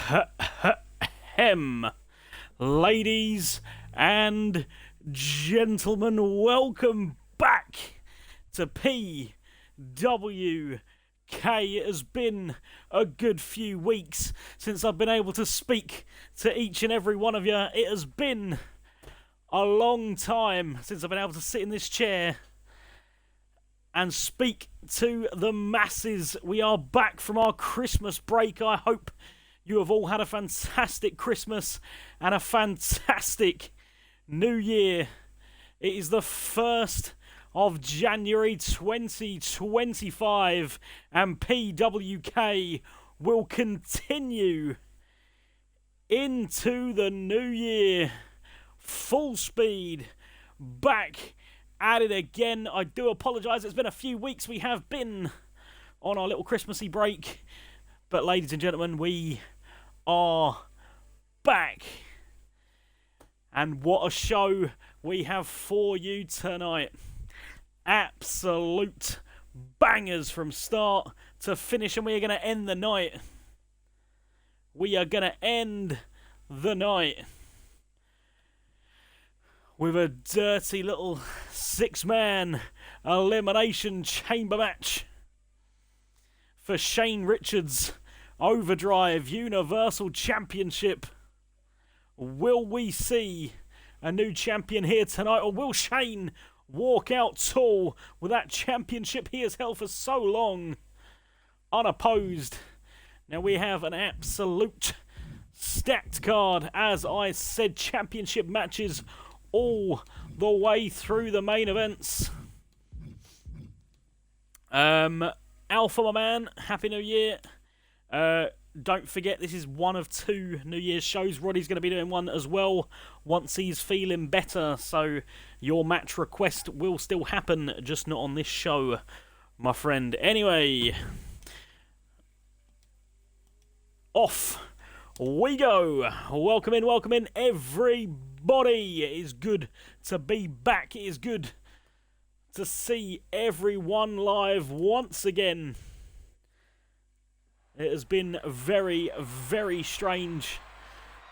Ahem. Ladies and gentlemen, welcome back to PWK. It has been a good few weeks since I've been able to speak to each and every one of you. It has been a long time since I've been able to sit in this chair and speak to the masses. We are back from our Christmas break. I hope you have all had a fantastic Christmas and a fantastic New Year. It is the 1st of January 2025 and PWK will continue into the new year. Full speed, back at it again. I do apologise, it's been a few weeks we have been on our little Christmassy break. But ladies and gentlemen, we are back. And what a show we have for you tonight. Absolute bangers from start to finish, and we are going to end the night. We are going to end the night with a dirty little 6-man elimination chamber match for Shane Richards' Overdrive Universal Championship. Will we see a new champion here tonight, or will Shane walk out tall with that championship he has held for so long unopposed? Now we have an absolute stacked card, as I said, championship matches all the way through the main events. Alpha, my man, Happy New Year. Don't forget, this is one of 2 New Year's shows. Roddy's going to be doing one as well once he's feeling better. So your match request will still happen, just not on this show, my friend. Anyway, off we go. Welcome in, everybody. It is good to be back. It is good to see everyone live once again. It has been very, very strange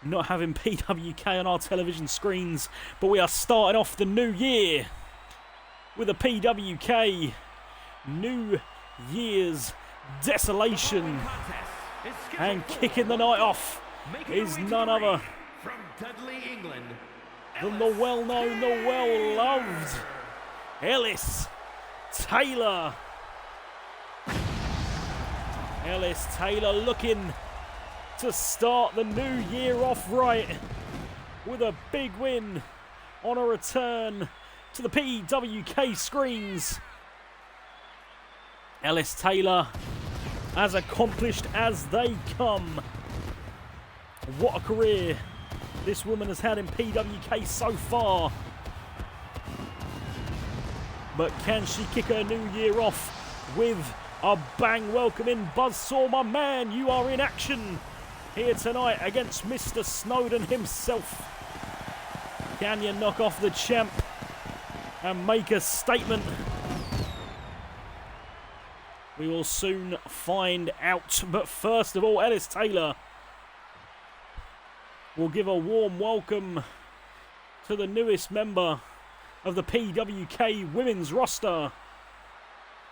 not having PWK on our television screens, but we are starting off the new year with a PWK New Year's Desolation. And kicking the night off is none other than the well-known, the well-loved Ellis Taylor. Ellis Taylor looking to start the new year off right with a big win on a return to the PWK screens. Ellis Taylor, as accomplished as they come. What a career this woman has had in PWK so far. But can she kick her new year off with a bang? Welcome in, Buzzsaw, my man. You are in action here tonight against Mr. Snowden himself. Can you knock off the champ and make a statement? We will soon find out. But first of all, Ellis Taylor will give a warm welcome to the newest member of the PWK women's roster.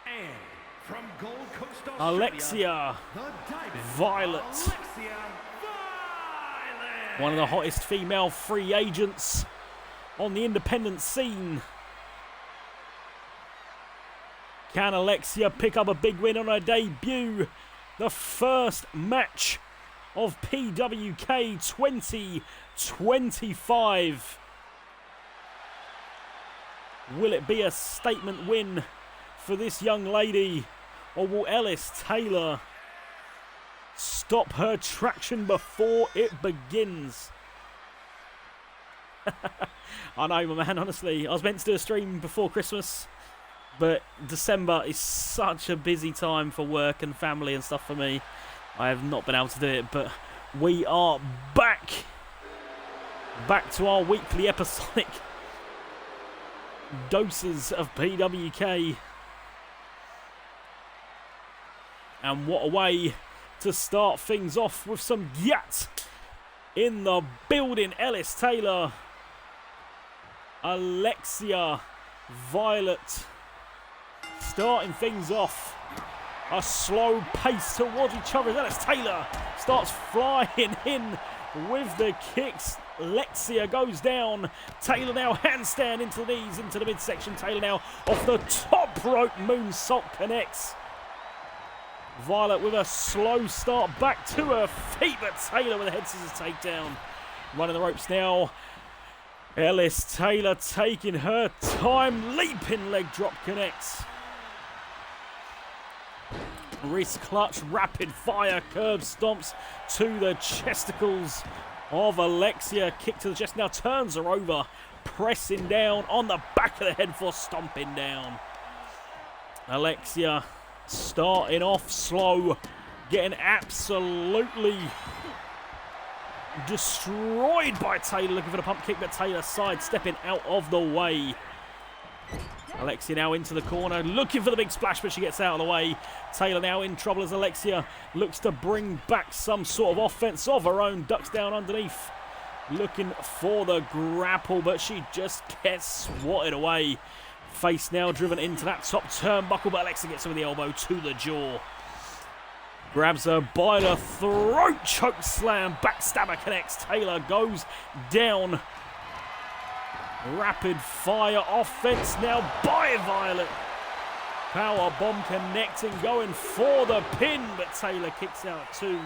And from Gold Coast, Australia, Alexia Violet. One of the hottest female free agents on the independent scene. Can Alexia pick up a big win on her debut? The first match of PWK 2025. Will it be a statement win for this young lady, or will Ellis Taylor stop her traction before it begins? I know, my man, honestly. I was meant to do a stream before Christmas, but December is such a busy time for work and family and stuff for me. I have not been able to do it, but we are back. Back to our weekly episodic doses of PWK. And what a way to start things off with some yat in the building. Ellis Taylor, Alexia, Violet starting things off. A slow pace towards each other as Ellis Taylor starts flying in with the kicks. Alexia goes down. Taylor now handstand into the knees, into the midsection. Taylor now off the top rope. Moonsault connects. Violet with a slow start back to her feet, but Taylor with a head scissors takedown. Running the ropes now. Ellis Taylor taking her time. Leaping leg drop connects. Wrist clutch, rapid fire, curb stomps to the chesticles of Alexia. Kick to the chest, now turns her over, pressing down on the back of the head for stomping down. Alexia starting off slow, getting absolutely destroyed by Taylor, looking for the pump kick, but Taylor sidestepping out of the way. Alexia now into the corner, looking for the big splash, but she gets out of the way. Taylor now in trouble as Alexia looks to bring back some sort of offense of her own. Ducks down underneath, looking for the grapple, but she just gets swatted away. Face now driven into that top turnbuckle, but Alexia gets her with the elbow to the jaw. Grabs her by the throat, choke slam, backstabber connects. Taylor goes down. Rapid fire offense now by Violet. Power bomb connecting, going for the pin, but Taylor kicks out too.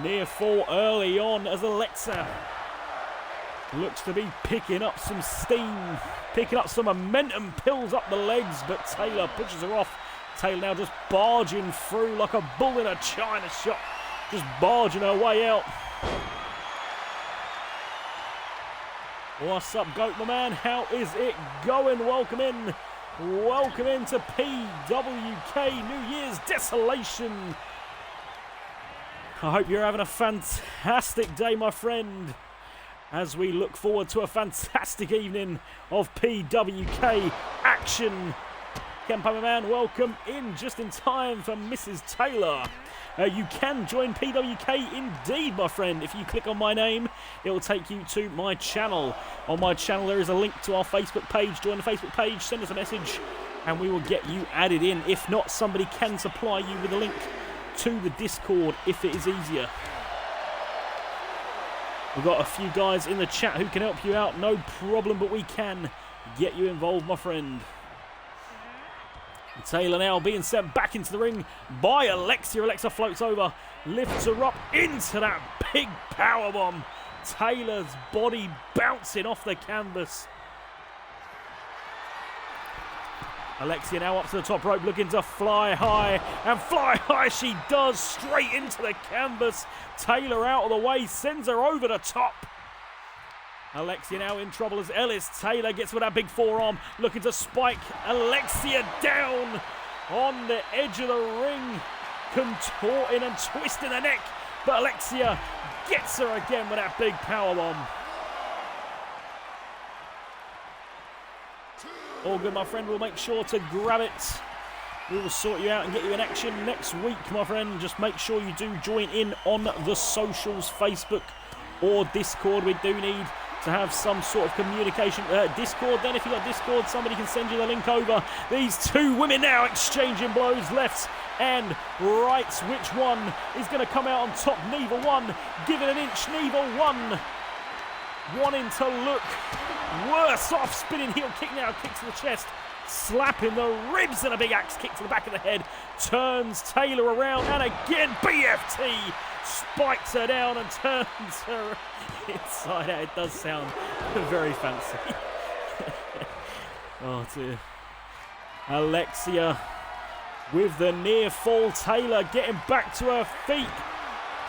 Near fall early on as Alexa looks to be picking up some steam, picking up some momentum, pulls up the legs, but Taylor pushes her off. Taylor now just barging through like a bull in a china shop, just barging her way out. What's up, Goat, my man? How is it going? Welcome in. Welcome into PWK New Year's Desolation. I hope you're having a fantastic day, my friend, as we look forward to a fantastic evening of PWK action. Kempo, my man, welcome in just in time for Mrs. Taylor. You can join PWK indeed, my friend. If you click on my name, it will take you to my channel. On my channel, there is a link to our Facebook page. Join the Facebook page, send us a message, and we will get you added in. If not, somebody can supply you with a link to the Discord if it is easier. We've got a few guys in the chat who can help you out, no problem, but we can get you involved, my friend. Taylor now being sent back into the ring by Alexia. Alexa floats over, lifts her up into that big powerbomb. Taylor's body bouncing off the canvas. Alexia now up to the top rope, looking to fly high, and fly high she does, straight into the canvas. Taylor out of the way, sends her over the top. Alexia now in trouble as Ellis Taylor gets with that big forearm, looking to spike Alexia down on the edge of the ring, contorting and twisting the neck, but Alexia gets her again with that big powerbomb. All good, my friend. We'll make sure to grab it. We will sort you out and get you in action next week, my friend. Just make sure you do join in on the socials, Facebook or Discord. We do need to have some sort of communication. Discord, then, if you've got Discord, somebody can send you the link over. These two women now exchanging blows left and right. Which one is going to come out on top? Neither one. Give it an inch. Neither one wanting to look worse off. Spinning heel kick now. Kick to the chest. Slapping the ribs and a big axe kick to the back of the head. Turns Taylor around and again BFT. Spikes her down and turns her inside out. It does sound very fancy. Oh dear. Alexia with the near fall. Taylor getting back to her feet.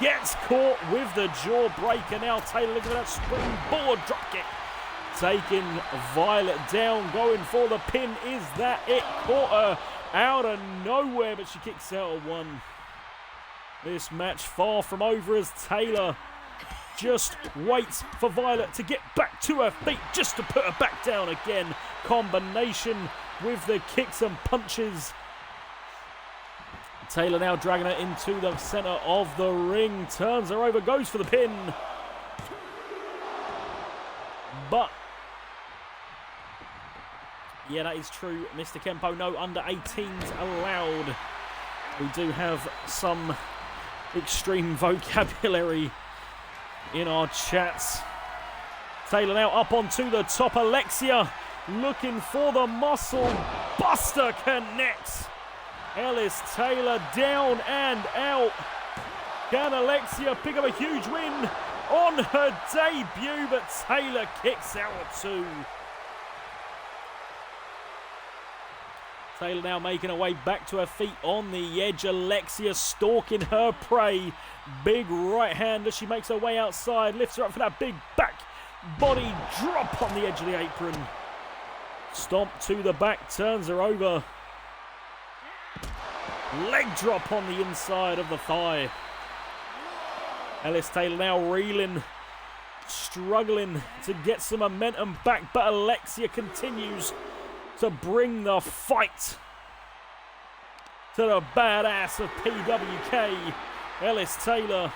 Gets caught with the jawbreaker now. Taylor looking at that springboard dropkick. Taking Violet down, going for the pin. Is that it? Caught her out of nowhere, but she kicks out of one. This match far from over as Taylor just waits for Violet to get back to her feet just to put her back down again. Combination with the kicks and punches. Taylor now dragging her into the center of the ring. Turns her over, goes for the pin. But, yeah, that is true, Mr. Kempo. No under 18s allowed. We do have some extreme vocabulary in our chats. Taylor now up onto the top. Alexia looking for the muscle buster, connects. Ellis Taylor down and out. Can Alexia pick up a huge win on her debut? But Taylor kicks out at 2. Taylor now making her way back to her feet on the edge. Alexia stalking her prey. Big right hand as she makes her way outside. Lifts her up for that big back body drop on the edge of the apron. Stomp to the back, turns her over. Leg drop on the inside of the thigh. Ellis Taylor now reeling, struggling to get some momentum back, but Alexia continues to bring the fight to the badass of PWK. Ellis Taylor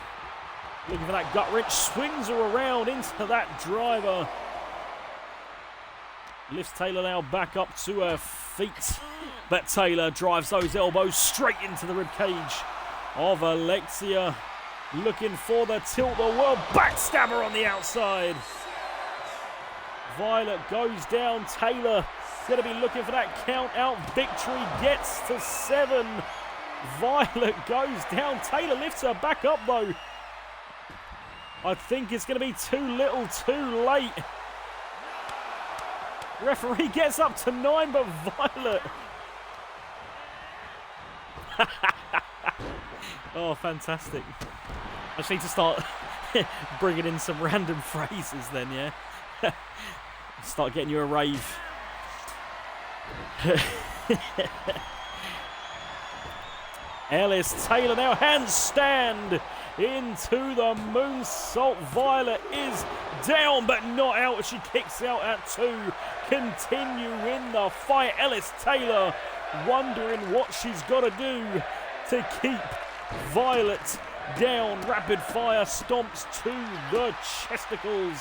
looking for that gut wrench, swings her around into that driver. Lifts Taylor now back up to her feet, but Taylor drives those elbows straight into the ribcage of Alexia. Looking for the tilt-the-world backstabber on the outside. Violet goes down. Taylor going to be looking for that count-out victory. Gets to 7. Violet goes down. Taylor lifts her back up, though. I think it's going to be too little, too late. Referee gets up to 9, but Violet... Oh, fantastic. I just need to start bringing in some random phrases then, yeah? Start getting you a rave. Ellis Taylor now handstand into the moonsault. Violet is down but not out as she kicks out at 2. Continue in the fight. Ellis Taylor wondering what she's got to do to keep Violet down. Rapid fire stomps to the chesticles.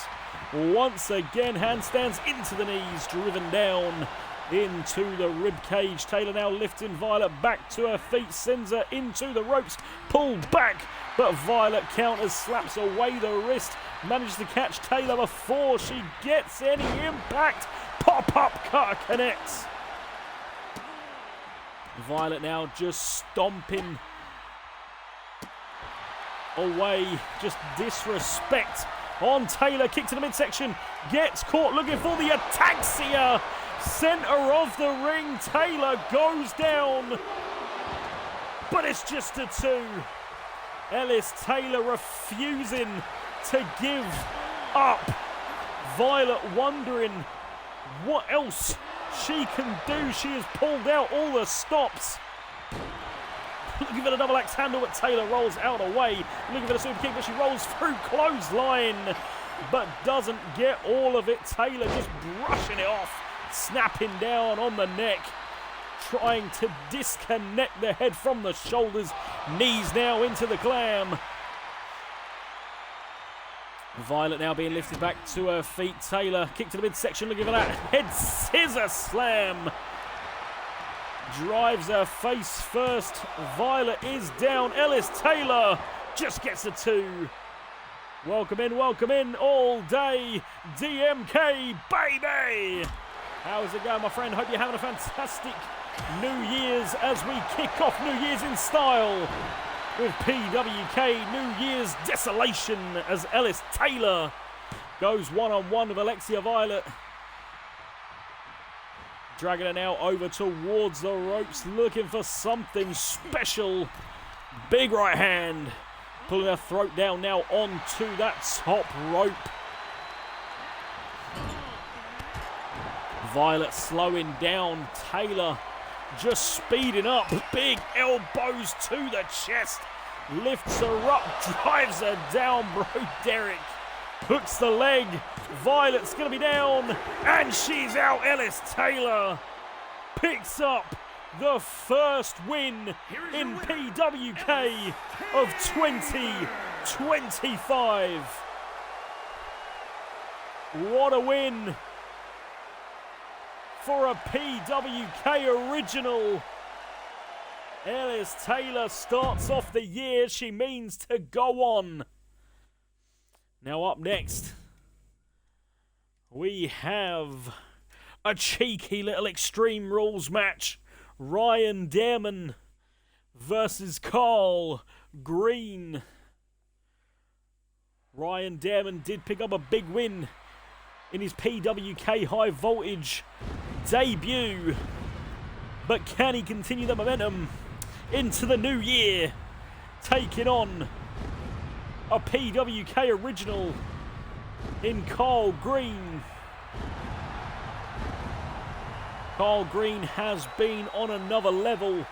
Once again, handstands into the knees, driven down into the rib cage. Taylor now lifting Violet back to her feet, sends her into the ropes, pulled back, but Violet counters, slaps away the wrist, manages to catch Taylor before she gets any impact. Pop-up cutter connects. Violet now just stomping away, just disrespect on Taylor. Kick to the midsection, gets caught looking for the ataxia. Center of the ring, Taylor goes down, but it's just a 2. Ellis Taylor refusing to give up. Violet wondering what else she can do. She has pulled out all the stops. Looking for the double axe handle, but Taylor rolls out away. Looking for the super kick, but she rolls through clothesline, but doesn't get all of it. Taylor just brushing it off, snapping down on the neck, trying to disconnect the head from the shoulders. Knees now into the glam. Violet now being lifted back to her feet. Taylor kick to the midsection, looking for that head scissor slam. Drives her face first. Violet is down. Ellis Taylor just gets a 2. Welcome in all day. DMK, baby. How's it going, my friend? Hope you're having a fantastic New Year's as we kick off New Year's in style with PWK New Year's Desolation as Ellis Taylor goes one-on-one with Alexia Violet. Dragging her now over towards the ropes, looking for something special. Big right hand, pulling her throat down now onto that top rope. Violet slowing down. Taylor just speeding up. Big elbows to the chest. Lifts her up, drives her down. Bro Derek hooks the leg. Violet's going to be down, and she's out. Ellis Taylor picks up the first win in PWK of 2025. What a win for a PWK original. Ellis Taylor starts off the year she means to go on. Now up next, we have a cheeky little Extreme Rules match. Ryan Dairman versus Carl Green. Ryan Dairman did pick up a big win in his PWK High Voltage debut. But can he continue the momentum into the new year, taking on a PWK original in Carl Green? Carl Green has been on another level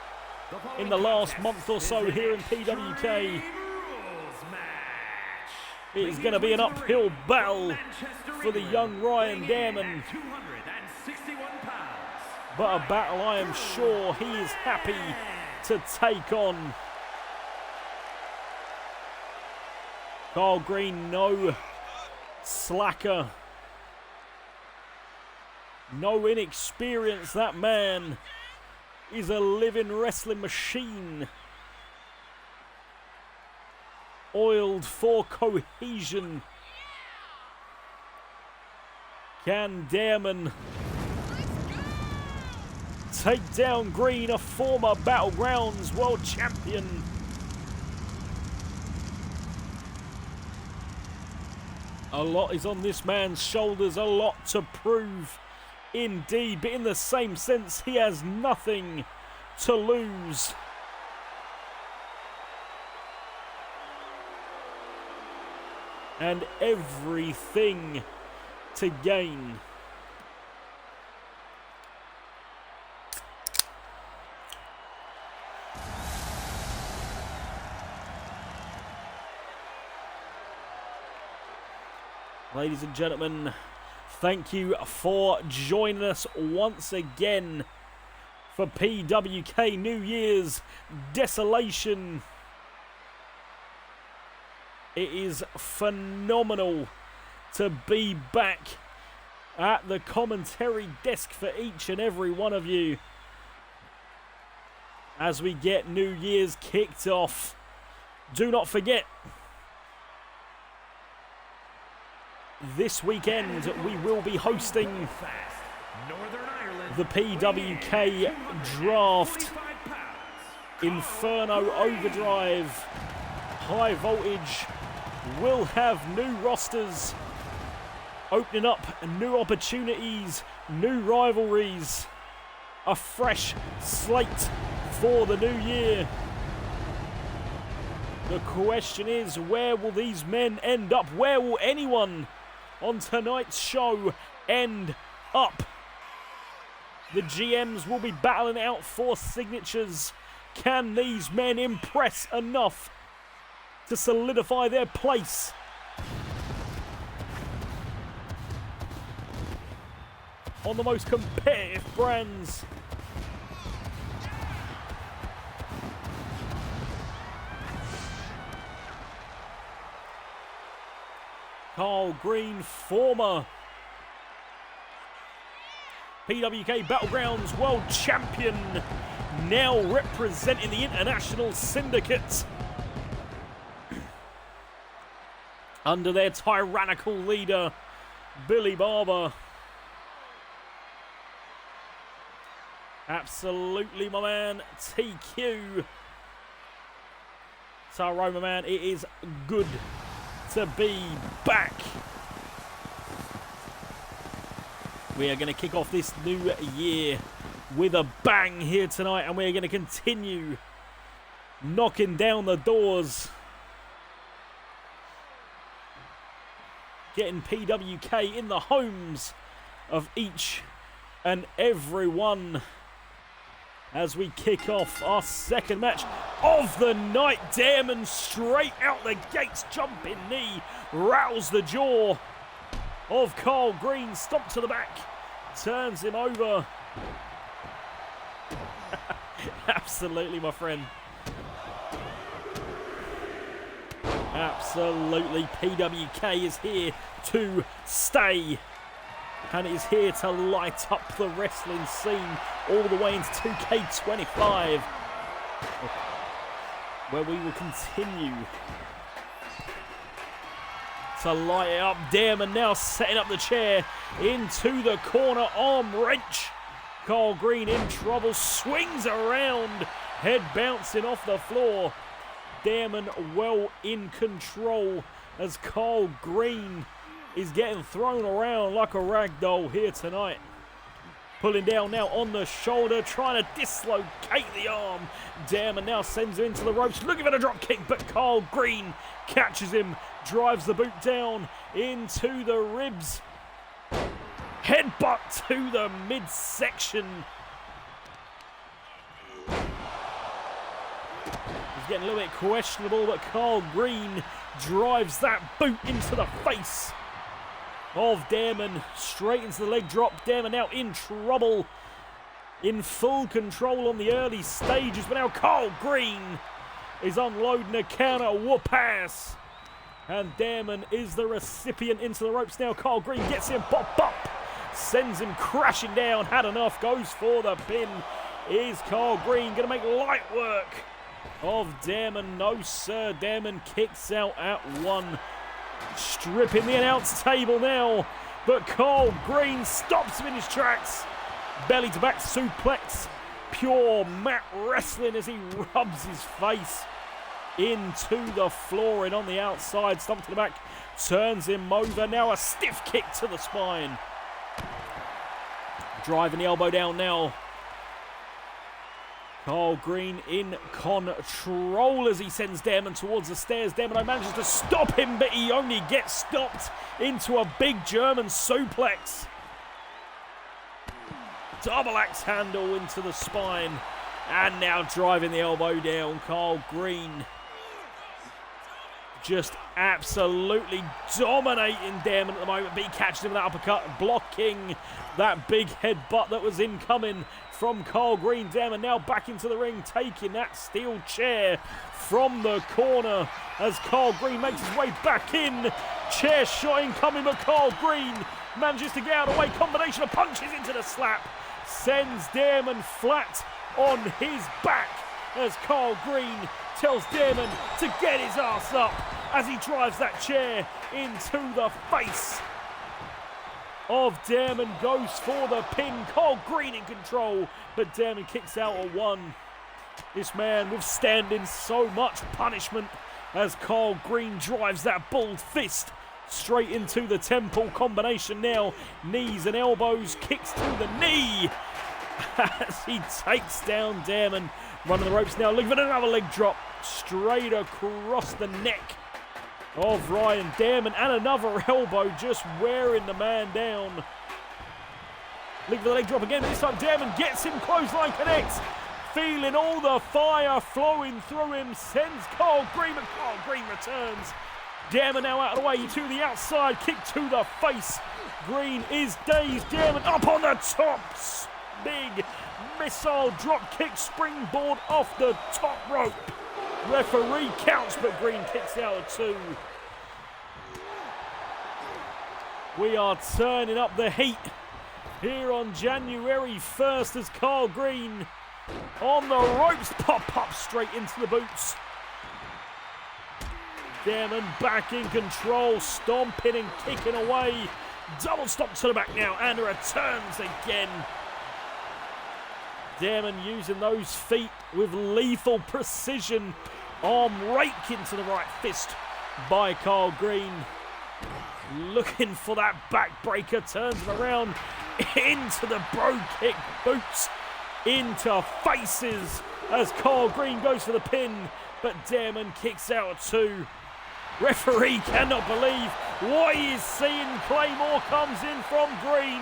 in the last month or so here in PWK. It is going to be an uphill battle for the young Ryan Dairman, but a battle I am sure he is happy to take on. Carl Green, no slacker, no inexperience. That man is a living wrestling machine, oiled for cohesion. Can Dairman take down Green, a former Battlegrounds world champion? A lot is on this man's shoulders, a lot to prove indeed, but in the same sense, he has nothing to lose. And everything to gain. Ladies and gentlemen, thank you for joining us once again for PWK New Year's Desolation. It is phenomenal to be back at the commentary desk for each and every one of you as we get New Year's kicked off. Do not forget, this weekend we will be hosting the PWK Draft. Inferno Overdrive High Voltage will have new rosters, opening up new opportunities, new rivalries, a fresh slate for the new year. The question is, where will these men end up? Where will anyone on tonight's show end up? The GMs will be battling out for signatures. Can these men impress enough to solidify their place on the most competitive brands? Carl Green, former PWK Battlegrounds World Champion, now representing the International Syndicate under their tyrannical leader, Billy Barber. Absolutely, my man, TQ. Tyrone, my man, it is good to be back. We are going to kick off this new year with a bang here tonight, and we're going to continue knocking down the doors, getting PWK in the homes of each and every one as we kick off our second match of the night. Dairman straight out the gates, jumping knee, rattles the jaw of Carl Green, stomp to the back, turns him over. Absolutely, my friend. Absolutely. PWK is here to stay. And is here to light up the wrestling scene all the way into 2K25. Where we will continue to light it up. Damon now setting up the chair into the corner. Arm wrench. Carl Green in trouble. Swings around. Head bouncing off the floor. Damon well in control as Carl Green is getting thrown around like a rag doll here tonight. Pulling down now on the shoulder, trying to dislocate the arm. Damon now sends him into the ropes, looking for the drop kick, but Carl Green catches him, drives the boot down into the ribs. Headbutt to the midsection. It's getting a little bit questionable, but Carl Green drives that boot into the face of Damon, straight into the leg drop. Damon now in trouble, in full control on the early stages, but now Carl Green is unloading a counter whoop ass, and Damon is the recipient into the ropes now. Carl Green gets him, pop up, sends him crashing down, had enough, goes for the pin. Is Carl Green going to make light work of Damon? No sir, Damon kicks out at 1. Stripping the announce table now, but Carl Green stops him in his tracks. Belly to back suplex, pure mat wrestling as he rubs his face into the flooring on the outside. Stomp to the back, turns him over. Now a stiff kick to the spine. Driving the elbow down now. Carl Green in control as he sends Damon towards the stairs. Damon manages to stop him, but he only gets stopped into a big German suplex. Double axe handle into the spine. And now driving the elbow down. Carl Green just absolutely dominating Damon at the moment. But he catches him with that uppercut, blocking that big headbutt that was incoming from Carl Green. Damon now back into the ring, taking that steel chair from the corner as Carl Green makes his way back in. Chair shot incoming, but Carl Green manages to get out of the way. Combination of punches into the slap. Sends Damon flat on his back as Carl Green tells Damon to get his ass up as he drives that chair into the face of Damon. Goes for the pin. Carl Green in control, but Damon kicks out at 1. This man withstanding so much punishment as Carl Green drives that bald fist straight into the temple. Combination now, knees and elbows, kicks to the knee as he takes down Damon. Running the ropes now, looking for another leg drop straight across the neck of Ryan Damon, and another elbow just wearing the man down. Looking for the leg drop again, but this time Damon gets him, clothesline connects, feeling all the fire flowing through him, sends Carl Green, but Carl Green returns. Damon now out of the way to the outside, kick to the face. Green is dazed. Damon up on the tops. Big missile drop kick springboard off the top rope. Referee counts, but Green kicks out at 2. We are turning up the heat here on January 1st as Carl Green on the ropes, pop up straight into the boots. Damon back in control, stomping and kicking away. Double stop to the back now, and returns again. Damon using those feet with lethal precision. Arm rake into the right fist by Carl Green. Looking for that backbreaker, turns him around into the bro kick, boots into faces as Carl Green goes for the pin, but Damon kicks out at 2. Referee cannot believe what he is seeing. Claymore comes in from Green.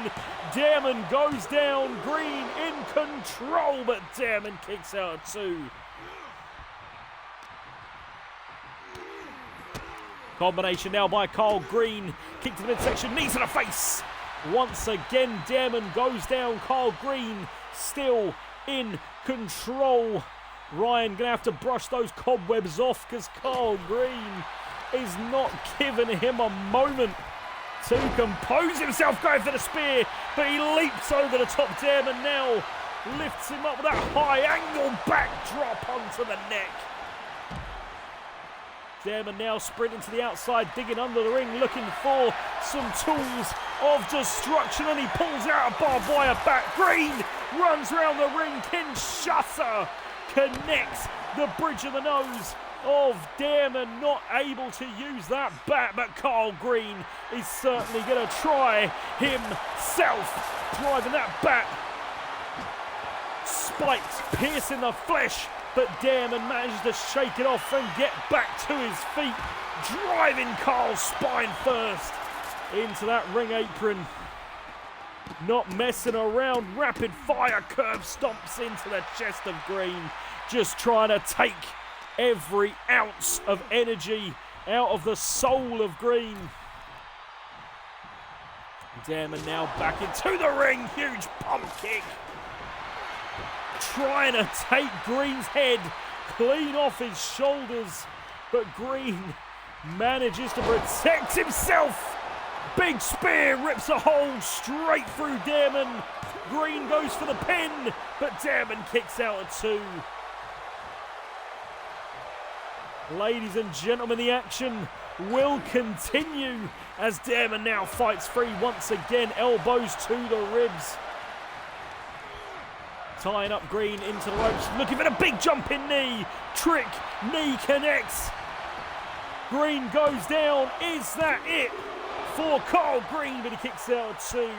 Damon goes down. Green in control, but Damon kicks out at 2. Combination now by Carl Green. Kick to the midsection, knees to the face. Once again, Damon goes down. Carl Green still in control. Ryan going to have to brush those cobwebs off because Carl Green is not giving him a moment to compose himself, going for the spear, but he leaps over the top. Dareman now lifts him up with that high angle backdrop onto the neck. Dareman now sprinting to the outside, digging under the ring, looking for some tools of destruction, and he pulls out a barbed wire bat. Green runs around the ring. Kinshasa connects the bridge of the nose of Dareman, not able to use that bat, but Carl Green is certainly going to try himself, driving that bat. Spikes piercing the flesh, but Dareman manages to shake it off and get back to his feet, driving Carl's spine first into that ring apron. Not messing around, rapid fire curve stomps into the chest of Green, just trying to take every ounce of energy out of the soul of Green. Dareman now back into the ring, huge pump kick. Trying to take Green's head clean off his shoulders, but Green manages to protect himself. Big spear rips a hole straight through Dareman. Green goes for the pin, but Dareman kicks out at 2. Ladies and gentlemen, the action will continue as Dareman now fights free once again, elbows to the ribs. Tying up Green into the ropes, looking for a big jumping knee. Trick knee connects. Green goes down. Is that it for Carl Green? But he kicks out at 2.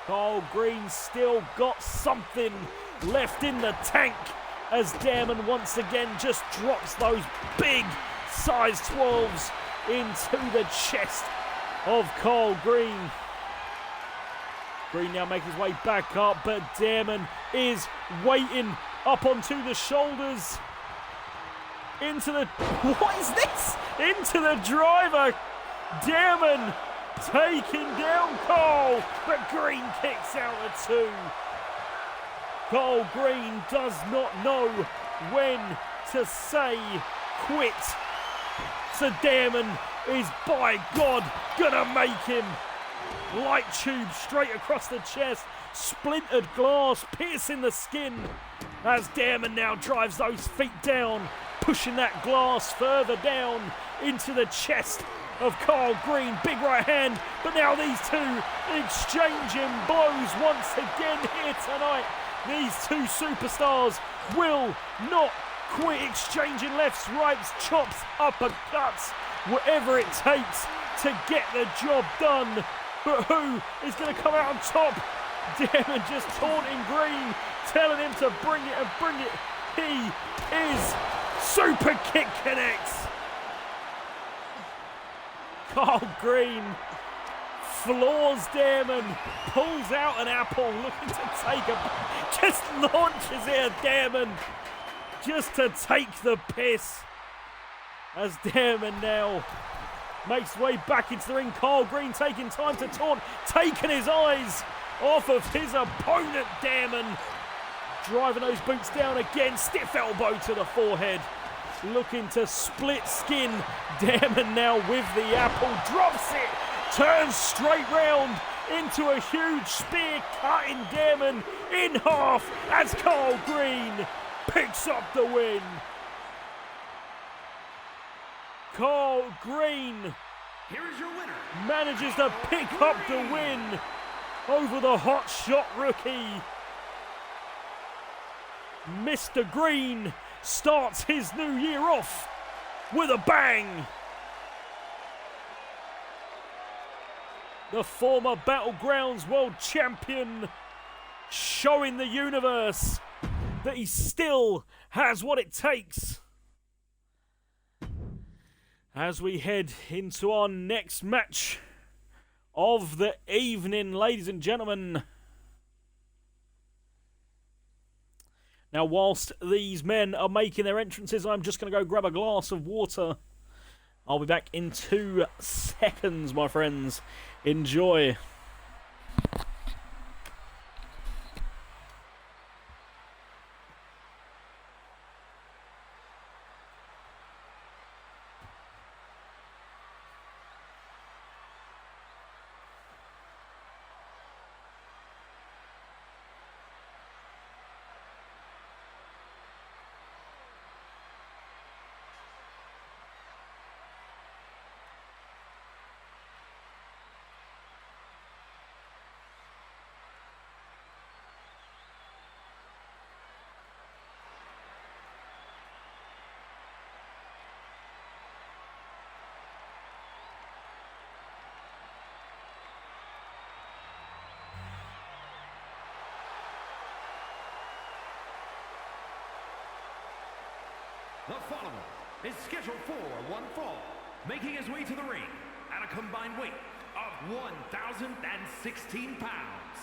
Carl Green still got something left in the tank as Dareman once again just drops those big size 12s into the chest of Carl Green. Green now making his way back up, but Dareman is waiting up onto the shoulders. Into the... What is this? Into the driver. Dareman taking down Carl, but Green kicks out at 2. Carl Green does not know when to say quit. So Dareman is, by God, gonna make him. Light tube straight across the chest, splintered glass piercing the skin as Dareman now drives those feet down, pushing that glass further down into the chest of Carl Green. Big right hand, but now these two exchanging blows once again here tonight. These two superstars will not quit, exchanging lefts, rights, chops, uppercuts, whatever it takes to get the job done. But who is going to come out on top? Dareman just taunting Green, telling him to bring it and bring it. He is super kick connects. Carl Green floors Dareman, pulls out an apple, looking to take a... Just launches it at Dareman, just to take the piss. As Dareman now makes way back into the ring. Carl Green taking time to taunt, taking his eyes off of his opponent. Dareman driving those boots down again. Stiff elbow to the forehead. Looking to split skin. Dareman now with the apple. Drops it. Turns straight round into a huge spear, cutting Dareman in half as Carl Green picks up the win. Carl Green Here is your winner, manages to pick up the win over the hotshot rookie. Mr. Green starts his new year off with a bang. The former Battlegrounds World Champion showing the universe that he still has what it takes. As we head into our next match of the evening, ladies and gentlemen. Now, whilst these men are making their entrances, I'm just going to go grab a glass of water. I'll be back in 2 seconds, my friends. Enjoy. The following is scheduled for one fall, making his way to the ring at a combined weight of 1,016 pounds.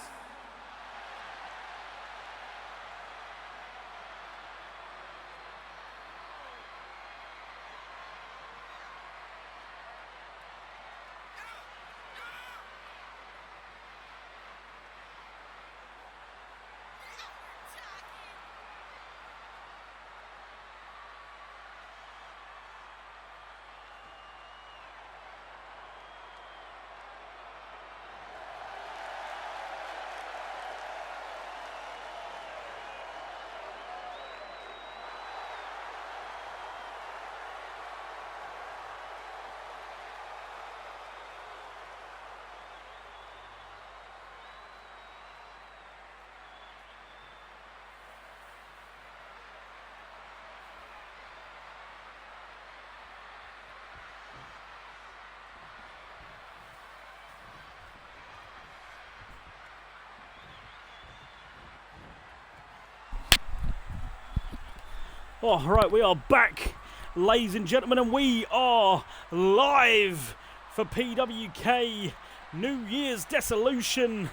Oh, right, we are back, ladies and gentlemen, and we are live for PWK New Year's Desolation.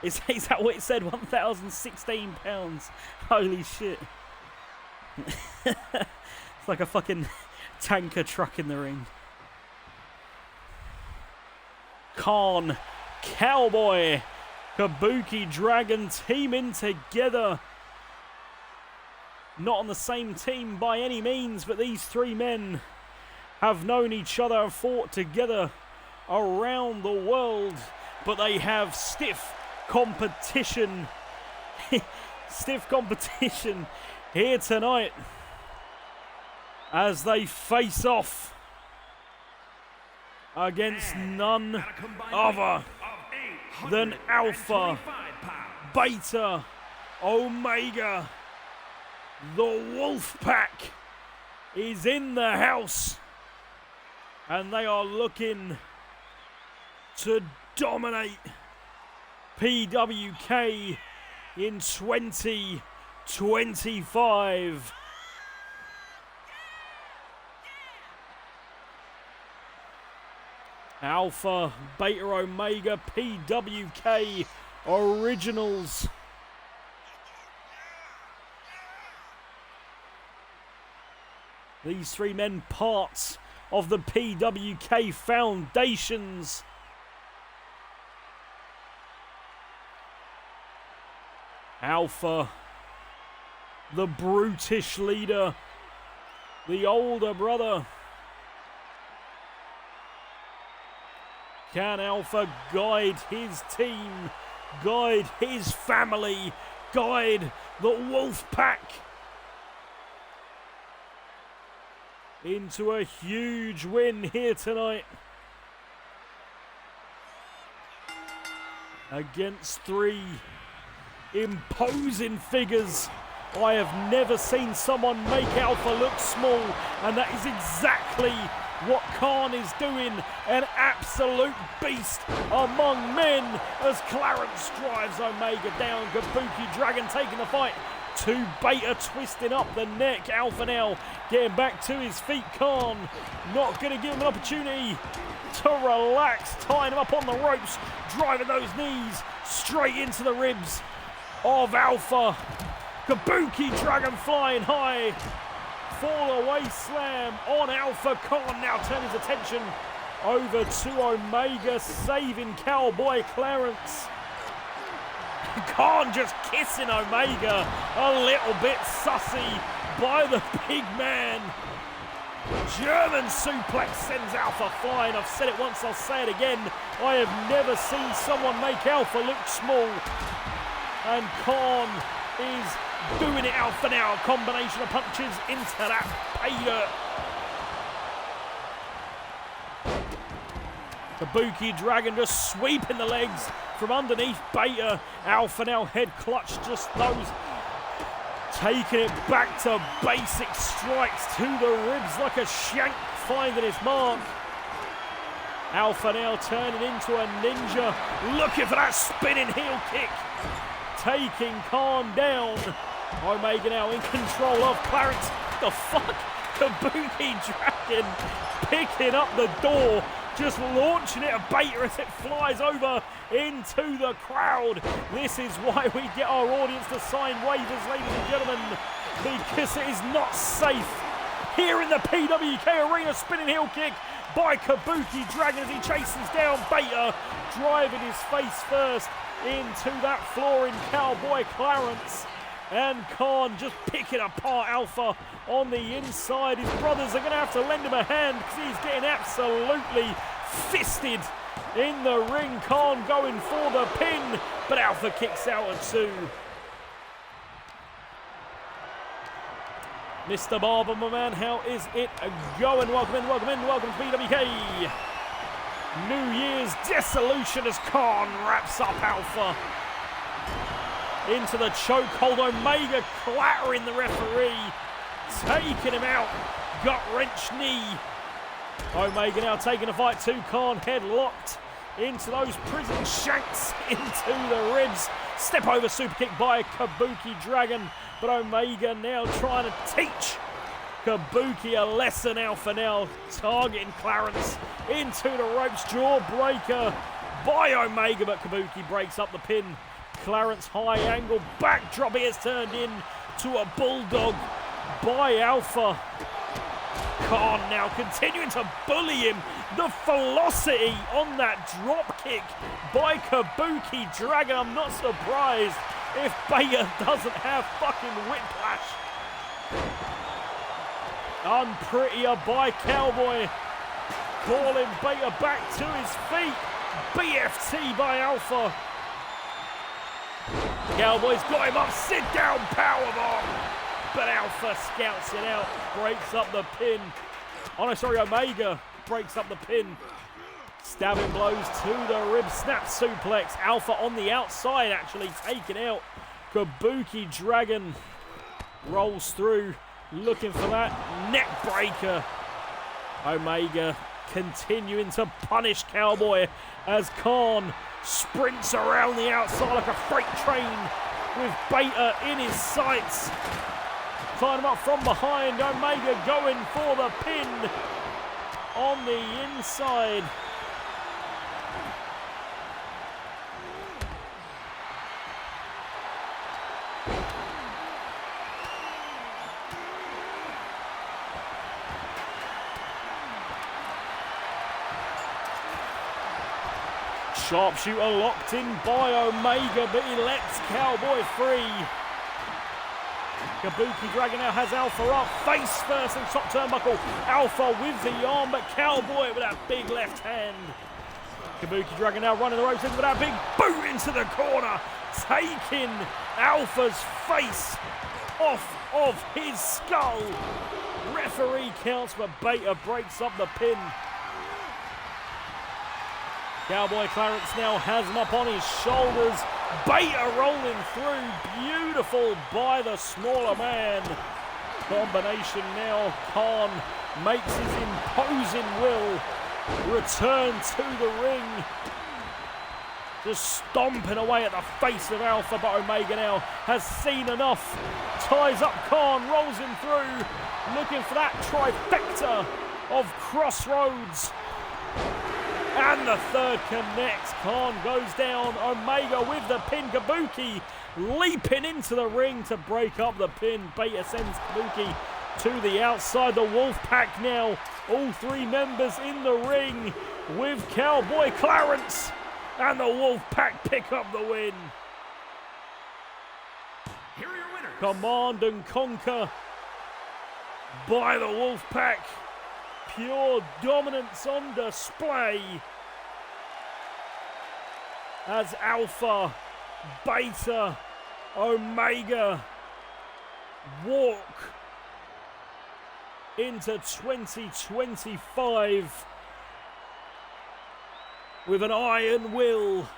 Is that what it said? 1,016 pounds. Holy shit. It's like a fucking tanker truck in the ring. Khan, Cowboy, Kabuki Dragon teaming together. Not on the same team by any means, but these three men have known each other and fought together around the world. But they have stiff competition. Stiff competition here tonight as they face off against none other than Alpha, Beta, Omega. The Wolf Pack is in the house, and they are looking to dominate PWK in 2025. Alpha, Beta, Omega, PWK Originals. These three men, parts of the PWK foundations. Alpha, the brutish leader, the older brother. Can Alpha guide his team, guide his family, guide the Wolf Pack into a huge win here tonight against three imposing figures? I have never seen someone make Alpha look small, and that is exactly what Khan is doing. An absolute beast among men as Clarence drives Omega down. Kabuki Dragon taking the fight. Two Beta twisting up the neck. Alpha now getting back to his feet. Khan not going to give him an opportunity to relax. Tying him up on the ropes. Driving those knees straight into the ribs of Alpha. Kabuki Dragon flying high. Fall away slam on Alpha. Khan now turns his attention over to Omega, saving Cowboy Clarence. Khan just kissing Omega, a little bit sussy by the big man. German suplex sends Alpha flying. I've said it once, I'll say it again. I have never seen someone make Alpha look small. And Khan is doing it. Alpha now, a combination of punches into that pay dirt. Kabuki Dragon just sweeping the legs from underneath Beta. Alpha now head clutch, just those taking it back to basic strikes to the ribs like a shank finding its mark. Alpha now turning into a ninja, looking for that spinning heel kick, taking Khan down. Omega now in control of Clarence. What the fuck? Kabuki Dragon picking up the door, just launching it at Beta as it flies over into the crowd. This is why we get our audience to sign waivers, ladies and gentlemen, because it is not safe. Here in the PWK Arena, spinning heel kick by Kabuki Dragon as he chases down Beta, driving his face first into that flooring Cowboy Clarence. And Khan just picking apart Alpha on the inside. His brothers are going to have to lend him a hand because he's getting absolutely fisted in the ring. Khan going for the pin, but Alpha kicks out at 2. Mr. Barber, my man, how is it going? Welcome in, welcome in, welcome to PWK. New Year's Desolation as Khan wraps up Alpha. Into the chokehold, Omega clattering the referee, taking him out, gut wrench knee. Omega now taking the fight to Khan, head locked into those prison shanks, into the ribs. Step over super kick by Kabuki Dragon, but Omega now trying to teach Kabuki a lesson. Alpha now targeting Clarence into the ropes, jawbreaker by Omega, but Kabuki breaks up the pin. Clarence high angle backdrop, he has turned into a bulldog by Alpha. Khan now continuing to bully him. The velocity on that drop kick by Kabuki Dragon. I'm not surprised if Beta doesn't have fucking whiplash. Unprettier by Cowboy. Calling Beta back to his feet. BFT by Alpha. Cowboy's got him up, sit down powerbomb, but Alpha scouts it out, breaks up the pin. Oh no, sorry, Omega breaks up the pin. Stabbing blows to the rib, snap suplex. Alpha on the outside actually taken out. Kabuki Dragon rolls through, looking for that neck breaker. Omega continuing to punish Cowboy as Khan sprints around the outside like a freight train with Beta in his sights. Tying him up from behind, Omega going for the pin on the inside. Sharpshooter locked in by Omega, but he lets Cowboy free. Kabuki Dragon now has Alpha up, face first and top turnbuckle. Alpha with the arm, but Cowboy with that big left hand. Kabuki Dragon now running the ropes into that big boot into the corner, taking Alpha's face off of his skull. Referee counts, but Beta breaks up the pin. Cowboy Clarence now has him up on his shoulders. Beta rolling through. Beautiful by the smaller man. Combination now. Khan makes his imposing will return to the ring. Just stomping away at the face of Alpha, but Omega now has seen enough. Ties up Khan, rolls him through. Looking for that trifecta of crossroads. And the third connects. Khan goes down. Omega with the pin. Kabuki leaping into the ring to break up the pin. Beta sends Kabuki to the outside. The Wolfpack now. All three members in the ring with Cowboy Clarence. And the Wolfpack pick up the win. Here are your winners. Command and conquer by the Wolfpack. Pure dominance on display as Alpha, Beta, Omega walk into 2025 with an iron will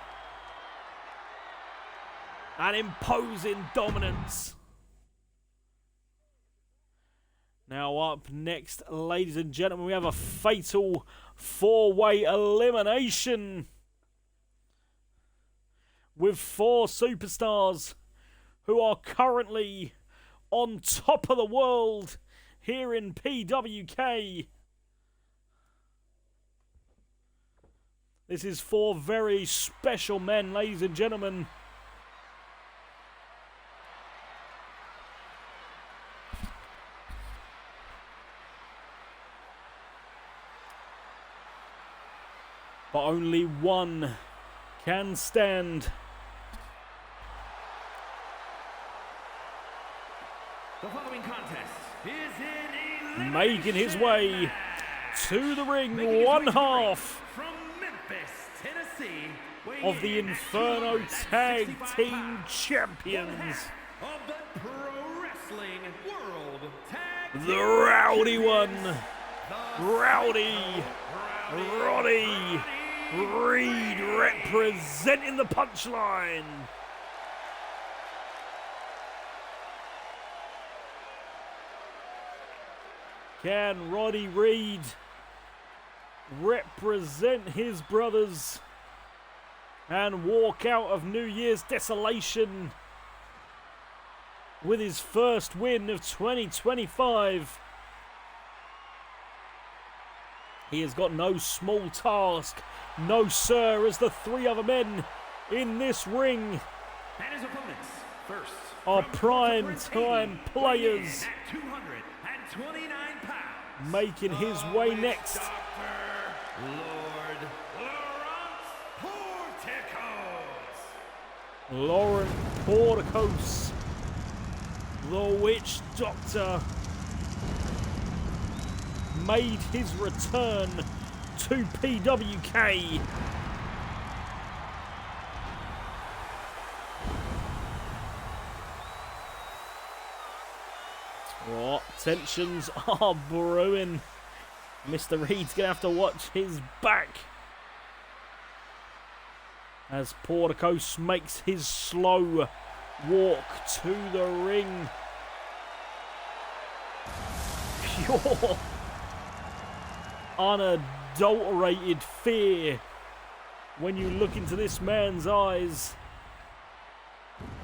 and imposing dominance. Now up next, ladies and gentlemen, we have a fatal four-way elimination with four superstars who are currently on top of the world here in PWK. This is 4 very special men, ladies and gentlemen. But only one can stand. The following contest is in making his way to the ring, Making one his way to the ring half from Memphis, Tennessee, weighing of the in at Inferno Tag 265 Team pounds, Champions, of the Pro Wrestling World Tag the Team rowdy one, the Rowdy Roddy Reed, representing the Punchline. Can Roddy Reed represent his brothers and walk out of New Year's Desolation with his first win of 2025? He has got no small task, no sir, as the 3 other men in this ring And his opponents, first, are from prime Baltimore, time Katie, players. weighing in at 229 pounds, Making his the way Witch next, Doctor, Lord Lawrence Porticos. Lauren Porticos, the Witch Doctor, made his return to PWK. What tensions are brewing. Mr. Reed's gonna have to watch his back as Porticos makes his slow walk to the ring. Pure, unadulterated fear when you look into this man's eyes.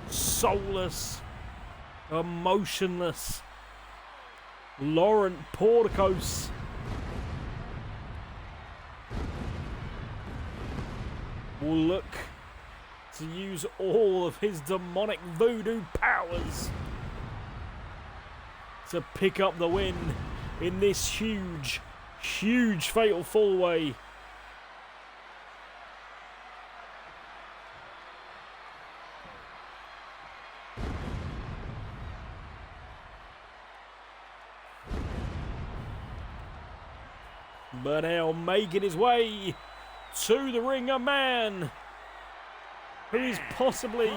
Soulless, emotionless Laurent Porticos will look to use all of his demonic voodoo powers to pick up the win in this huge, huge fatal four-way. But now making his way to the ring, a man who is possibly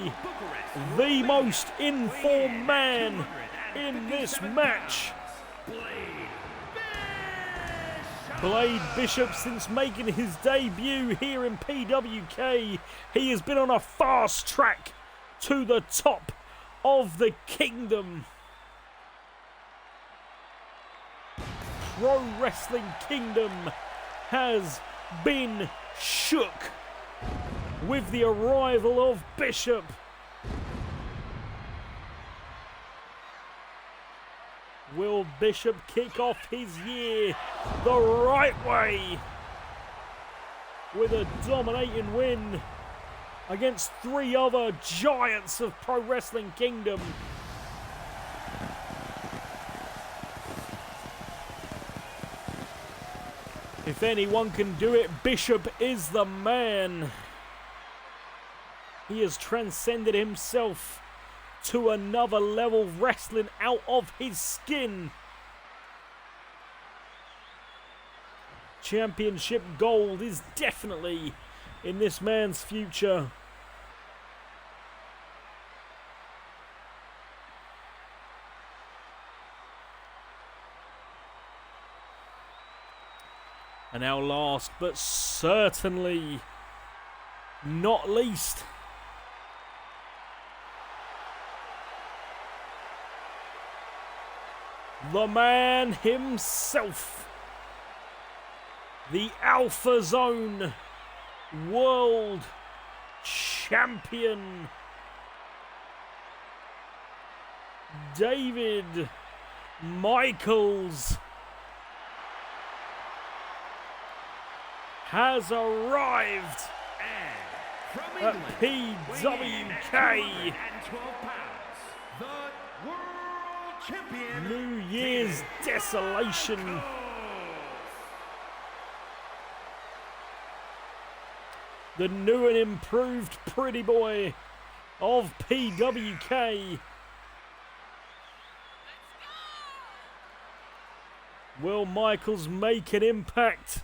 the most informed man in this match. Blade Bishop, since making his debut here in PWK, he has been on a fast track to the top of the kingdom. Pro Wrestling Kingdom has been shook with the arrival of Bishop. Will Bishop kick off his year the right way with a dominating win against 3 other giants of Pro Wrestling Kingdom? If anyone can do it, Bishop is the man. He has transcended himself to another level, wrestling out of his skin. Championship gold is definitely in this man's future. And now last but certainly not least, the man himself, the Alpha Zone World Champion, David Michaels has arrived From at England, PWK. 212 pounds, the world champion, New Year's Desolation. The new and improved pretty boy of PWK. Will Michaels make an impact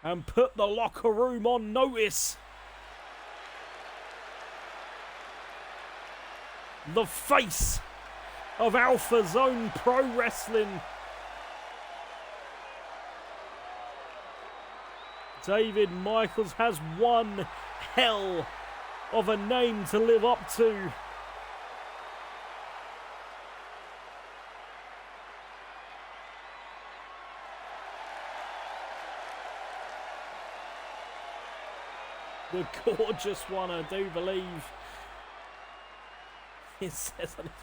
and put the locker room on notice? The face of Alpha Zone Pro Wrestling. David Michaels has one hell of a name to live up to. The gorgeous one, I do believe. It says on his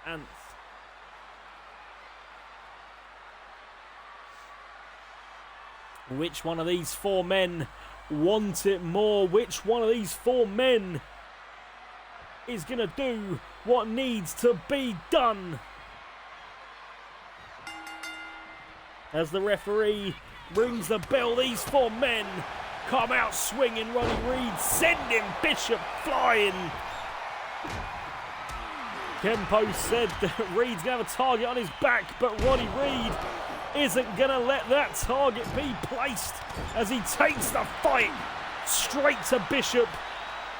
pants. Which one of these four men want it more? Which one of these four men is going to do what needs to be done? As the referee rings the bell, these four men come out swinging. Roddy Reed sending Bishop flying. Kempo said that Reed's going to have a target on his back, but Roddy Reed isn't going to let that target be placed as he takes the fight straight to Bishop.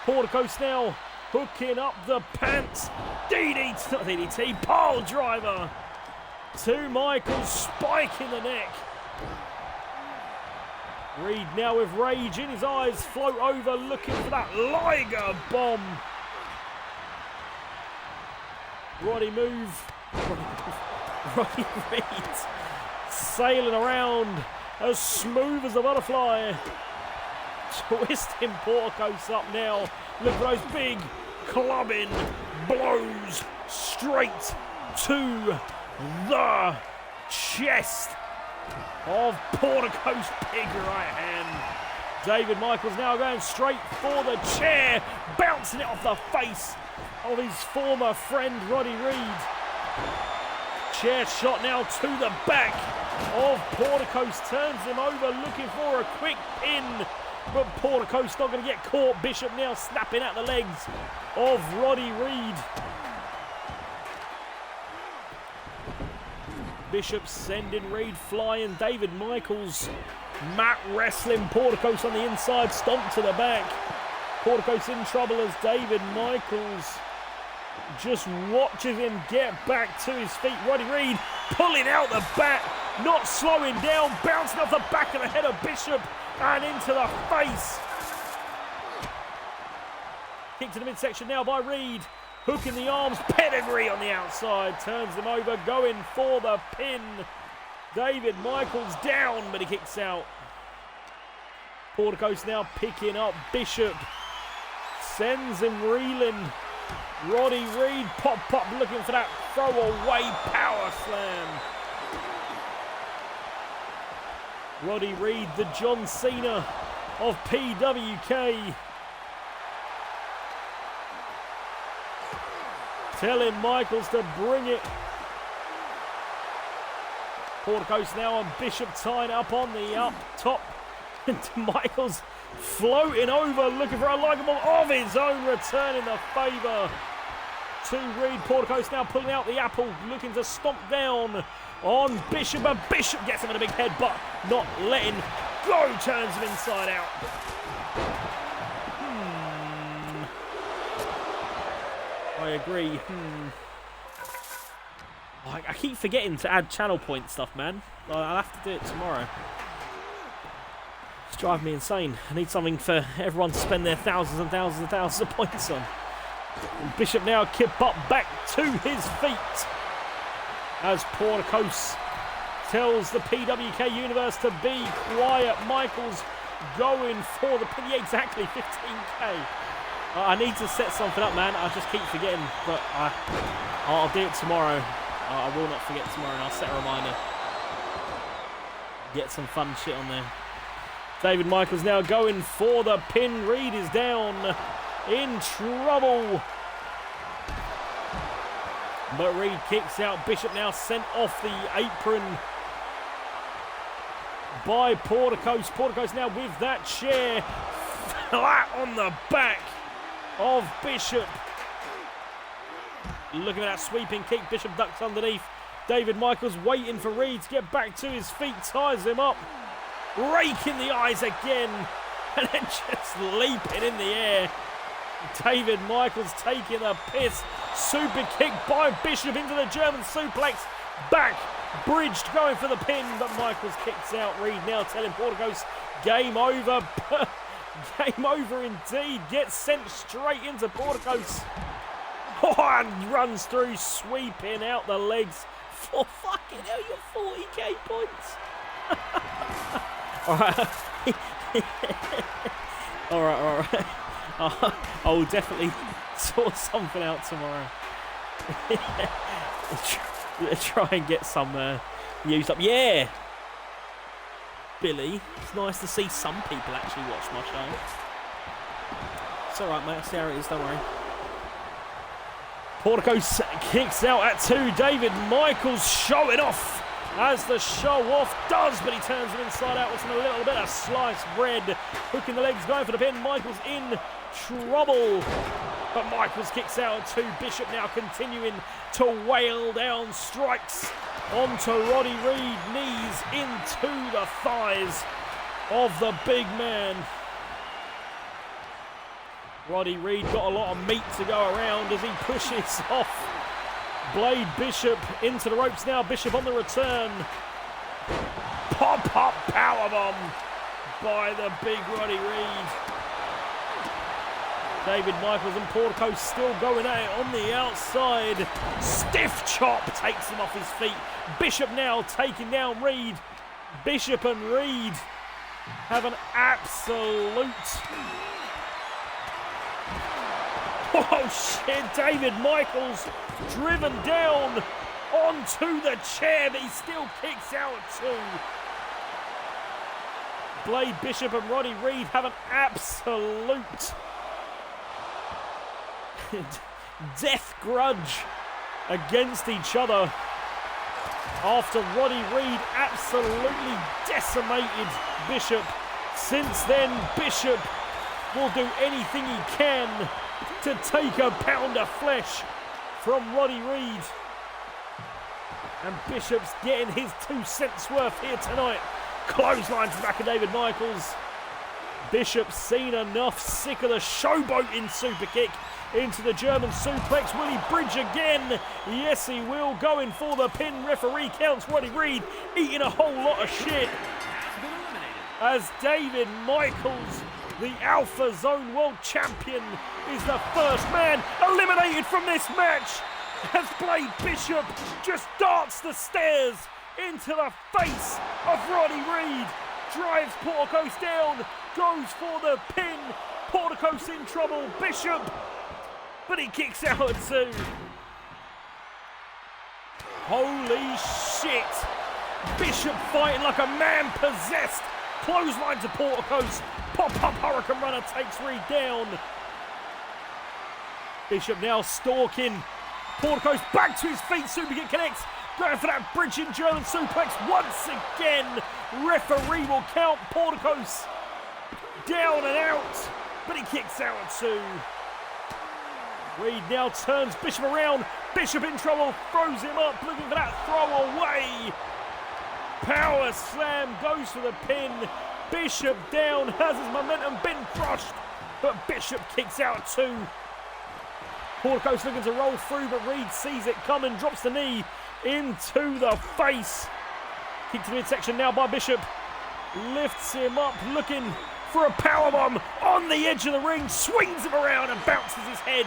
Porticos now hooking up the pants. DDT, not DDT, pile driver to Michaels, spike in the neck. Reed now with rage in his eyes, float over looking for that Liger bomb. Roddy Reed sailing around as smooth as a butterfly. Twisting Porticos up now. Look for those big clubbing blows straight to the chest of Porticos' big right hand. David Michaels now going straight for the chair, bouncing it off the face of his former friend Roddy Reed. Chair shot now to the back of Porticos, turns him over looking for a quick pin, but Porticos not going to get caught. Bishop now snapping at the legs of Roddy Reed. Bishop sending Reed flying. David Michaels mat wrestling Porticos on the inside, stomp to the back. Porticos in trouble as David Michaels just watches him get back to his feet. Roddy Reed pulling out the bat, not slowing down, bouncing off the back of the head of Bishop and into the face. Kick to the midsection now by Reed. Hooking the arms, pedigree on the outside, turns him over, going for the pin. David Michaels down, but he kicks out. Porticos now picking up Bishop, sends him reeling. Roddy Reed pop looking for that throwaway power slam. Roddy Reed, the John Cena of PWK. Telling Michaels to bring it. Porticos now on Bishop tying up on the up top. Michaels floating over looking for a Liger bomb of his own, returning the favour to Reed. Porticos now pulling out the apple, looking to stomp down on Bishop, but Bishop gets him in a big headbutt, not letting go, turns him inside out. I agree. I keep forgetting to add channel point stuff, man. I'll have to do it tomorrow. It's driving me insane. I need something for everyone to spend their thousands and thousands and thousands of points on. And Bishop now kip up back to his feet as Porticos tells the PWK universe to be quiet. Michaels going for the pin. Yeah, exactly, 15k. I need to set something up, man. I just keep forgetting, but I'll do it tomorrow. I will not forget tomorrow, and I'll set a reminder. Get some fun shit on there. David Michaels now going for the pin. Reed is down in trouble. But Reed kicks out. Bishop now sent off the apron by Porticos. Porticos now with that chair flat on the back of Bishop. Looking at that sweeping kick. Bishop ducks underneath. David Michaels waiting for Reed to get back to his feet. Ties him up. Rake in the eyes again. And then just leaping in the air. David Michaels taking the piss. Super kick by Bishop into the German suplex. Back. Bridged going for the pin. But Michaels kicks out. Reed now telling Porticos game over. Game over indeed. Gets sent straight into Porticos. Oh, and runs through, sweeping out the legs. For fucking hell, you're 40k points. Alright. I will definitely sort something out tomorrow. Try and get some used up. Yeah! Billy, it's nice to see some people actually watch my show. It's alright, mate. I'll see how it is, don't worry. Porticos kicks out at 2. David Michaels showing off as the show off does, but he turns it inside out with a little bit of sliced bread. Hooking the legs, going for the pin. Michaels in trouble. But Michaels kicks out at 2. Bishop now continuing to wail down strikes onto Roddy Reed. Knees into the thighs of the big man. Roddy Reed got a lot of meat to go around as he pushes off Blade Bishop into the ropes now. Bishop on the return. Pop-up powerbomb by the big Roddy Reed. David Michaels and Porticos still going at it on the outside. Stiff chop takes him off his feet. Bishop now taking down Reed. Bishop and Reed have an absolute... Oh shit, David Michaels driven down onto the chair, but he still kicks out at 2. Blade Bishop and Roddy Reed have an absolute death grudge against each other after Roddy Reed absolutely decimated Bishop. Since then, Bishop will do anything he can to take a pound of flesh from Roddy Reed. And Bishop's getting his 2 cents worth here tonight. Clothesline to the back of David Michaels. Bishop's seen enough, sick of the showboating super kick into the German suplex. Will he bridge again? Yes, he will. Going for the pin. Referee counts Roddy Reed eating a whole lot of shit. As David Michaels, the Alpha Zone World Champion, is the first man eliminated from this match as Blade Bishop just darts the stairs into the face of Roddy Reed. Drives Porticos down, goes for the pin. Porticos in trouble. Bishop, but he kicks out at 2. Holy shit. Bishop fighting like a man possessed. Clothesline to Porticos. Pop-up Hurricane Runner takes Reed down. Bishop now stalking. Porticos back to his feet. Super kick connects. Going for that bridging German suplex once again. Referee will count Porticos down and out, but he kicks out at 2. Reed now turns Bishop around. Bishop in trouble. Throws him up. Looking for that throw away. Power slam goes for the pin. Bishop down. Has his momentum been crushed? But Bishop kicks out at 2. Porticos looking to roll through, but Reed sees it coming. Drops the knee into the face. Kick to the midsection now by Bishop. Lifts him up, looking for a powerbomb on the edge of the ring. Swings him around and bounces his head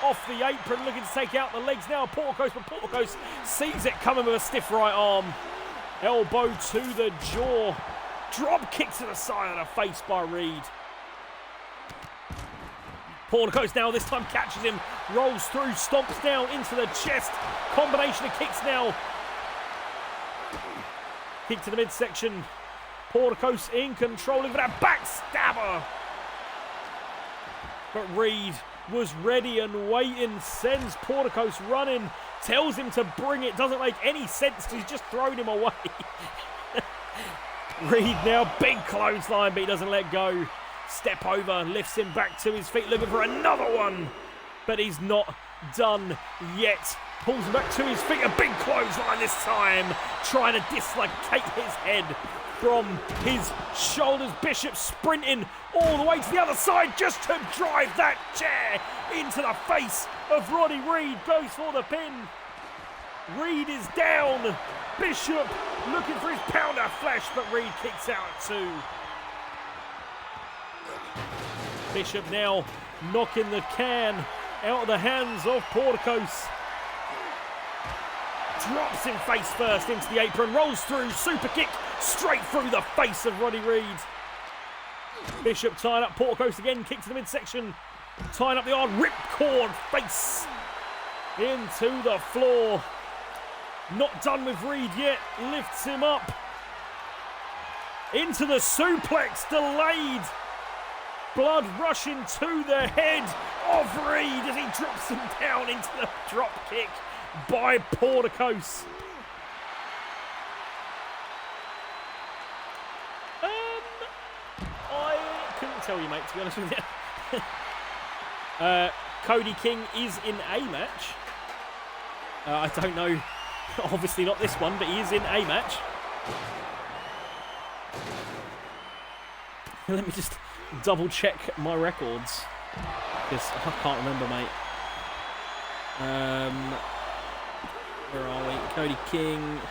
off the apron. Looking to take out the legs now. Porticos, but Porticos sees it coming with a stiff right arm. Elbow to the jaw. Drop kick to the side of the face by Reed. Porticos now this time catches him, rolls through, stomps down into the chest. Combination of kicks now. Kick to the midsection. Porticos in control of that backstabber. But Reed was ready and waiting, sends Porticos running, tells him to bring it. Doesn't make any sense, he's just thrown him away. Reed now, big clothesline, but he doesn't let go. Step over, lifts him back to his feet, looking for another one. But he's not done yet. Pulls him back to his feet, a big clothesline this time. Trying to dislocate his head from his shoulders. Bishop sprinting all the way to the other side just to drive that chair into the face of Roddy Reed. Goes for the pin. Reed is down. Bishop looking for his pound of flesh, but Reed kicks out at 2. Bishop now knocking the can out of the hands of Porticos. Drops him face first into the apron, rolls through, super kick straight through the face of Roddy Reed. Bishop tying up Porticos again, kick to the midsection, tying up the arm, ripcord face into the floor. Not done with Reed yet, lifts him up into the suplex, delayed. Blood rushing to the head of Reed as he drops him down into the drop kick by Porticos. I couldn't tell you, mate, to be honest with you. Cody King is in a match. I don't know, obviously not this one, but he is in a match. Let me just double check my records, because I can't remember, mate. Where are we? Cody King,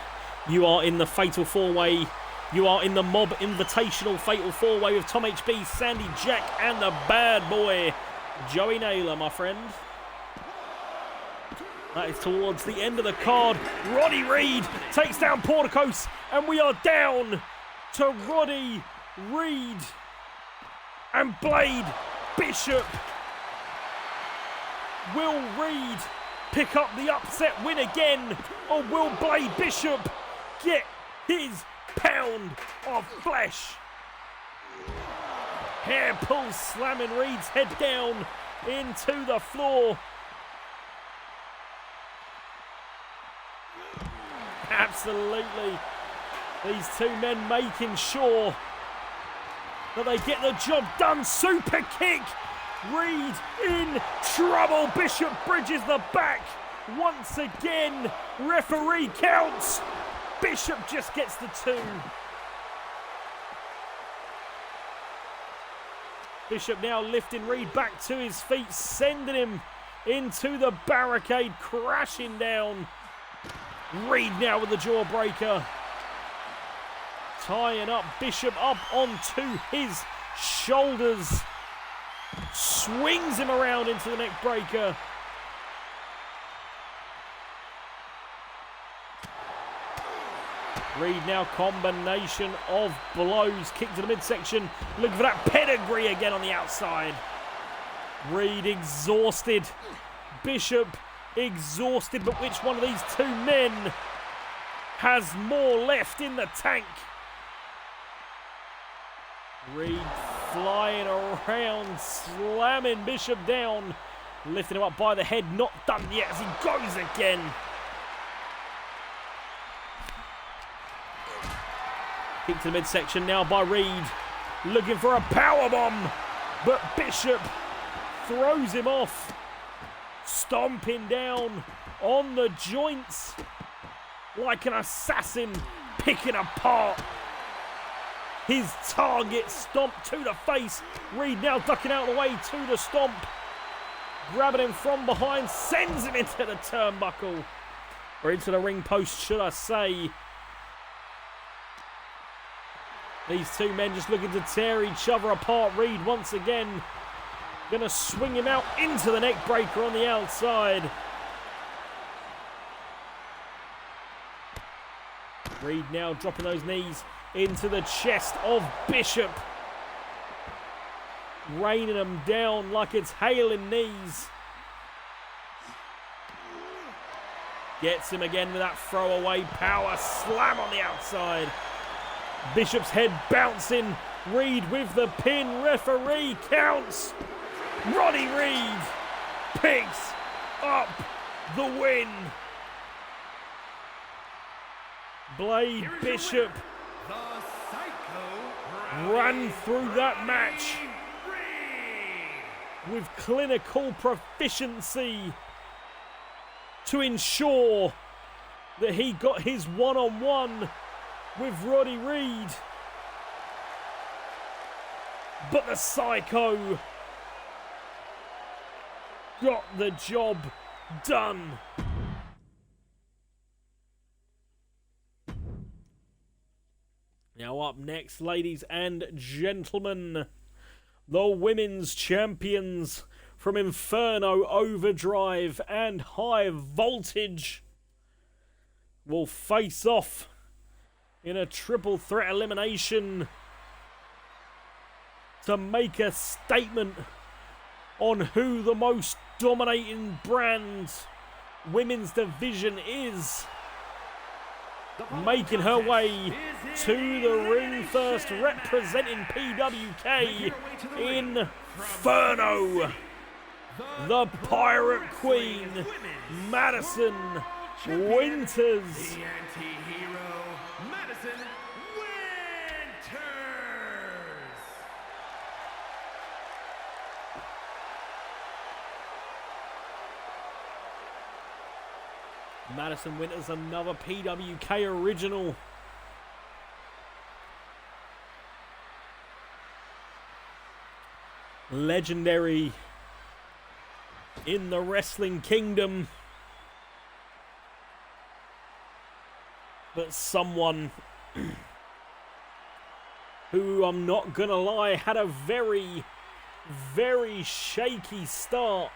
you are in the Fatal 4-Way. You are in the Mob Invitational Fatal 4-Way with Tom HB, Sandy Jack, and the bad boy, Joey Naylor, my friend. That is towards the end of the card. Roddy Reed takes down Porticos, and we are down to Roddy Reed and Blade Bishop. Will Reed pick up the upset win again, or will Blade Bishop get his pound of flesh? Hair pulls, slamming Reed's head down into the floor. Absolutely. These two men making sure that they get the job done. Super kick. Reed in trouble. Bishop bridges the back. Once again, referee counts. Bishop just gets the 2. Bishop now lifting Reed back to his feet, sending him into the barricade, crashing down. Reed now with the jawbreaker. Tying up Bishop up onto his shoulders. Swings him around into the neck breaker. Reed now combination of blows. Kick to the midsection. Looking for that pedigree again on the outside. Reed exhausted. Bishop exhausted, but which one of these two men has more left in the tank? Reed flying around, slamming Bishop down, lifting him up by the head. Not done yet as he goes again. Kick to the midsection now by Reed, looking for a powerbomb, but Bishop throws him off, stomping down on the joints like an assassin, picking apart his target. Stomp to the face. Reed now ducking out of the way to the stomp, grabbing him from behind, sends him into the turnbuckle, or into the ring post, should I say. These two men just looking to tear each other apart. Reed once again going to swing him out into the neck breaker on the outside. Reed now dropping those knees into the chest of Bishop. raining them down like it's hailing knees. Gets him again with that throwaway power slam on the outside. Bishop's head bouncing. Reed with the pin. Referee counts. Roddy Reed picks up the win. Blade Bishop ran through that match with clinical proficiency to ensure that he got his one-on-one with Roddy Reed. But the Psycho got the job done. Now up next, ladies and gentlemen, the women's champions from Inferno, Overdrive and High Voltage will face off in a triple threat elimination to make a statement on who the most dominating brand women's division is. Making her way to the ring first, representing PWK, Inferno, the Pirate Queen, Madison Winters. The anti-hero, Madison Winters. Madison Winters, another PWK original. Legendary in the wrestling kingdom. But someone who, I'm not gonna lie, had a very, very shaky start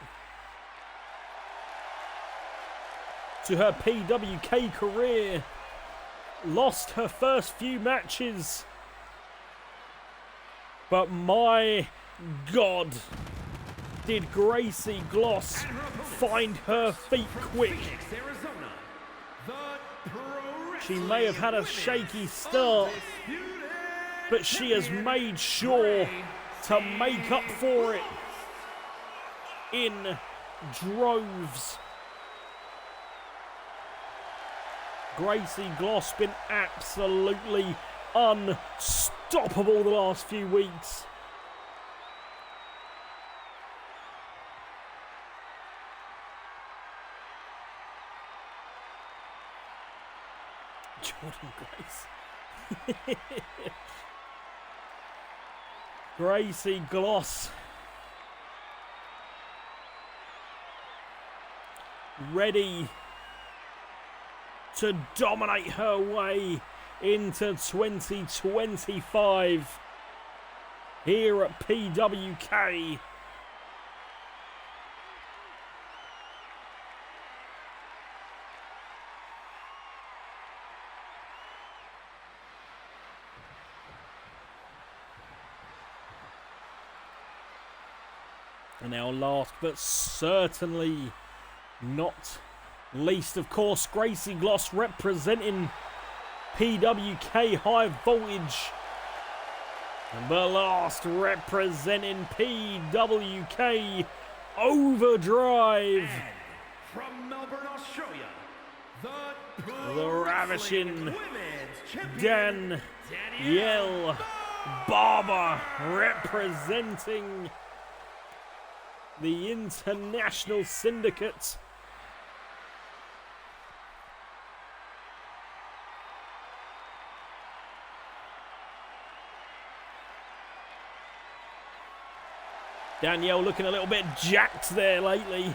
to her PWK career. Lost her first few matches. But my God, did Gracie Gloss find her feet quick. She may have had a shaky start, but she has made sure to make up for it in droves. Gracie Gloss been absolutely unstoppable the last few weeks. Jordan Grace. Gracie Gloss. Ready to dominate her way into 2025 here at PWK. And now last but certainly not least, of course, Gracie Gloss representing PWK High Voltage. But last representing PWK Overdrive. And from Melbourne, Australia, The ravishing Danielle Barber representing the International Syndicate. Danielle looking a little bit jacked there lately.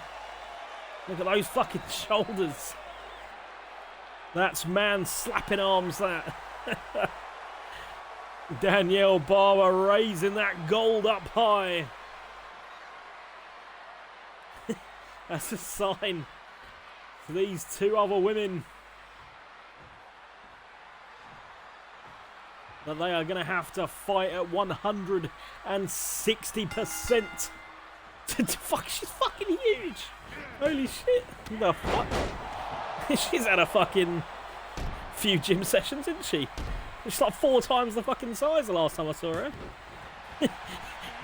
Look at those fucking shoulders. That's man slapping arms, that. Danielle Barber raising that gold up high. That's a sign for these two other women. that they are going to have to fight at 160%. Fuck, she's fucking huge. Holy shit. The fuck? She's had a fucking few gym sessions, isn't she? She's like 4 times the fucking size the last time I saw her.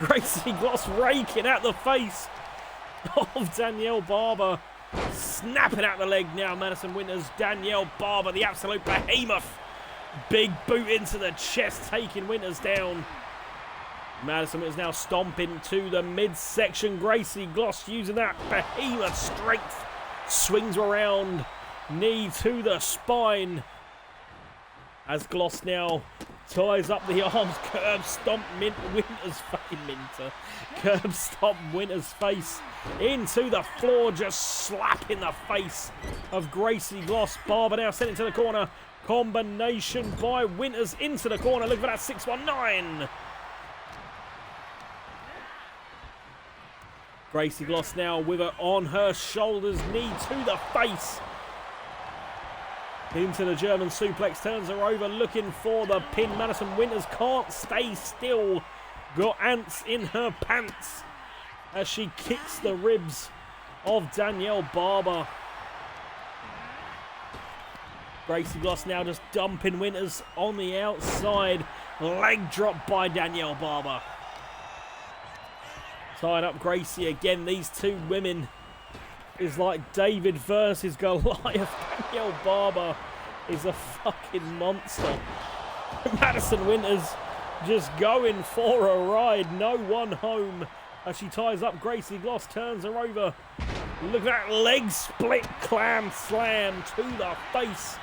Gracie Gloss raking at the face of Danielle Barber. Snapping out the leg now, Madison Winters. Danielle Barber, the absolute behemoth. Big boot into the chest, taking Winters down. Madison Winters now stomping to the midsection. Gracie Gloss using that behemoth strength. Swings around. Knee to the spine. As Gloss now ties up the arms. Curb stomp Winters. Fucking Minter. Curb stomp Winters' face into the floor. Just slapping the face of Gracie Gloss. Barber now sent it to the corner. Combination by Winters into the corner. Look for that 619. Gracie Gloss now with her on her shoulders. Knee to the face. Into the German suplex. Turns her over looking for the pin. Madison Winters can't stay still. Got ants in her pants as she kicks the ribs of Danielle Barber. Gracie Gloss now just dumping Winters on the outside. Leg drop by Danielle Barber. Tying up Gracie again. These two women is like David versus Goliath. Danielle Barber is a fucking monster. Madison Winters just going for a ride. No one home as she ties up Gracie Gloss. Turns her over. Look at that leg split clam slam to the face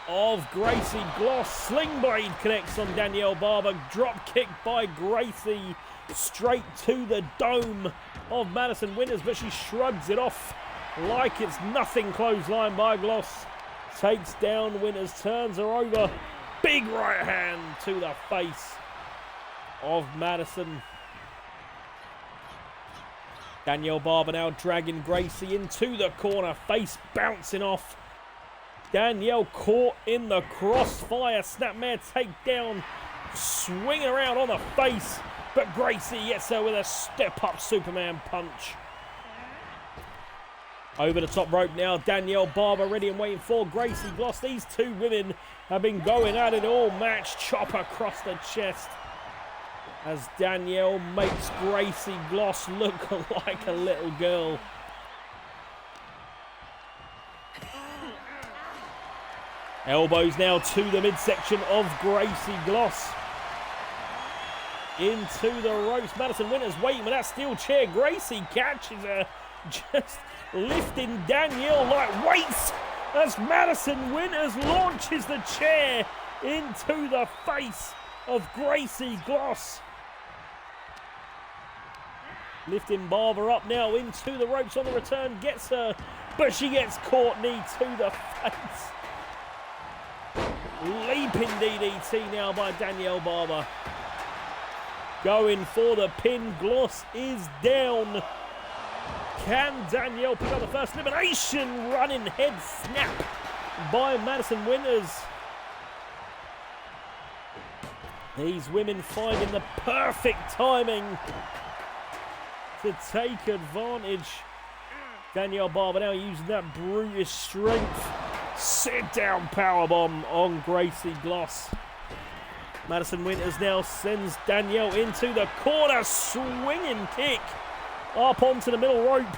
of Gracie Gloss. Sling blade connects on Danielle Barber. Drop kick by Gracie straight to the dome of Madison Winters, but she shrugs it off like it's nothing. Clothesline by Gloss. Takes down Winters, turns her over. Big right hand to the face of Madison. Danielle Barber now dragging Gracie into the corner. Face bouncing off. Danielle caught in the crossfire. Snapmare takedown. Swinging around on the face. But Gracie gets her with a step-up Superman punch. Over the top rope now. Danielle Barber ready and waiting for Gracie Gloss. These two women have been going at it all match. Chop across the chest as Danielle makes Gracie Gloss look like a little girl. Elbows now to the midsection of Gracie Gloss. Into the ropes. Madison Winters waiting with that steel chair. Gracie catches her. Just lifting Danielle like weights as Madison Winters launches the chair into the face of Gracie Gloss. Lifting Barber up now into the ropes on the return. Gets her, but she gets caught. Knee to the face. Leaping DDT now by Danielle Barber. Going for the pin. Gloss is down. Can Danielle pick up the first elimination? Running head snap by Madison Winters. These women finding the perfect timing to take advantage. Danielle Barber now using that brutish strength. Sit down powerbomb on Gracie Gloss. Madison Winters now sends Danielle into the corner. Swinging kick up onto the middle rope.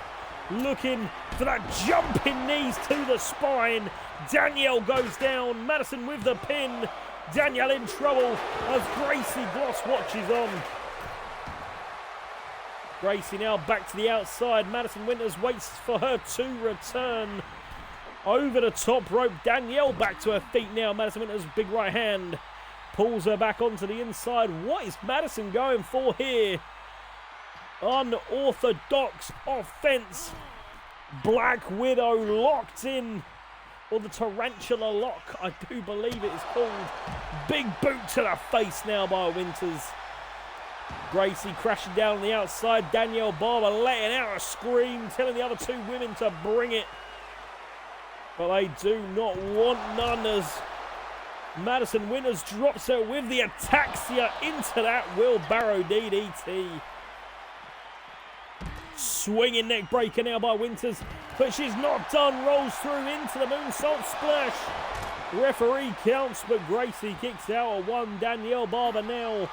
Looking for that jumping knees to the spine. Danielle goes down. Madison with the pin. Danielle in trouble as Gracie Gloss watches on. Gracie now back to the outside. Madison Winters waits for her to return. Over the top rope. Danielle back to her feet now. Madison Winters, big right hand. Pulls her back onto the inside. What is Madison going for here? Unorthodox offense. Black Widow locked in. Or the Tarantula lock, I do believe it is called. Big boot to the face now by Winters. Gracie crashing down on the outside. Danielle Barber letting out a scream, telling the other two women to bring it. But they do not want none as Madison Winters drops her with the ataxia into that wheelbarrow DDT. Swinging neck breaker now by Winters, but she's not done. Rolls through into the moonsault splash. Referee counts, but Gracie kicks out at one. Danielle Barber now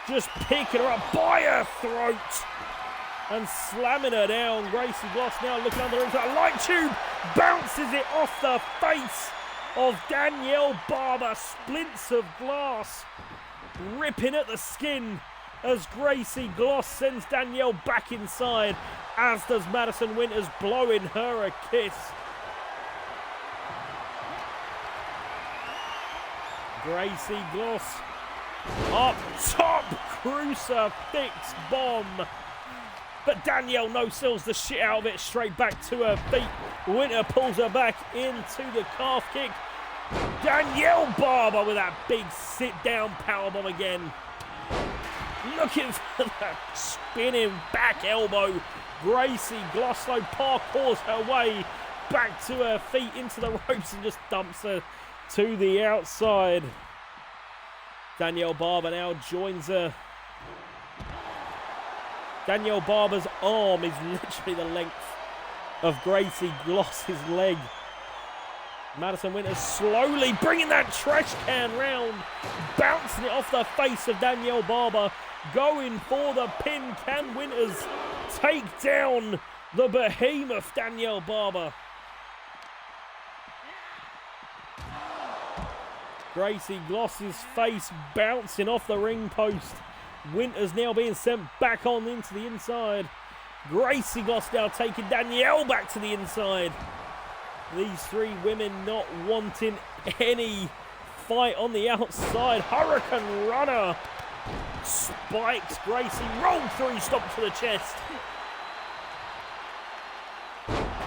just picking her up by her throat and slamming her down. Gracie Gloss now looking under into a light tube, bounces it off the face of Danielle Barber. Splints of glass ripping at the skin as Gracie Gloss sends Danielle back inside, as does Madison Winters, blowing her a kiss. Gracie Gloss up top, crucifix bomb. But Danielle no-sells the shit out of it, straight back to her feet. Winter pulls her back into the calf kick. Danielle Barber with that big sit-down powerbomb again. Looking for that spinning back elbow. Gracie Glosslow parkours her way back to her feet into the ropes and just dumps her to the outside. Danielle Barber now joins her. Danielle Barber's arm is literally the length of Gracie Gloss's leg. Madison Winters slowly bringing that trash can round, bouncing it off the face of Danielle Barber, going for the pin. Can Winters take down the behemoth Danielle Barber? Gracie Gloss's face bouncing off the ring post. Winters now being sent back on into the inside. Gracie Gloss now taking Danielle back to the inside. These three women not wanting any fight on the outside. Hurricane Runner spikes Gracie, rolled through, stop to the chest.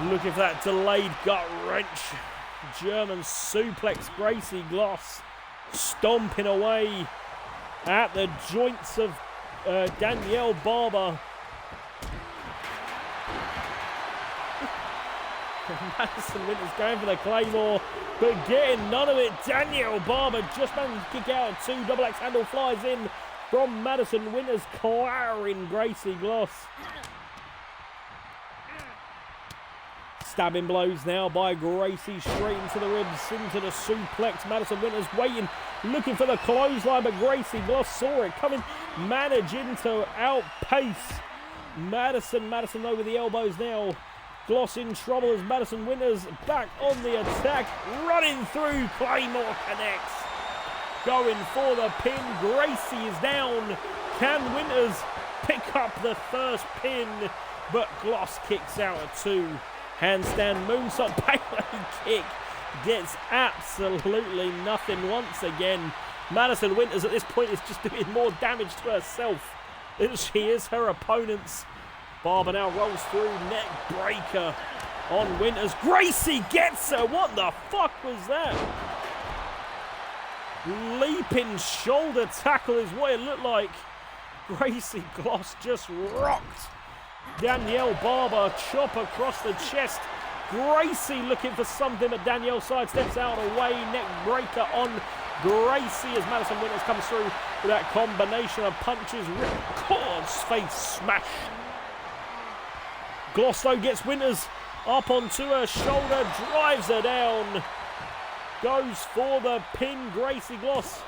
Looking for that delayed gut wrench. German suplex. Gracie Gloss stomping away at the joints of Danielle Barber. Madison Winters going for the Claymore, but getting none of it. Danielle Barber just managed to kick out two double axe handle flies in from Madison Winters, clattering Gracie Gloss. Stabbing blows now by Gracie, straight into the ribs, into the suplex. Madison Winters waiting, looking for the clothesline, but Gracie Gloss saw it coming, managing to outpace Madison. Madison though with the elbows now. Gloss in trouble as Madison Winters back on the attack, running through. Claymore connects, going for the pin. Gracie is down. Can Winters pick up the first pin? But Gloss kicks out at two. Handstand moonsault Bailey kick gets absolutely nothing once again. Madison Winters at this point is just doing more damage to herself than she is her opponents. Barber now rolls through, neck breaker on Winters. Gracie gets her. What the fuck was that? Leaping shoulder tackle is what it looked like. Gracie Gloss just rocked Danielle Barber. Chop across the chest. Gracie looking for something, but Danielle sidesteps out away. Neck breaker on Gracie as Madison Winters comes through with that combination of punches. Ripcords face smash. Gloss though gets Winters up onto her shoulder, drives her down, goes for the pin. Gracie Gloss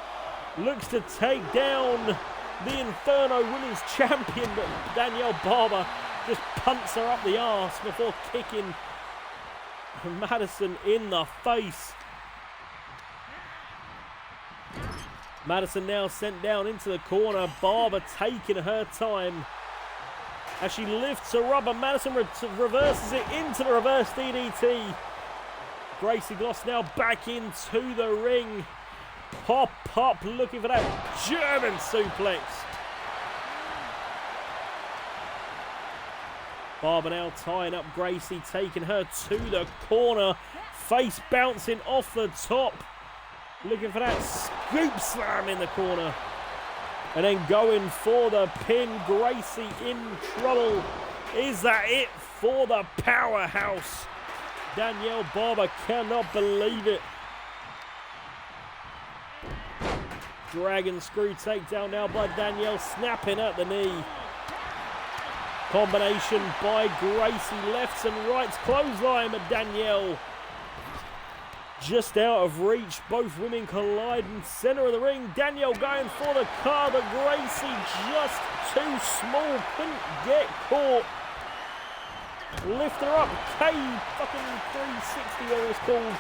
looks to take down the Inferno Women's Champion, but Danielle Barber just punts her up the arse before kicking Madison in the face. Madison now sent down into the corner. Barber taking her time as she lifts her up, and Madison reverses it into the reverse DDT. Gracie Gloss now back into the ring. Hop, looking for that German suplex. Barber now tying up Gracie, taking her to the corner. Face bouncing off the top. Looking for that scoop slam in the corner. And then going for the pin. Gracie in trouble. Is that it for the powerhouse? Danielle Barber cannot believe it. Dragon screw takedown now by Danielle, snapping at the knee. Combination by Gracie, lefts and rights, clothesline, but Danielle just out of reach. Both women collide in center of the ring. Danielle going for the car, but Gracie just too small, couldn't get caught. Lift her up, K fucking 360, whatever it's called.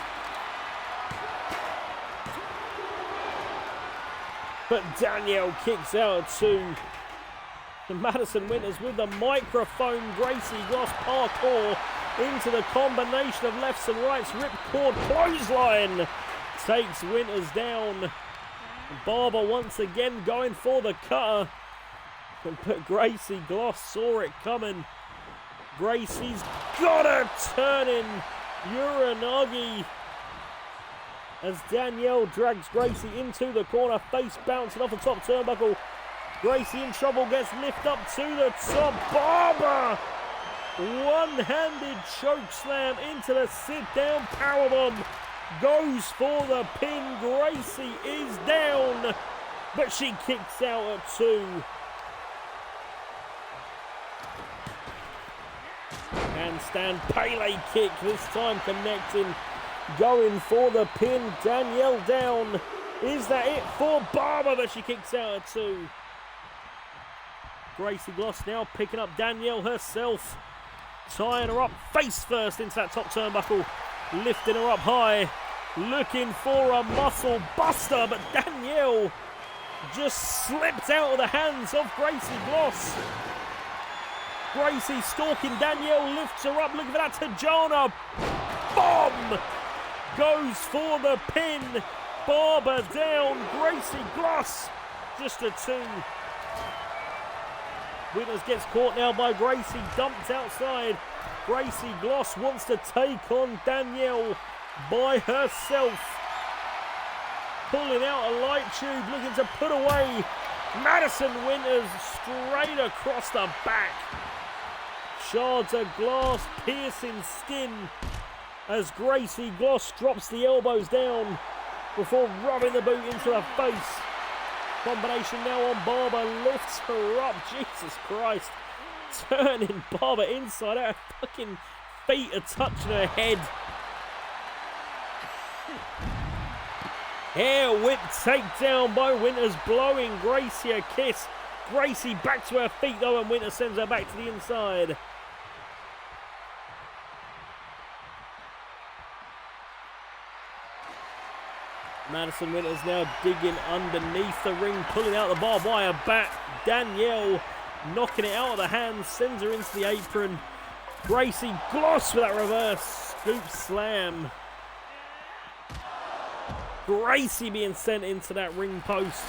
But Danielle kicks out at 2. Madison Winters with the microphone. Gracie Gloss parkour into the combination of lefts and rights. Ripcord clothesline takes Winters down. Barber once again going for the cutter. But Gracie Gloss saw it coming. Gracie's got her turning. Uranagi as Danielle drags Gracie into the corner. Face bouncing off the top turnbuckle. Gracie in trouble, gets lifted up to the top. Barber! One-handed choke slam into the sit-down powerbomb. Goes for the pin. Gracie is down, but she kicks out at 2. Handstand Pele kick, this time connecting. Going for the pin. Danielle down. Is that it for Barber? But she kicks out at 2. Gracie Gloss now picking up Danielle herself. Tying her up face first into that top turnbuckle. Lifting her up high. Looking for a muscle buster. But Danielle just slipped out of the hands of Gracie Gloss. Gracie stalking Danielle. Lifts her up. Looking for that Tajana. Bomb! Goes for the pin. Barber down. Gracie Gloss just a 2. Winters gets caught now by Gracie, dumped outside. Gracie Gloss wants to take on Danielle by herself. Pulling out a light tube, looking to put away Madison Winters straight across the back. Shards of glass piercing skin as Gracie Gloss drops the elbows down before rubbing the boot into the face. Combination now on Barber, lifts her up. Jesus Christ. Turning Barber inside out. Her fucking feet are touching her head. Hair whip takedown by Winters, blowing Gracie a kiss. Gracie back to her feet though, and Winters sends her back to the inside. Madison Winters now digging underneath the ring, pulling out the barbed wire bat. Danielle knocking it out of the hands, sends her into the apron. Gracie Gloss with that reverse scoop slam. Gracie being sent into that ring post.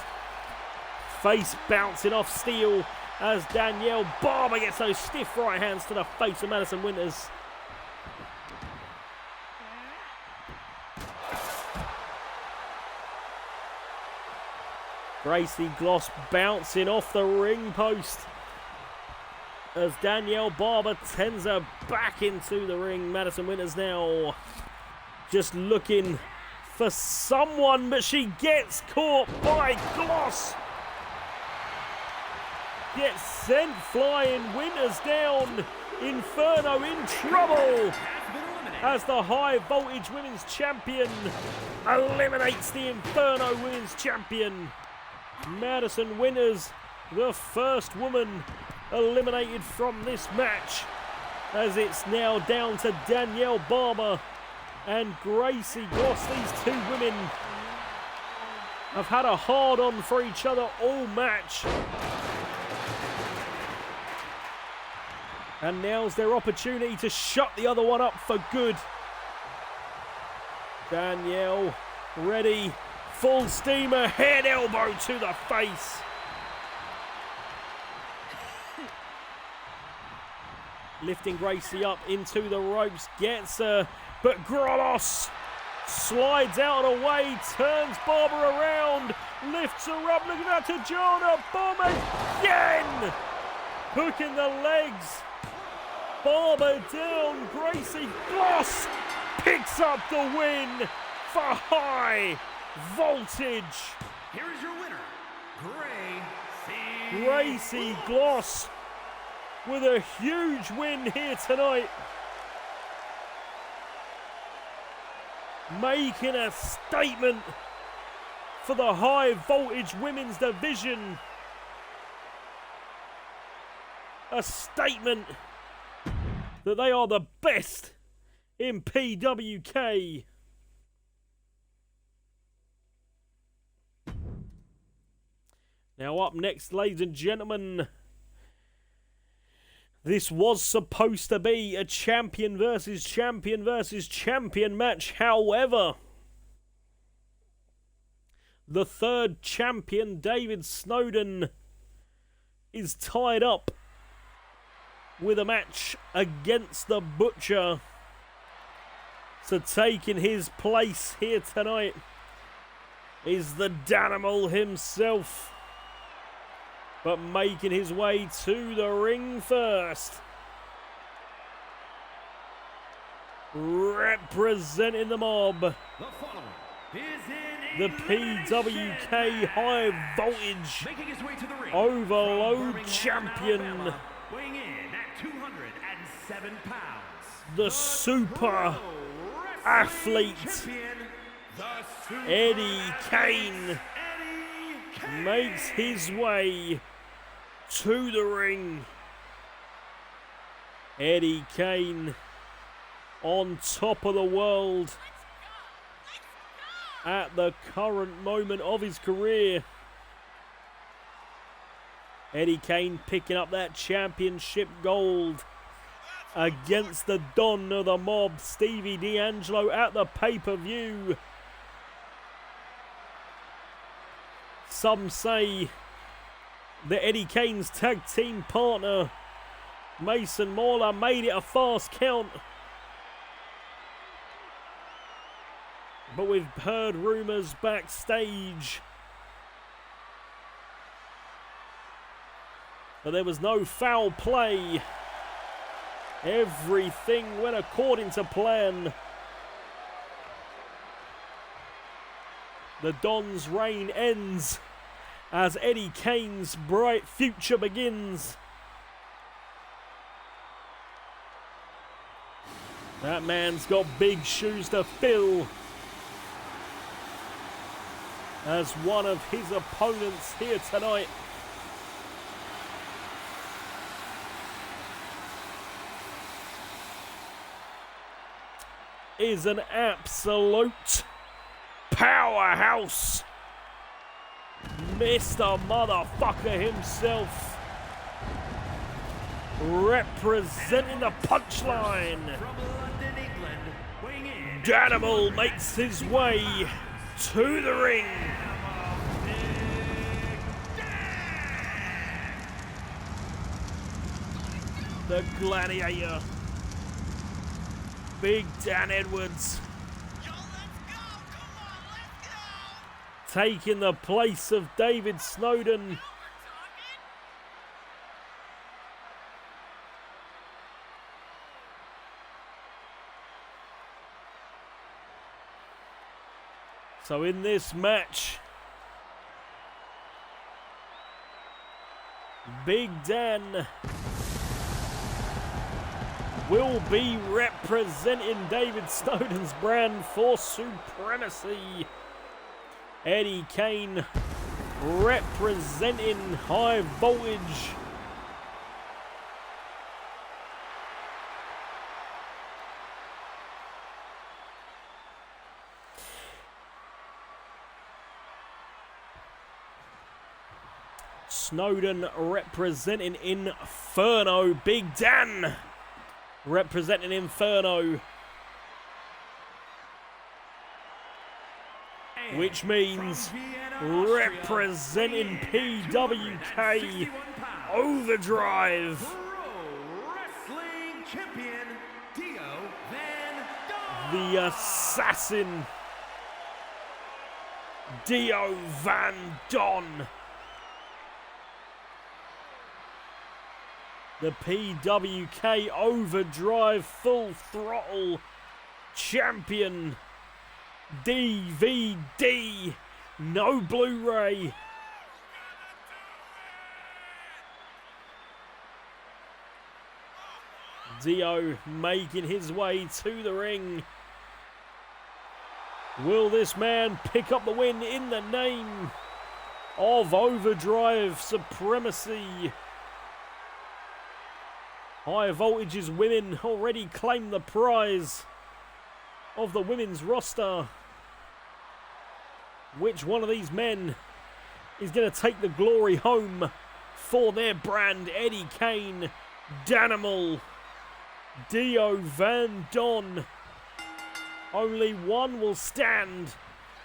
Face bouncing off steel as Danielle Barber gets those stiff right hands to the face of Madison Winters. Gracie Gloss bouncing off the ring post as Danielle Barber tends her back into the ring. Madison Winters now just looking for someone, but she gets caught by Gloss. Gets sent flying. Winters down. Inferno in trouble as the High Voltage Women's Champion eliminates the Inferno Women's Champion. Madison Winters, the first woman eliminated from this match, as it's now down to Danielle Barber and Gracie Gloss. These two women have had a hard-on for each other all match. And now's their opportunity to shut the other one up for good. Danielle ready. Full steamer, head elbow to the face. Lifting Gracie up into the ropes, gets her, but Grolos slides out of the way, turns Barber around, lifts her up, looking at Tajana, bomb again! Hooking the legs, Barber down, Gracie Gloss picks up the win for High Voltage. Here is your winner, Gracie Gloss with a huge win here tonight. Making a statement for the high voltage women's division. A statement that they are the best in PWK. Now up next, ladies and gentlemen, this was supposed to be a champion versus champion versus champion match. However, the third champion, David Snowden, is tied up with a match against the Butcher. So taking his place here tonight is the Danimal himself. But making his way to the ring first, representing the mob, the PWK High Voltage Overload Champion, weighing in at 207 pounds, the super athlete, Eddie Kane, makes his way to the ring. Eddie Kane on top of the world at the current moment of his career. Eddie Kane picking up that championship gold against the Don of the Mob, Stevie D'Angelo, at the pay-per-view. Some say that Eddie Kane's tag team partner, Mason Mauler, made it a fast count. But we've heard rumours backstage that there was no foul play. Everything went according to plan. The Don's reign ends as Eddie Kane's bright future begins. That man's got big shoes to fill as one of his opponents here tonight. Is an absolute powerhouse. Mr. Motherfucker himself, representing the Punchline. Danimal makes his way to the ring. The Gladiator, Big Dan Edwards, taking the place of David Snowden. So in this match, Big Dan will be representing David Snowden's brand for supremacy. Eddie Kane representing High Voltage. Snowden representing Inferno. Big Dan representing Inferno. Which means representing PWK Overdrive, the assassin Dio Van Don. The PWK Overdrive Full Throttle Champion. DVD, no Blu-ray. Dio making his way to the ring. Will this man pick up the win in the name of Overdrive Supremacy? High Voltage's women already claim the prize of the women's roster. Which one of these men is going to take the glory home for their brand? Eddie Kane, Danimal, Dio Van Don. Only one will stand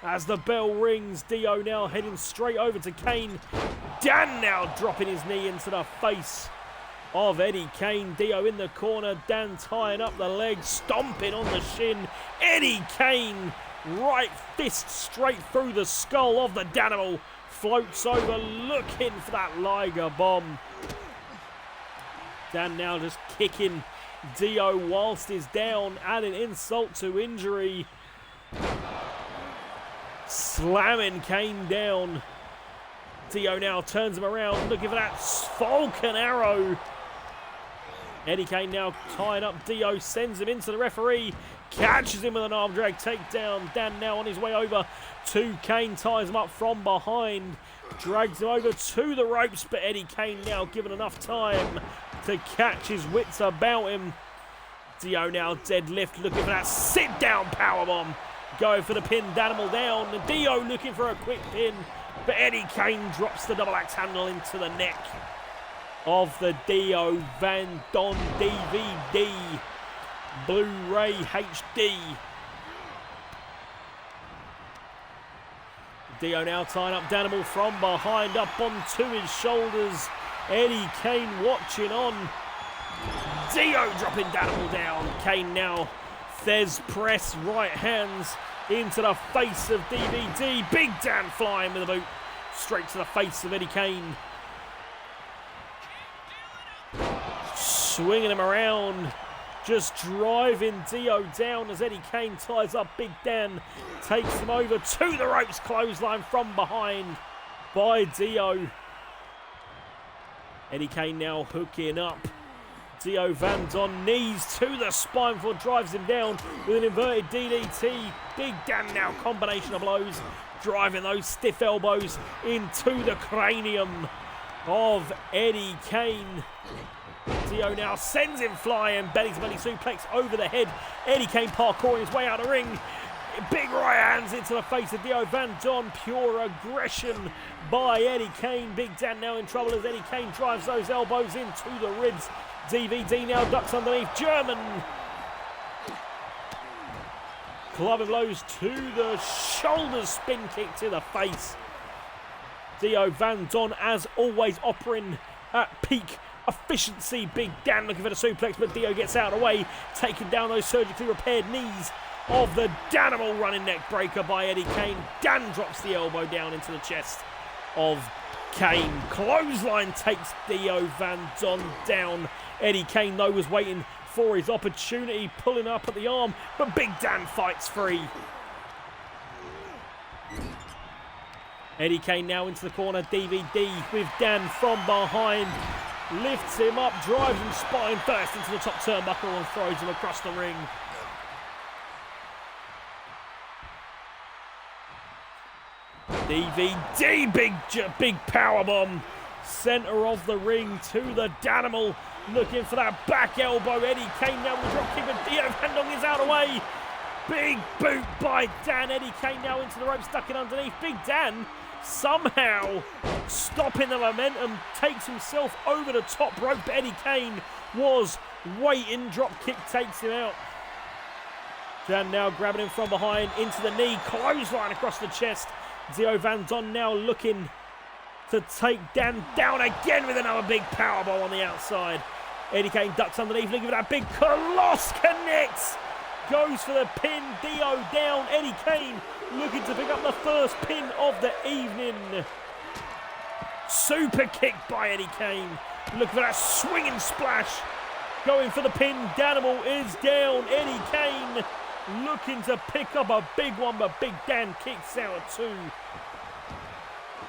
as the bell rings. Dio now heading straight over to Kane. Dan now dropping his knee into the face of Eddie Kane. Dio in the corner. Dan tying up the leg, stomping on the shin. Eddie Kane, right fist straight through the skull of the Danimal. Floats over, looking for that Liger bomb. Dan now just kicking Dio whilst he's down, adding insult to injury. Slamming Kane down. Dio now turns him around, looking for that Falcon Arrow. Eddie Kane now tying up Dio, sends him into the referee, catches him with an arm drag takedown. Dan now on his way over to Kane, ties him up from behind, drags him over to the ropes, but Eddie Kane now given enough time to catch his wits about him. Dio now deadlift, looking for that sit-down powerbomb. Going for the pin, Danimal down. Dio looking for a quick pin, but Eddie Kane drops the double axe handle into the neck of the Dio Van Don DVD Blu-ray HD. Dio now tying up Danimal from behind, up onto his shoulders. Eddie Kane watching on. Dio dropping Danimal down. Kane now Thez press, right hands into the face of DVD. Big Dan flying with a boot straight to the face of Eddie Kane. Swinging him around, just driving Dio down as Eddie Kane ties up Big Dan, takes him over to the ropes, clothesline from behind by Dio. Eddie Kane now hooking up Dio Van Don, knees to the spine before drives him down with an inverted DDT. Big Dan now combination of blows, driving those stiff elbows into the cranium of Eddie Kane. Dio now sends him flying, belly-to-belly suplex over the head. Eddie Kane parkouring his way out of the ring. Big right hands into the face of Dio Van Don. Pure aggression by Eddie Kane. Big Dan now in trouble as Eddie Kane drives those elbows into the ribs. DVD now ducks underneath. German clubbing blows to the shoulders, spin kick to the face. Dio Van Don, as always, operating at peak efficiency. Big Dan looking for the suplex, but Dio gets out of the way, taking down those surgically repaired knees of the Danimal. Running neck breaker by Eddie Kane. Dan drops the elbow down into the chest of Kane. Clothesline takes Dio Van Don down. Eddie Kane, though, was waiting for his opportunity, pulling up at the arm, but Big Dan fights free. Eddie Kane now into the corner. DVD with Dan from behind. Lifts him up, drives him spine first into the top turnbuckle and throws him across the ring. DVD, big powerbomb. Center of the ring to the Danimal. Looking for that back elbow. Eddie Kane now with a drop kick, but Dio Van Don is out of the way. Big boot by Dan. Eddie Kane now into the ropes, stuck in underneath. Big Dan somehow stopping the momentum, takes himself over the top rope. But Eddie Kane was waiting. Drop kick takes him out. Dan now grabbing him from behind into the knee. Clothesline across the chest. Dio Van Don now looking to take Dan down again with another big powerbomb on the outside. Eddie Kane ducks underneath, looking for that big Coloss, connects. Goes for the pin, Dio down. Eddie Kane looking to pick up the first pin of the evening. Super kick by Eddie Kane. Looking for that swinging splash. Going for the pin, Danimal is down. Eddie Kane looking to pick up a big one, but Big Dan kicks out at two.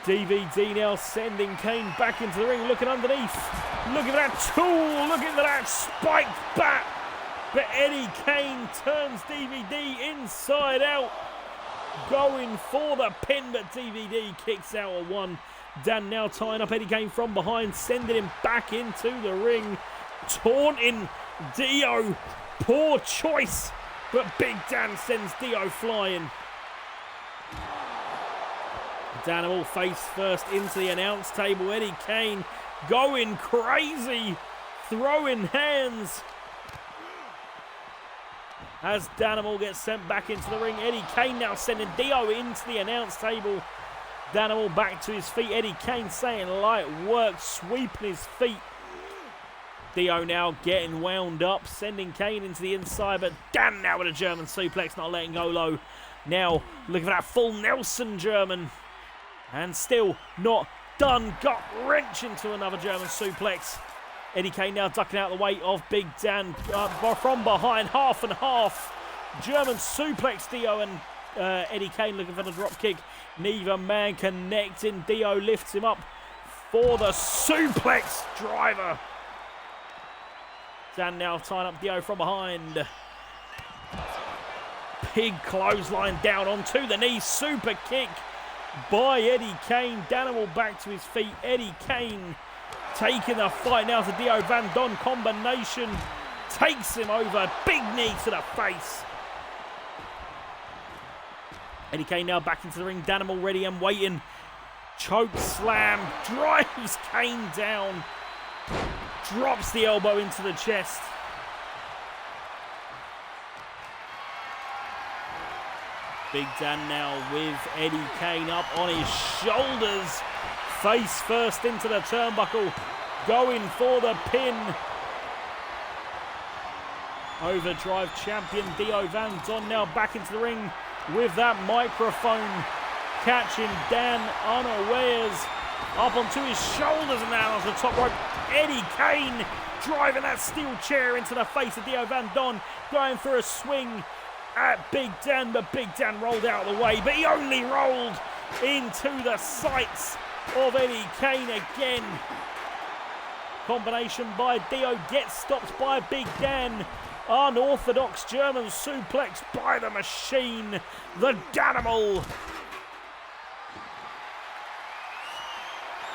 DVD now sending Kane back into the ring, looking underneath. Look at that tool, look at that spiked bat. But Eddie Kane turns DVD inside out, going for the pin, but DVD kicks out at one. Dan now tying up Eddie Kane from behind, sending him back into the ring, taunting Dio. Poor choice, but Big Dan sends Dio flying. Danimal face first into the announce table. Eddie Kane going crazy, throwing hands. As Danimal gets sent back into the ring, Eddie Kane now sending Dio into the announce table. Danimal back to his feet. Eddie Kane saying light work, sweeping his feet. Dio now getting wound up, sending Kane into the inside, but Dan now with a German suplex, not letting go low. Now looking for that full Nelson German. And still not done. Gut wrench into another German suplex. Eddie Kane now ducking out the way of Big Dan from behind, half and half. German suplex Dio and Eddie Kane looking for the drop kick. Neither man connecting. Dio lifts him up for the suplex driver. Dan now tying up Dio from behind. Big clothesline down onto the knee. Super kick by Eddie Kane. Danimal back to his feet. Eddie Kane taking the fight now to Dio Van Don. Combination takes him over. Big knee to the face. Eddie Kane now back into the ring. Danimal ready and waiting. Choke slam. Drives Kane down. Drops the elbow into the chest. Big Dan now with Eddie Kane up on his shoulders. Face first into the turnbuckle. Going for the pin. Overdrive champion Dio Van Don now back into the ring with that microphone. Catching Dan unawares. Up onto his shoulders and now onto the top rope. Eddie Kane driving that steel chair into the face of Dio Van Don. Going for a swing at Big Dan, but Big Dan rolled out of the way, but he only rolled into the sights of Eddie Kane again. Combination by Dio gets stopped by Big Dan. Unorthodox German suplex by the machine, the Danimal.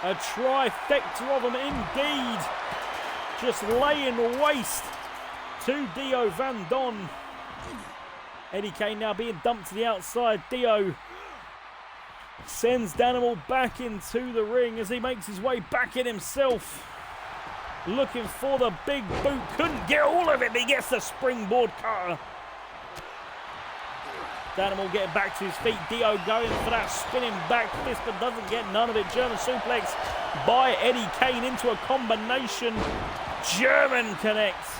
A trifecta of them indeed. Just laying waste to Dio Van Don. Eddie Kane now being dumped to the outside. Dio sends Danimal back into the ring as he makes his way back in himself. Looking for the big boot. Couldn't get all of it, but he gets the springboard cutter. Danimal getting back to his feet. Dio going for that spinning back fist, but doesn't get none of it. German suplex by Eddie Kane into a combination. German connects.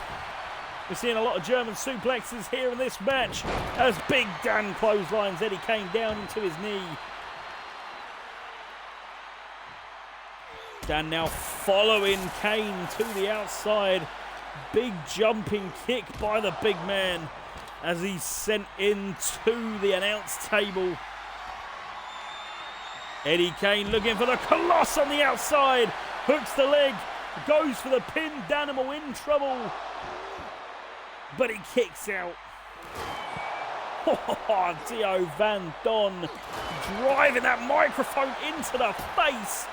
We're seeing a lot of German suplexes here in this match as Big Dan clotheslines Eddie Kane down into his knee. Dan now following Kane to the outside. Big jumping kick by the big man as he's sent into the announce table. Eddie Kane looking for the Coloss on the outside. Hooks the leg. Goes for the pin. Danimal in trouble. But he kicks out. Oh, Dio Van Don driving that microphone into the face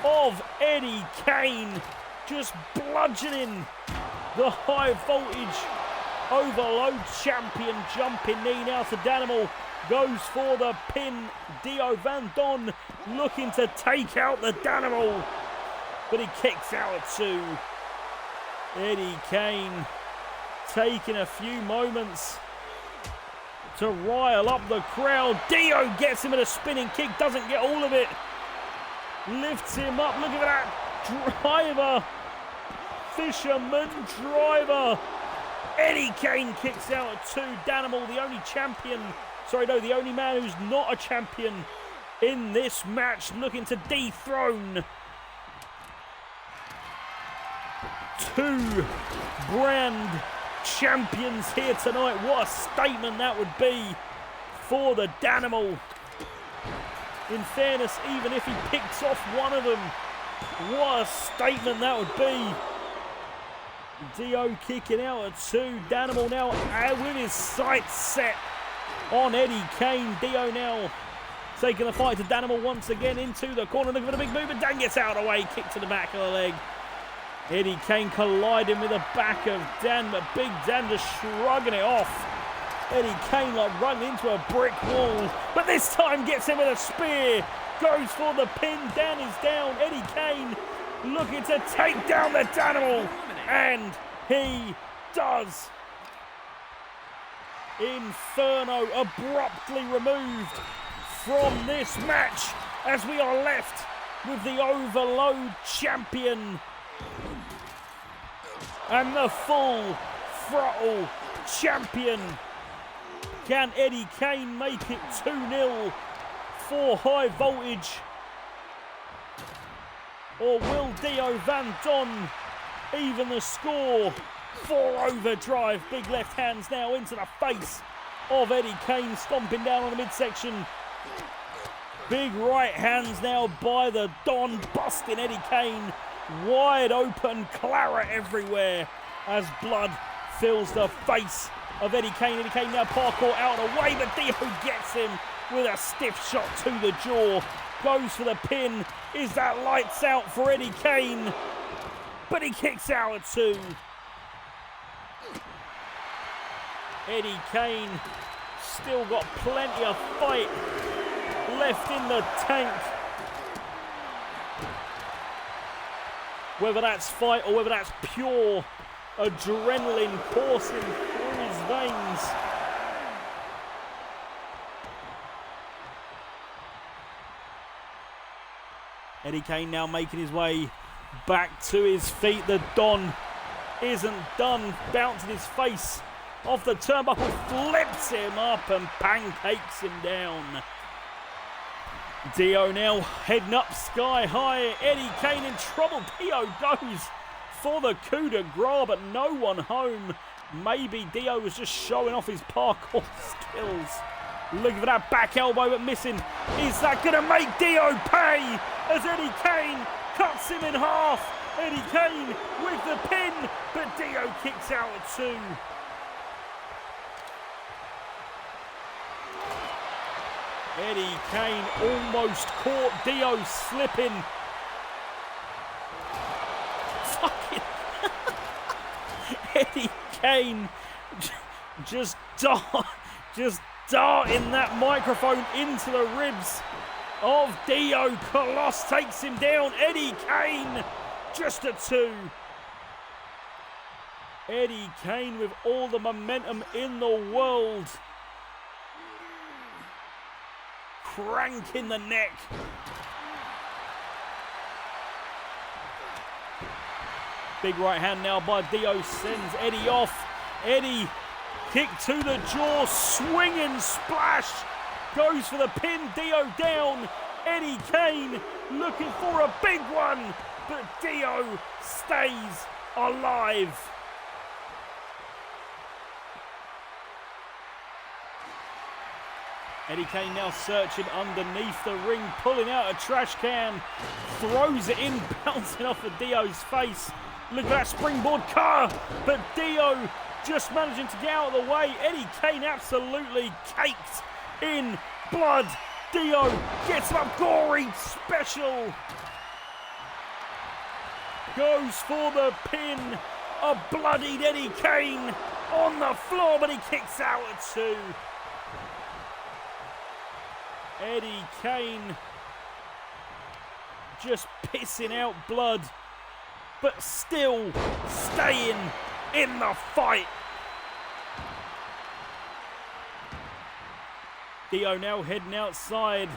of Eddie Kane. Just bludgeoning the high voltage overload champion. Jumping knee now to Danimal. Goes for the pin. Dio Van Don looking to take out the Danimal. But he kicks out at two. Eddie Kane taking a few moments to rile up the crowd. Dio gets him at a spinning kick. Doesn't get all of it. Lifts him up. Look at that driver. Fisherman driver. Eddie Kane kicks out at two. Danimal, the only champion. Sorry, no, the only man who's not a champion in this match, looking to dethrone two brand champions here tonight. What a statement that would be for the Danimal. In fairness, even if he picks off one of them, what a statement that would be. Dio kicking out at 2. Danimal now with his sights set on Eddie Kane. Dio now taking the fight to Danimal once again into the corner, looking for the big move, and Dan gets out of the way, kick to the back of the leg. Eddie Kane colliding with the back of Dan, but Big Dan just shrugging it off. Eddie Kane like running into a brick wall, but this time gets him with a spear. Goes for the pin. Dan is down. Eddie Kane looking to take down the Danimal, and he does. Inferno abruptly removed from this match as we are left with the Overload champion and the Full Throttle champion. Can Eddie Kane make it 2-0 for High Voltage? Or will Dio Van Don even the score for Overdrive? Big left hands now into the face of Eddie Kane, stomping down on the midsection. Big right hands now by the Don, busting Eddie Kane wide open, claret everywhere as blood fills the face of Eddie Kane. Eddie Kane now parkour out and away, but Dio gets him with a stiff shot to the jaw. Goes for the pin. Is that lights out for Eddie Kane? But he kicks out at 2. Eddie Kane still got plenty of fight left in the tank. Whether that's fight or whether that's pure adrenaline coursing through his veins. Eddie Kane now making his way back to his feet. The Don isn't done. Bouncing his face off the turnbuckle, flips him up and pancakes him down. Dio now heading up sky high. Eddie Kane in trouble. Dio goes for the coup de grace, but no one home. Maybe Dio was just showing off his parkour skills. Looking for that back elbow, but missing. Is that going to make Dio pay? As Eddie Kane cuts him in half. Eddie Kane with the pin, but Dio kicks out at 2. Eddie Kane almost caught Dio slipping. Fucking Eddie Kane just darting that microphone into the ribs of Dio. Coloss takes him down. Eddie Kane just a 2. Eddie Kane with all the momentum in the world. Cranking the neck. Big right hand now by Dio sends Eddie off. Eddie kick to the jaw, swinging splash. Goes for the pin, Dio down. Eddie Kane looking for a big one, but Dio stays alive. Eddie Kane now searching underneath the ring, pulling out a trash can, throws it in, bouncing off of Dio's face. Look at that springboard car, but Dio just managing to get out of the way. Eddie Kane absolutely caked in blood. Dio gets up, gory special. Goes for the pin. A bloodied Eddie Kane on the floor, but he kicks out at 2. Eddie Kane just pissing out blood, but still staying in the fight. Dio now heading outside,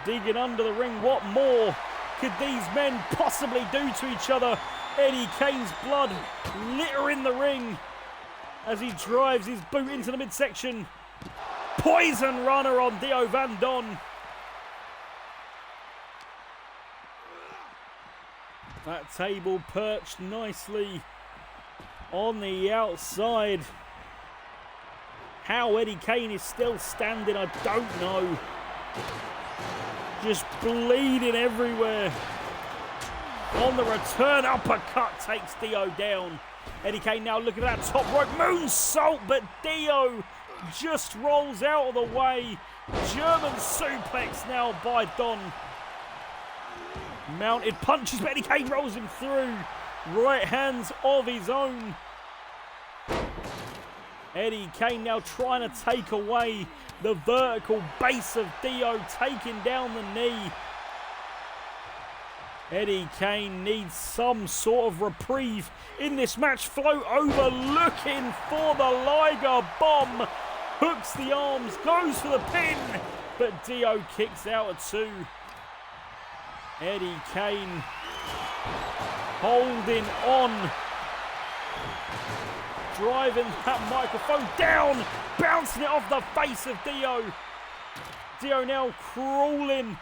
digging under the ring. What more could these men possibly do to each other? Eddie Kane's blood littering the ring as he drives his boot into the midsection. Poison runner on Dio Van Don. That table perched nicely on the outside. How Eddie Kane is still standing, I don't know. just bleeding everywhere. On the return, uppercut takes Dio down. Eddie Kane now looking at that top rope moonsault, but Dio just rolls out of the way. German suplex now by Don. Mounted punches, but Eddie Kane rolls him through. Right hands of his own. Eddie Kane now trying to take away the vertical base of Dio, taking down the knee. Eddie Kane needs some sort of reprieve in this match. Float over, looking for the Liger bomb. Hooks the arms, goes for the pin, but Dio kicks out at 2. Eddie Kane holding on. Driving that microphone down, bouncing it off the face of Dio. Dio now crawling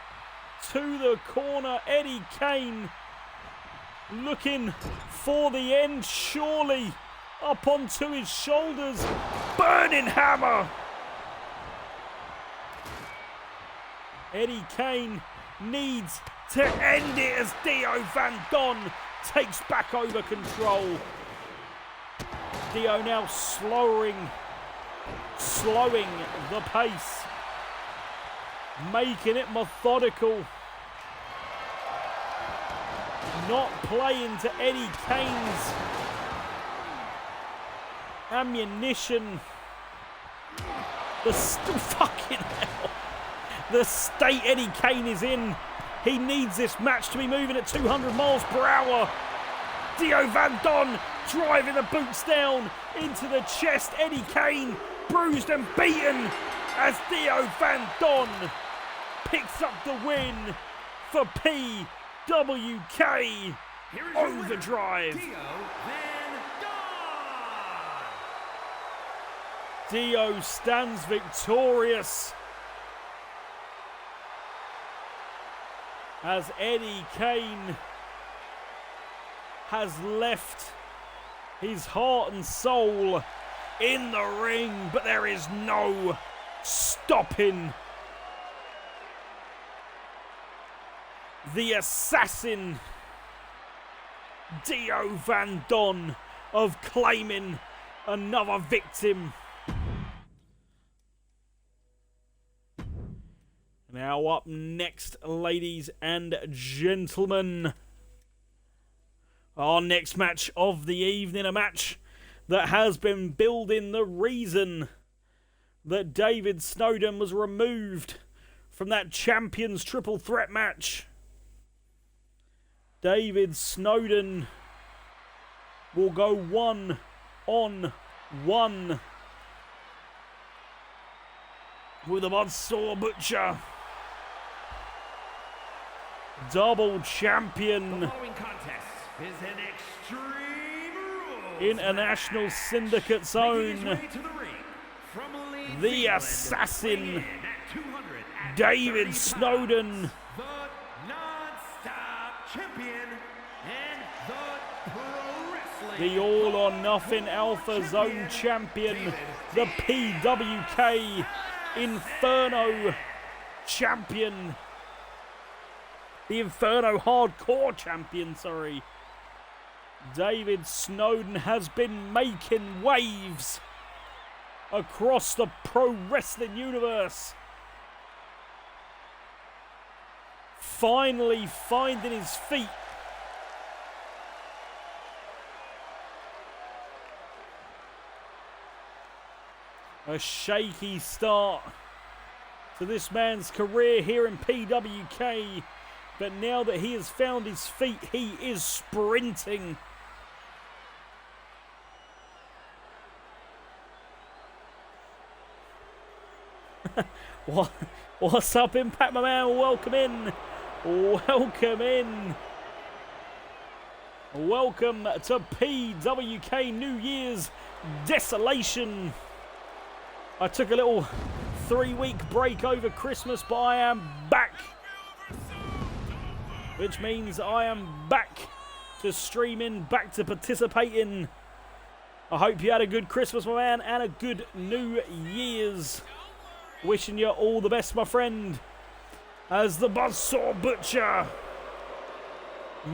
to the corner. Eddie Kane looking for the end, surely up onto his shoulders. Burning hammer. Eddie Kane needs to end it as Dio Van Don takes back over control. Dio now slowing the pace, making it methodical, not playing to Eddie Kane's ammunition. The state Eddie Kane is in. He needs this match to be moving at 200 miles per hour. Dio Van Don driving the boots down into the chest. Eddie Kane bruised and beaten as Dio Van Don picks up the win for PWK Overdrive. Dio Van Don. Dio stands victorious as Eddie Kane has left his heart and soul in the ring, but there is no stopping the assassin Dio Van Don of claiming another victim. Now up next, ladies and gentlemen, our next match of the evening, a match that has been building. The reason that David Snowden was removed from that Champions Triple Threat match. David Snowden will go 1-on-1 with the Buzzsaw Butcher. Double champion. The following contest is an Extreme Rules International Syndicate Zone. The assassin David Snowden. The non-stop champion and the pro wrestling. The All or Nothing Alpha Zone champion. The PWK Inferno champion. The Inferno Hardcore champion, sorry. David Snowden has been making waves across the pro wrestling universe. Finally finding his feet. A shaky start to this man's career here in PWK. But now that he has found his feet, he is sprinting. What's up, Impact, my man? Welcome in. Welcome in. Welcome to PWK New Year's Desolation. I took a little 3-week break over Christmas, but I am back. Which means I am back to streaming, back to participating. I hope you had a good Christmas, my man, and a good New Year's. Wishing you all the best, my friend. as the Buzzsaw Butcher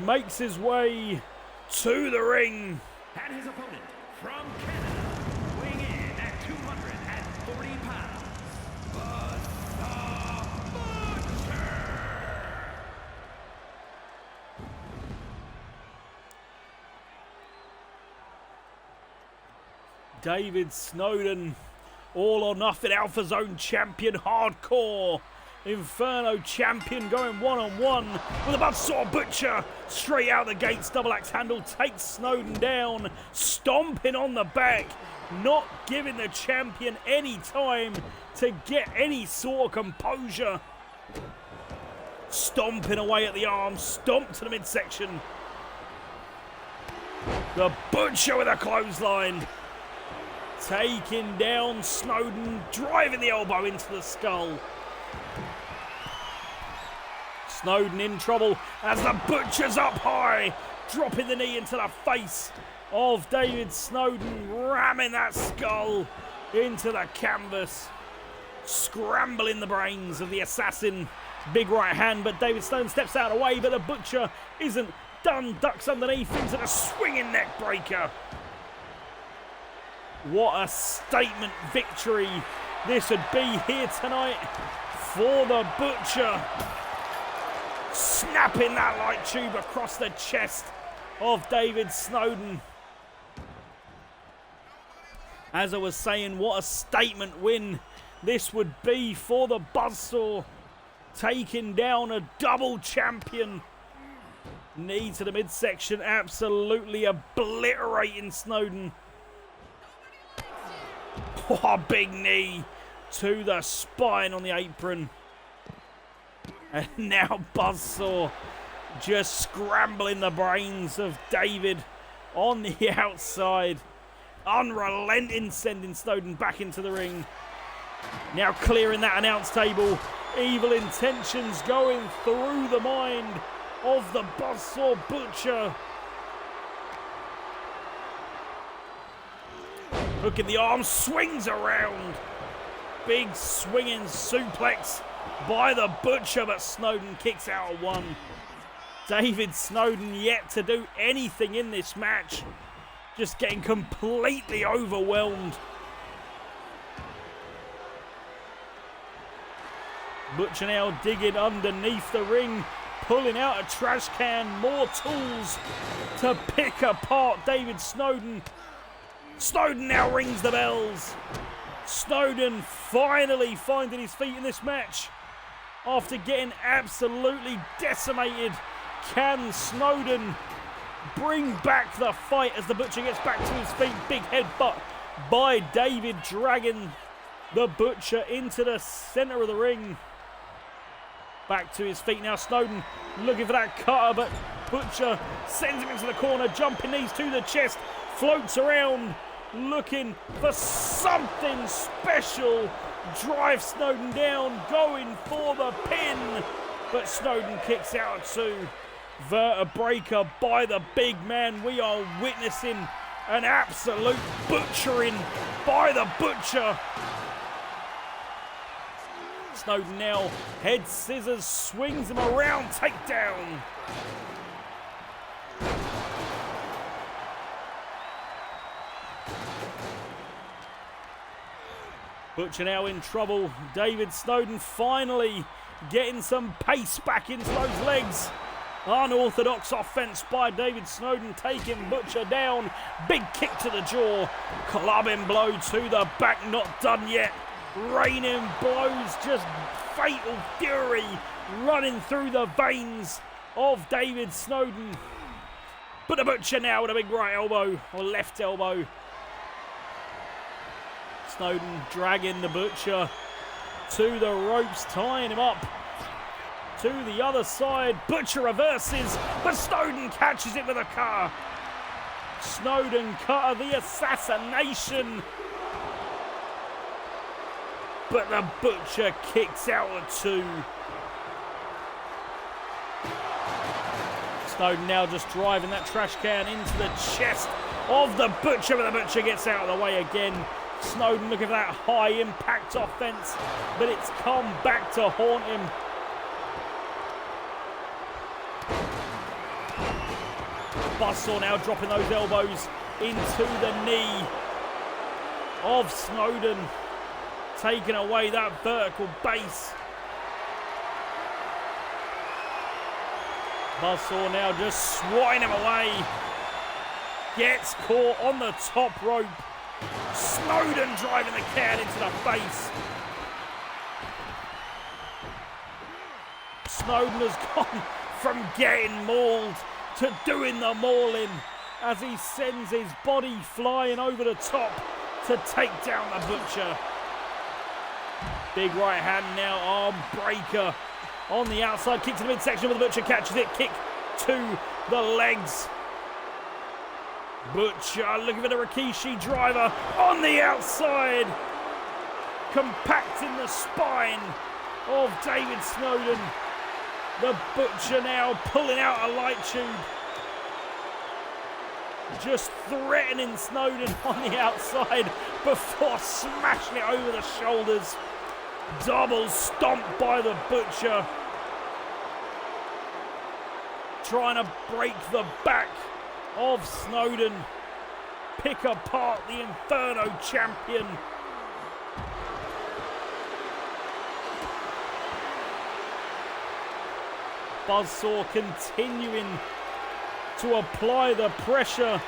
makes his way to the ring. And his opponent from Canada, weighing in at 240 pounds, Buzzsaw Butcher. David Snowden, All or Nothing Alpha Zone champion, Hardcore Inferno champion, going one-on-one with a Buzzsaw Butcher. Straight out the gates, double axe handle, takes Snowden down, stomping on the back, not giving the champion any time to get any sort of composure. Stomping away at the arm, stomp to the midsection. The Butcher with a clothesline. Taking down Snowden, driving the elbow into the skull. Snowden in trouble as the Butcher's up high, dropping the knee into the face of David Snowden, ramming that skull into the canvas, scrambling the brains of the assassin. Big right hand, but David Snowden steps out of the way, but the Butcher isn't done, ducks underneath into the swinging neck breaker. What a statement victory this would be here tonight for the Butcher. Snapping that light tube across the chest of David Snowden. As I was saying, what a statement win this would be for the Buzzsaw. Taking down a double champion. Knee to the midsection, absolutely obliterating Snowden. What a big knee to the spine on the apron. And now Buzzsaw just scrambling the brains of David on the outside. Unrelenting, sending Snowden back into the ring. Now clearing that announce table. Evil intentions going through the mind of the Buzzsaw Butcher. Hooking the arm, swings around. Big swinging suplex by the Butcher, but Snowden kicks out of one. David Snowden yet to do anything in this match. Just getting completely overwhelmed. Butcher now digging underneath the ring, pulling out a trash can, more tools to pick apart David Snowden. Snowden now rings the bells. Snowden finally finding his feet in this match after getting absolutely decimated. Can Snowden bring back the fight as the Butcher gets back to his feet? Big headbutt by David, dragging the Butcher into the center of the ring. Back to his feet now, Snowden looking for that cutter, but Butcher sends him into the corner, jumping knees to the chest, floats around, looking for something special. Drives Snowden down, going for the pin, but Snowden kicks out at two. Vertebreaker by the big man. We are witnessing an absolute butchering by the Butcher. Snowden now head scissors, swings him around, takedown. Butcher now in trouble. David Snowden finally getting some pace back into those legs. Unorthodox offense by David Snowden, taking Butcher down. Big kick to the jaw. Clubbing blow to the back, not done yet. Raining blows, just fatal fury running through the veins of David Snowden. But the Butcher now with a big right elbow, or left elbow. Snowden dragging the Butcher to the ropes, tying him up to the other side. Butcher reverses, but Snowden catches it with a cutter. Snowden cutter, the assassination. But the Butcher kicks out at two. Snowden now just driving that trash can into the chest of the Butcher, but the Butcher gets out of the way again. Snowden looking for that high impact offense, but it's come back to haunt him. Buzzsaw now dropping those elbows into the knee of Snowden, taking away that vertical base. Buzzsaw now just swatting him away. Gets caught on the top rope. Snowden driving the can into the face. Snowden has gone from getting mauled to doing the mauling as he sends his body flying over the top to take down the Butcher. Big right hand now, arm breaker on the outside. Kick to the midsection where the Butcher catches it. Kick to the legs. Butcher looking for the Rikishi driver on the outside. Compacting the spine of David Snowden. The Butcher now pulling out a light tube. Just threatening Snowden on the outside before smashing it over the shoulders. Double stomp by the Butcher. Trying to break the back of Snowden. Pick apart the Inferno champion. Buzzsaw continuing to apply the pressure.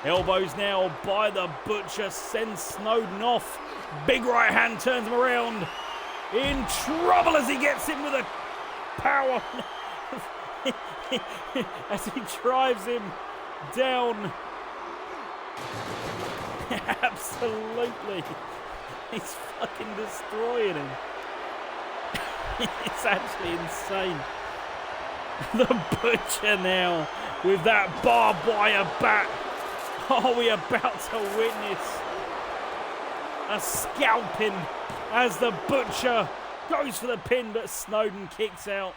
Elbows now by the Butcher, sends Snowden off. Big right hand turns him around. In trouble as he gets in with a power. As he drives him down. Absolutely. He's fucking destroying him. It's actually insane. The Butcher now with that barbed wire bat. Are we about to witness a scalping as the Butcher goes for the pin, but Snowden kicks out.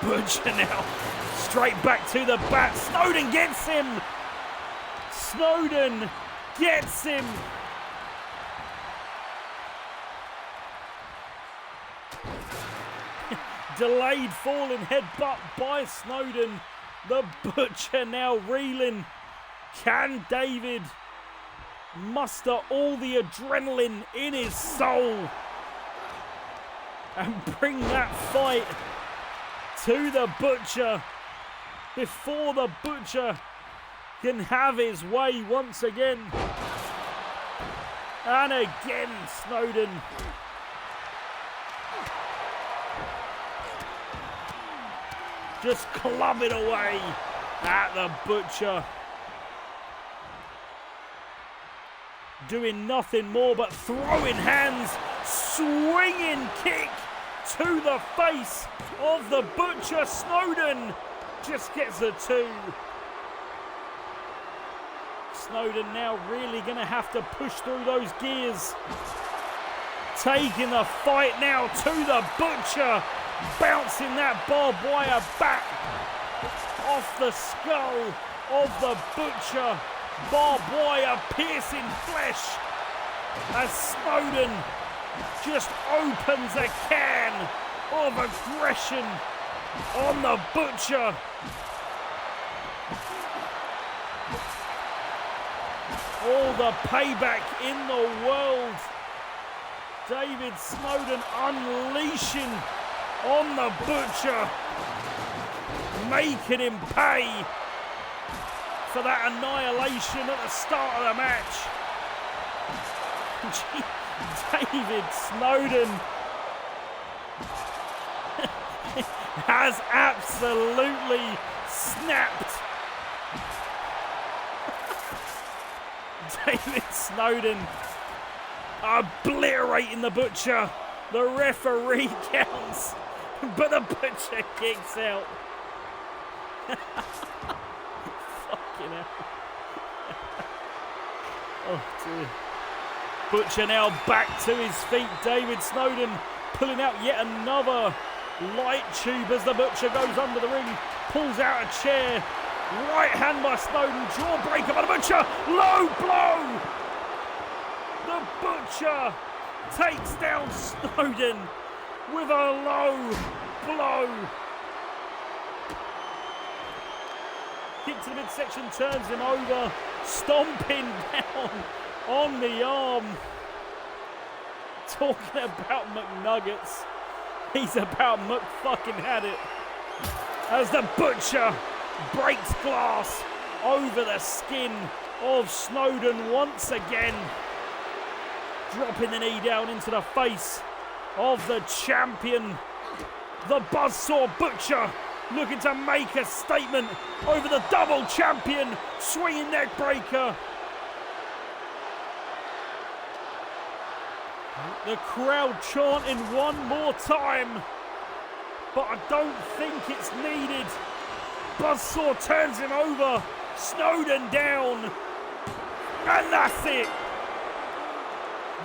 Butcher now straight back to the bat. Snowden gets him. Snowden gets him. Delayed falling headbutt by Snowden. The Butcher now reeling. Can David muster all the adrenaline in his soul and bring that fight to the Butcher before the Butcher can have his way once again? And again, Snowden just club it away at the Butcher. Doing nothing more but throwing hands, swinging kick to the face of the Butcher. Snowden just gets the two. Snowden now really going to have to push through those gears. Taking the fight now to the Butcher. Bouncing that barbed wire back off the skull of the Butcher. Barbed wire piercing flesh as Snowden just opens a can of aggression on the Butcher. All the payback in the world. David Snowden unleashing on the Butcher, making him pay for that annihilation at the start of the match. David Snowden has absolutely snapped. David Snowden obliterating the Butcher. The referee counts, but the Butcher kicks out. Fucking hell. Oh dear. Butcher now back to his feet. David Snowden pulling out yet another light tube as the Butcher goes under the ring, pulls out a chair. Right hand by Snowden, jawbreaker by the Butcher. Low blow. The Butcher takes down Snowden with a low blow. Kick to the midsection, turns him over, stomping down on the arm. Talking about McNuggets, he's about McFucking had it. As the Butcher breaks glass over the skin of Snowden once again. Dropping the knee down into the face of the champion. The Buzzsaw Butcher looking to make a statement over the double champion. Swinging neck breaker. The crowd chanting one more time, but I don't think it's needed. Buzzsaw turns him over. Snowden down. And that's it.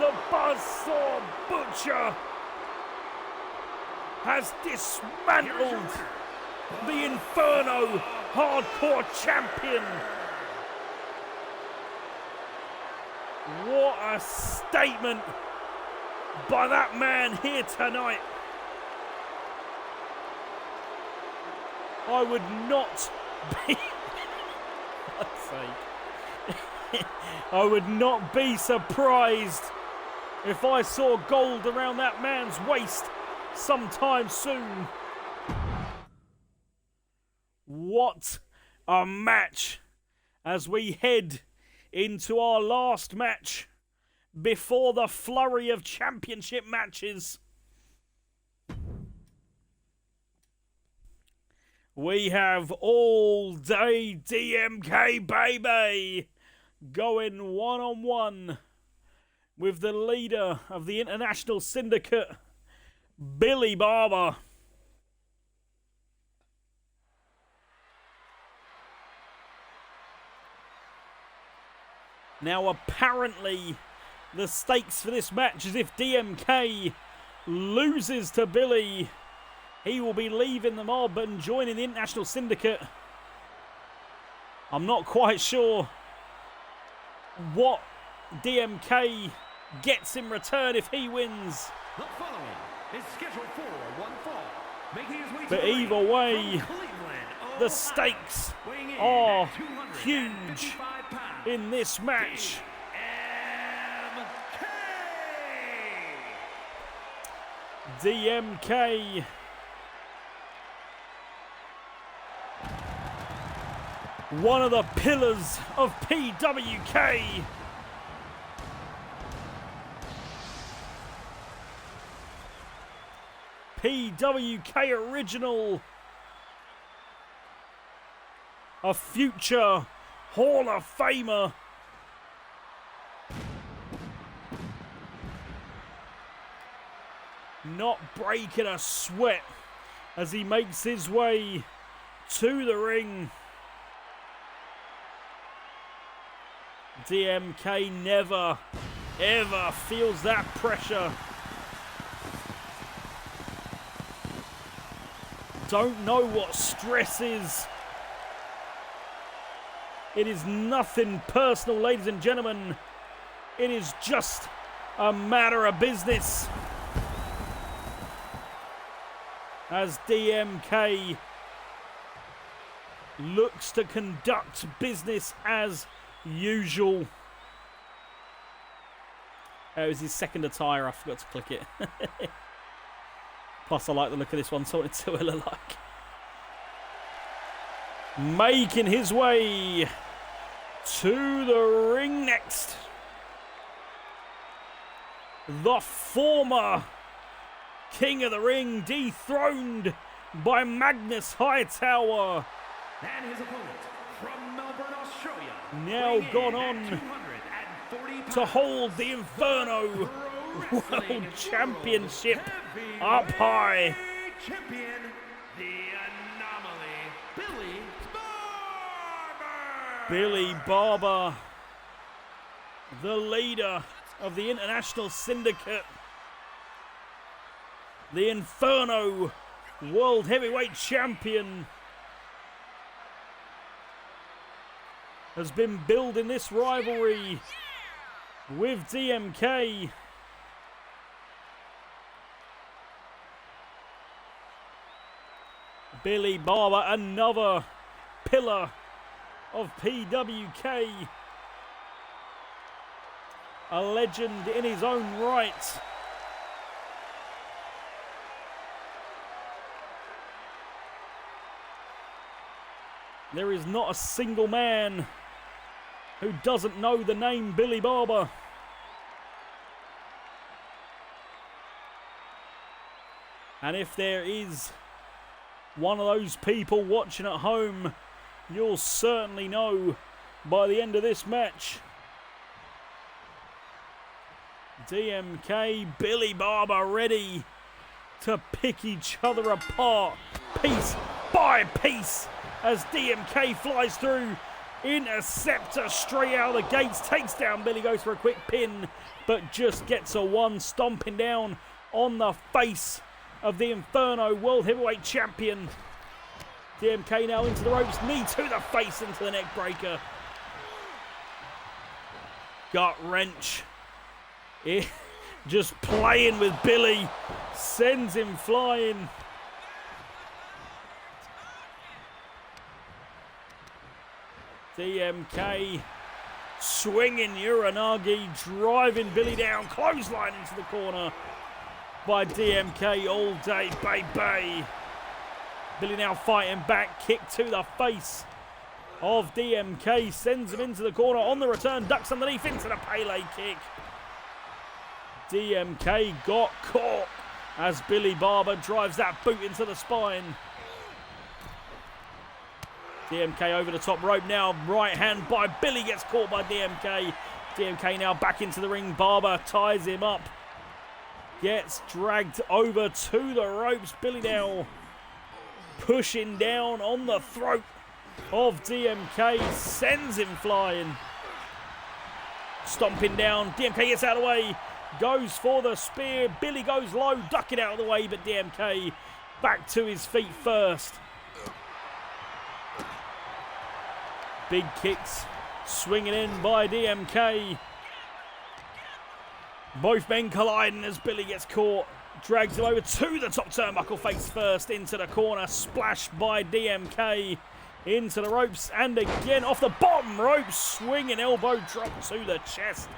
The Buzzsaw Butcher has dismantled the Inferno Hardcore Champion. What a statement by that man here tonight. I would not be I would not be surprised if I saw gold around that man's waist sometime soon. What a match as we head into our last match before the flurry of championship matches. We have all day DMK, baby, going one-on-one with the leader of the International Syndicate, Billy Barber. Now, apparently, the stakes for this match is if DMK loses to Billy, he will be leaving the mob and joining the International Syndicate. I'm not quite sure what DMK gets in return if he wins. The following is scheduled for one fall. Making his way to But the either ring way, from Cleveland, the Ohio, stakes weighing in are at huge 255 pounds, in this match. DMK. One of the pillars of PWK. PWK original. A future Hall of Famer. Not breaking a sweat as he makes his way to the ring. DMK never, ever feels that pressure. Don't know what stress is. It is nothing personal, ladies and gentlemen. It is just a matter of business. As DMK looks to conduct business as usual. It was his second attire, I forgot to click it. Plus I like the look of this one, so it's what it look like. Making his way to the ring next. The former King of the Ring, dethroned by Magnus Hightower. And his opponent from Melbourne, Australia, now gone on to hold the Inferno World Championship up high. Champion, the Anomaly, Billy Billy Barber. Barber, the leader of the International Syndicate. The Inferno World Heavyweight Champion has been building this rivalry with DMK. Billy Barber, another pillar of PWK. A legend in his own right. There is not a single man who doesn't know the name Billy Barber. And if there is one of those people watching at home, you'll certainly know by the end of this match. DMK, Billy Barber ready to pick each other apart piece by piece as DMK flies through. Interceptor straight out of the gates, takes down Billy, goes for a quick pin, but just gets a one, stomping down on the face of the Inferno World Heavyweight Champion. DMK now into the ropes, knee to the face into the neck breaker. Gut wrench. Just playing with Billy, sends him flying. DMK swinging Uranagi, driving Billy down, clothesline into the corner by DMK all day, baby. Billy now fighting back, kick to the face of DMK, sends him into the corner. On the return, ducks underneath into the Pele kick. DMK got caught as Billy Barber drives that boot into the spine. DMK over the top rope now, right hand by Billy, gets caught by DMK. DMK now back into the ring, Barber ties him up. Gets dragged over to the ropes. Billy now pushing down on the throat of DMK, sends him flying. Stomping down, DMK gets out of the way, goes for the spear. Billy goes low, ducking out of the way, but DMK back to his feet first. Big kicks swinging in by DMK. Both men colliding as Billy gets caught. Drags him over to the top turnbuckle face first into the corner. Splash by DMK into the ropes. And again off the bottom rope. Swinging elbow drop to the chest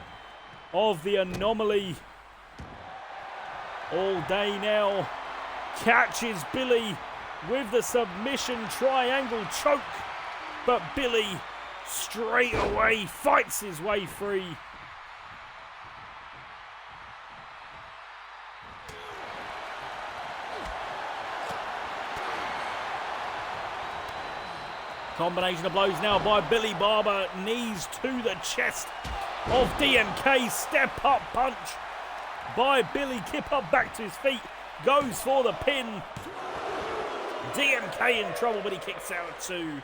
of the Anomaly. All day now. Catches Billy with the submission triangle choke. But Billy straight away fights his way free. Combination of blows now by Billy Barber. Knees to the chest of DMK. Step up punch by Billy. Kip up back to his feet. Goes for the pin. DMK in trouble, but he kicks out at two.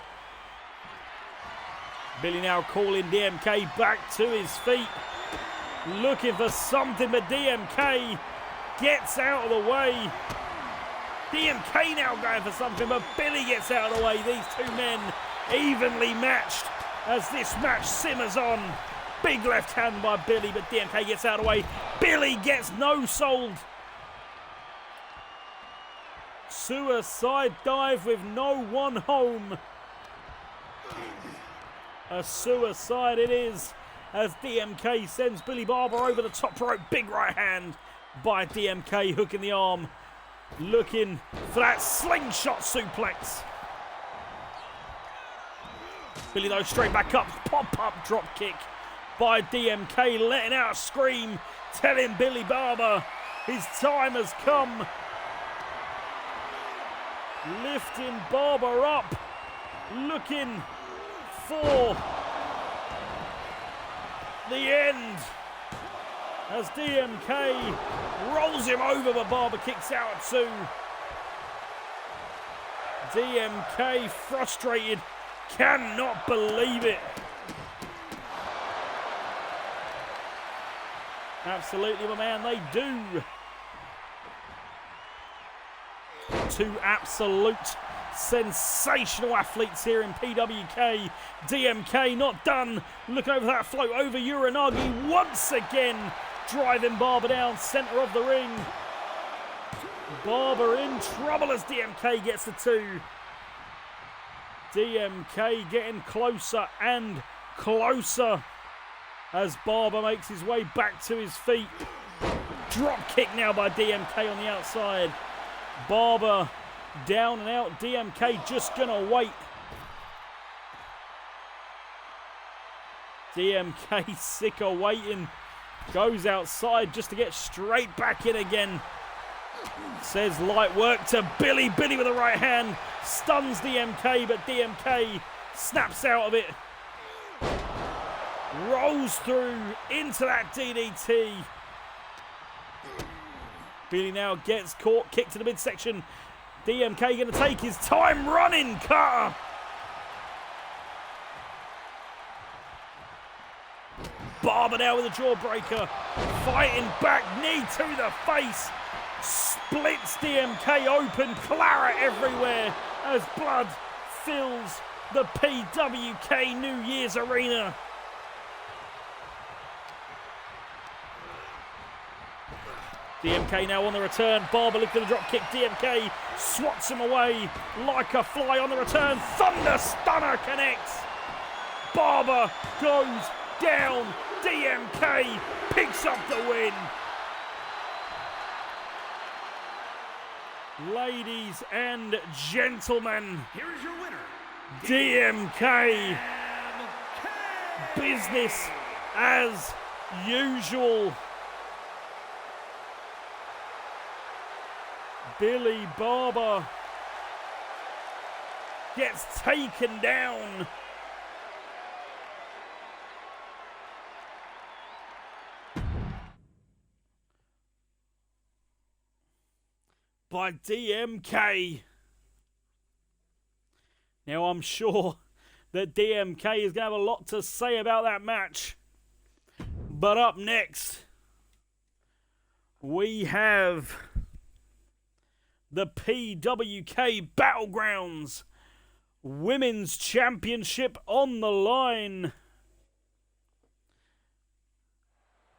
Billy now calling DMK back to his feet. Looking for something, but DMK gets out of the way. DMK now going for something, but Billy gets out of the way. These two men evenly matched as this match simmers on. Big left hand by Billy, but DMK gets out of the way. Billy gets no-sold. Suicide dive with no one home. A suicide it is as DMK sends Billy Barber over the top rope. Big right hand by DMK, hooking the arm. Looking for that slingshot suplex. Billy though straight back up. Pop-up drop kick by DMK, letting out a scream, telling Billy Barber his time has come. Lifting Barber up. Looking for the end as DMK rolls him over, but Barber kicks out at two. DMK frustrated, cannot believe it. Absolutely, my man, they do. Two absolute sensational athletes here in PWK. DMK not done. Look over that float over Uranagi once again. Driving Barber down, center of the ring. Barber in trouble as DMK gets the 2. DMK getting closer and closer as Barber makes his way back to his feet. Drop kick now by DMK on the outside. Barber down and out. DMK just gonna wait. DMK sick of waiting. Goes outside just to get straight back in again. Says light work to Billy. Billy with the right hand. Stuns DMK, but DMK snaps out of it. Rolls through into that DDT. Billy now gets caught. Kick to the midsection. DMK going to take his time running. Cutter. Barber now with a jawbreaker. Fighting back. Knee to the face. Splits DMK open. Claret everywhere as blood fills the PWK New Year's Arena. DMK now on the return. Barber looking to drop kick. DMK swats him away like a fly on the return. Thunder Stunner connects. Barber goes down. DMK picks up the win. Ladies and gentlemen, Here is your winner, DMK. Business as usual. Billy Barber gets taken down. By DMK. Now I'm sure that DMK is going to have a lot to say about that match. But up next, we have the PWK Battlegrounds Women's Championship on the line.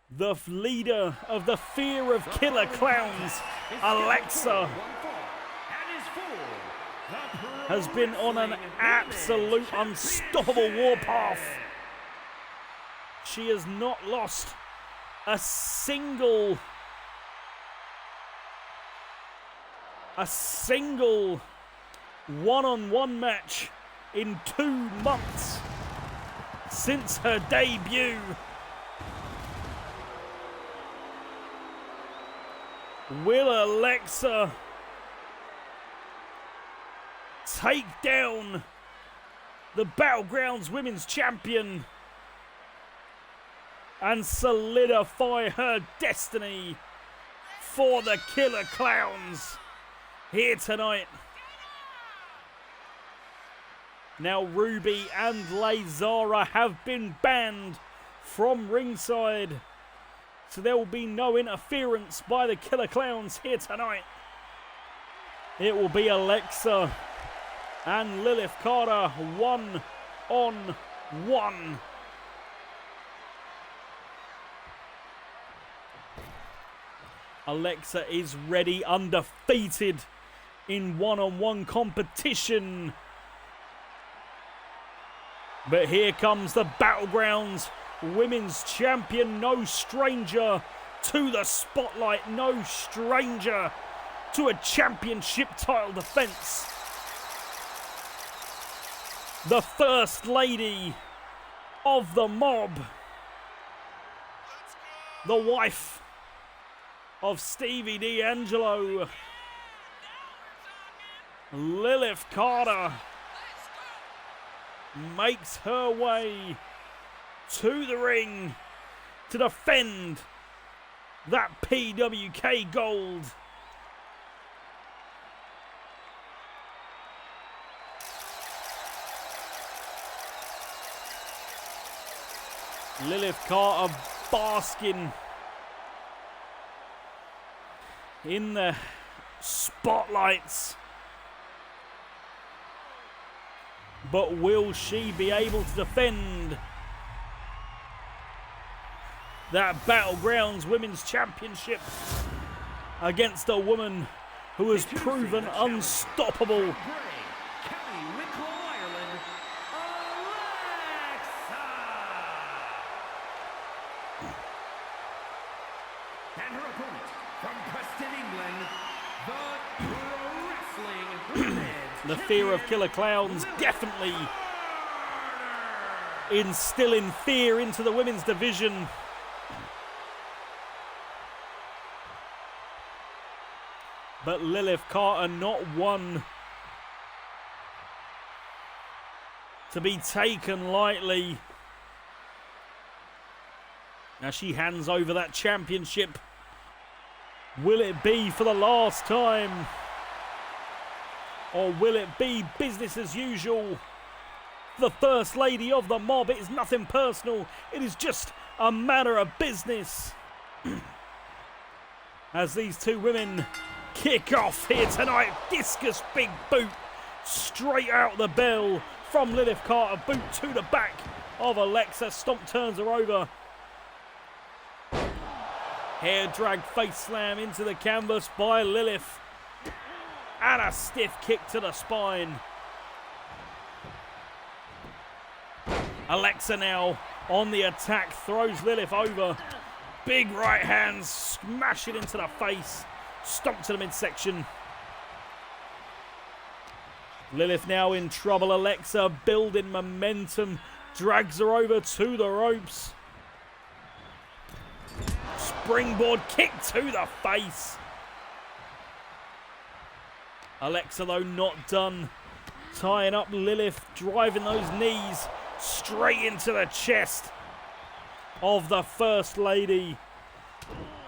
The leader of the Fear of Killer Clowns, Alexa, has been on an absolute unstoppable warpath. She has not lost a single one-on-one match in 2 months since her debut. Will Alexa take down the Battlegrounds Women's Champion and solidify her destiny for the Killer Clowns here tonight? Now Ruby and Lazara have been banned from ringside, so there will be no interference by the Killer Clowns here tonight. It will be Alexa and Lilith Carter 1-on-1. Alexa is ready, undefeated in one-on-one competition. But here comes the Battlegrounds Women's Champion, no stranger to the spotlight, no stranger to a championship title defense. The First Lady of the Mob, the wife of Stevie D'Angelo, Lilith Carter, makes her way to the ring to defend that PWK gold. Lilith Carter basking in the spotlights. But will she be able to defend that Battlegrounds Women's Championship against a woman who has proven unstoppable. Bray, County Wicklow, Ireland, Alexa! And her opponent from Preston, England, the Pro Wrestling Women's The fear of Killer Clowns definitely instilling fear into the women's division. But Lilith Carter not one to be taken lightly. Now she hands over that championship. Will it be for the last time? Or will it be business as usual? The First Lady of the Mob, it is nothing personal. It is just a matter of business. As these two women kick off here tonight. Discus big boot straight out the bell from Lilith Carter. Boot to the back of Alexa. Stomp turns her over. Hair drag face slam into the canvas by Lilith. And a stiff kick to the spine. Alexa now on the attack. Throws Lilith over. Big right hand. Smash it into the face. Stomp to the midsection. Lilith now in trouble. Alexa building momentum. Drags her over to the ropes. Springboard kick to the face. Alexa though not done. Tying up Lilith. Driving those knees straight into the chest of the First Lady.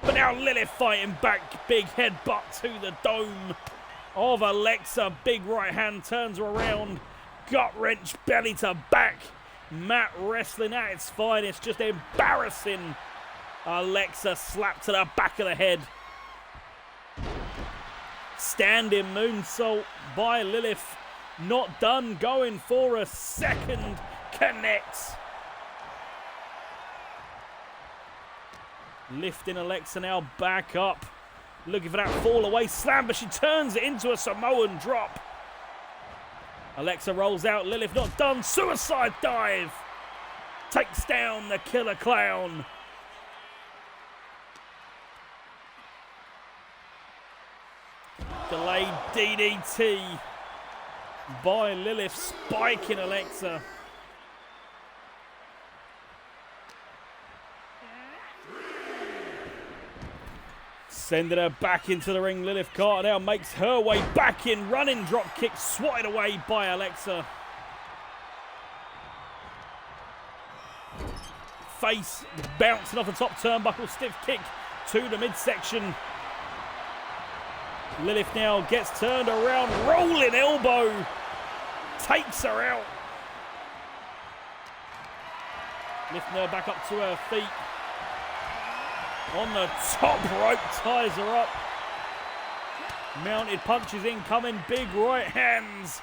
But now Lilith fighting back. Big headbutt to the dome of Alexa. Big right hand turns her around. Gut wrench belly to back. Mat wrestling at its finest. Just embarrassing. Alexa slap to the back of the head. Standing moonsault by Lilith. Not done. Going for a second. Connects. Lifting Alexa now back up. Looking for that fall away slam, but she turns it into a Samoan drop. Alexa rolls out. Lilith not done. Suicide dive. Takes down the Killer Clown. Delayed DDT by Lilith, spiking Alexa. Sending her back into the ring. Lilith Carter now makes her way back in. Running drop kick swatted away by Alexa. Face bouncing off the top turnbuckle. Stiff kick to the midsection. Lilith now gets turned around. Rolling elbow. Takes her out. Lifting her back up to her feet. On the top rope, ties her up. Mounted punches incoming. Big right hands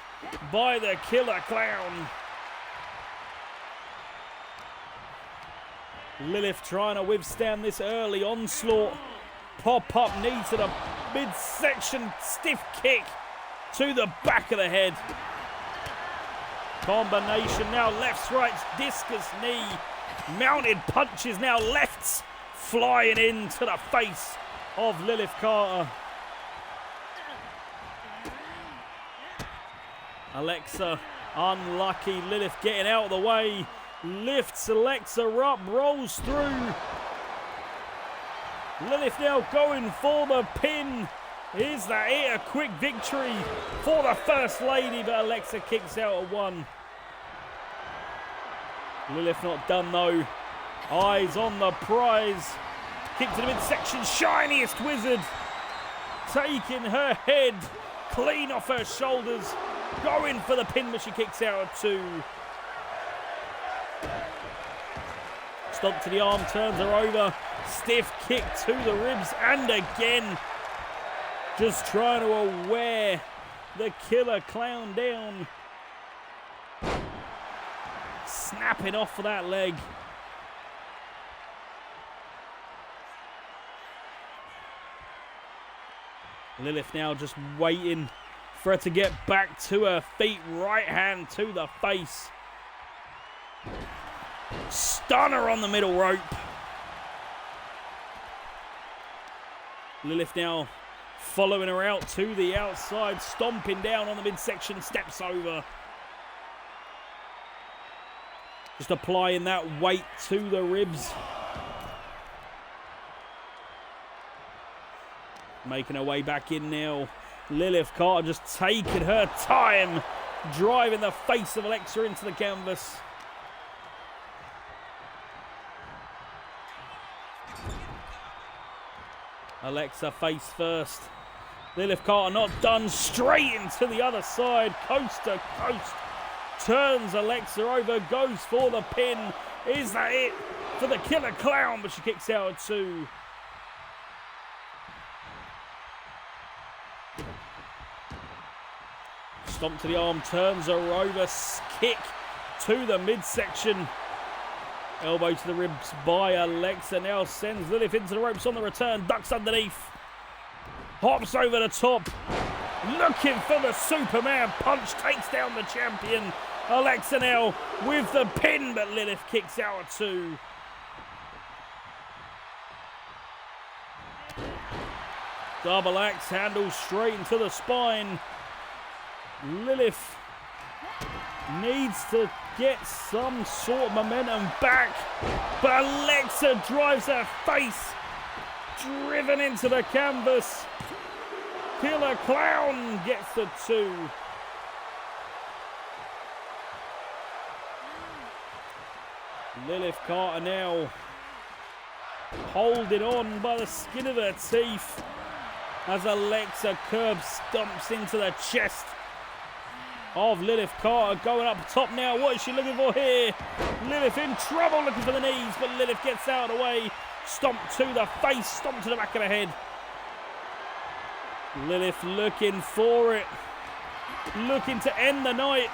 by the Killer Clown. Lilith trying to withstand this early onslaught. Pop-up knee to the midsection. Stiff kick to the back of the head. Combination now lefts, rights, discus knee. Mounted punches now lefts. Flying into the face of Lilith Carter. Alexa unlucky. Lilith getting out of the way. Lifts Alexa up, rolls through. Lilith now going for the pin. Is that it? A quick victory for the First Lady, but Alexa kicks out at one. Lilith not done though. Eyes on the prize. Kick to the midsection. Shiniest Wizard. Taking her head clean off her shoulders. Going for the pin, but she kicks out at two. Stomp to the arm. Turns her over. Stiff kick to the ribs. And again. Just trying to wear the Killer Clown down. Snapping off for that leg. Lilith now just waiting for her to get back to her feet. Right hand to the face. Stunner on the middle rope. Lilith now following her out to the outside, stomping down on the midsection, steps over. Just applying that weight to the ribs. Making her way back in now. Lilith Carter just taking her time, driving the face of Alexa into the canvas. Alexa face first. Lilith Carter not done, straight into the other side, coast to coast. Turns Alexa over, goes for the pin. Is that it for the Killer Clown? But she kicks out at 2. Stomp to the arm, turns her over, kick to the midsection. Elbow to the ribs by Alexa, now sends Lilith into the ropes on the return, ducks underneath. Hops over the top, looking for the Superman punch, takes down the champion. Alexa now with the pin, but Lilith kicks out at 2. Double axe handle straight into the spine. Lilith needs to get some sort of momentum back, but Alexa drives her face, driven into the canvas. Killer Clown gets the 2. Lilith Carter now holding on by the skin of her teeth as Alexa curb stomps into the chest of Lilith Carter. Going up top now. What is she looking for here? Lilith in trouble, looking for the knees, but Lilith gets out of the way. Stomp to the face, stomp to the back of the head. Lilith looking for it. Looking to end the night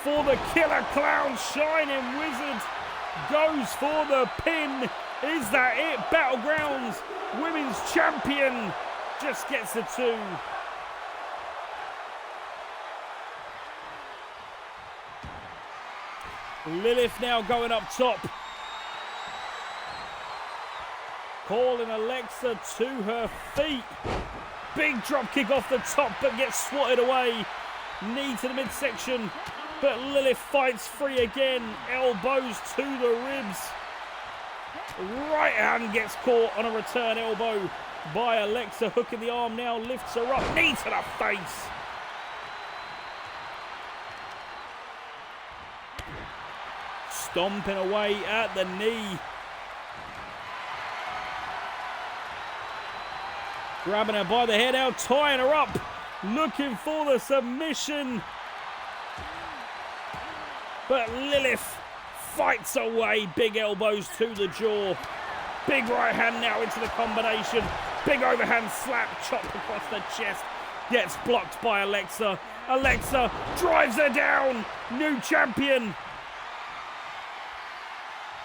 for the Killer Clown. Shining Wizard goes for the pin. Is that it? Battlegrounds Women's Champion just gets the 2. Lilith now going up top. Calling Alexa to her feet. Big drop kick off the top, but gets swatted away. Knee to the midsection, but Lilith fights free again. Elbows to the ribs. Right hand gets caught on a return elbow by Alexa. Hooking the arm now, lifts her up. Knee to the face. Stomping away at the knee. Grabbing her by the head out, tying her up. Looking for the submission. But Lilith fights away. Big elbows to the jaw. Big right hand now into the combination. Big overhand slap, chop across the chest. Gets blocked by Alexa. Alexa drives her down. New champion.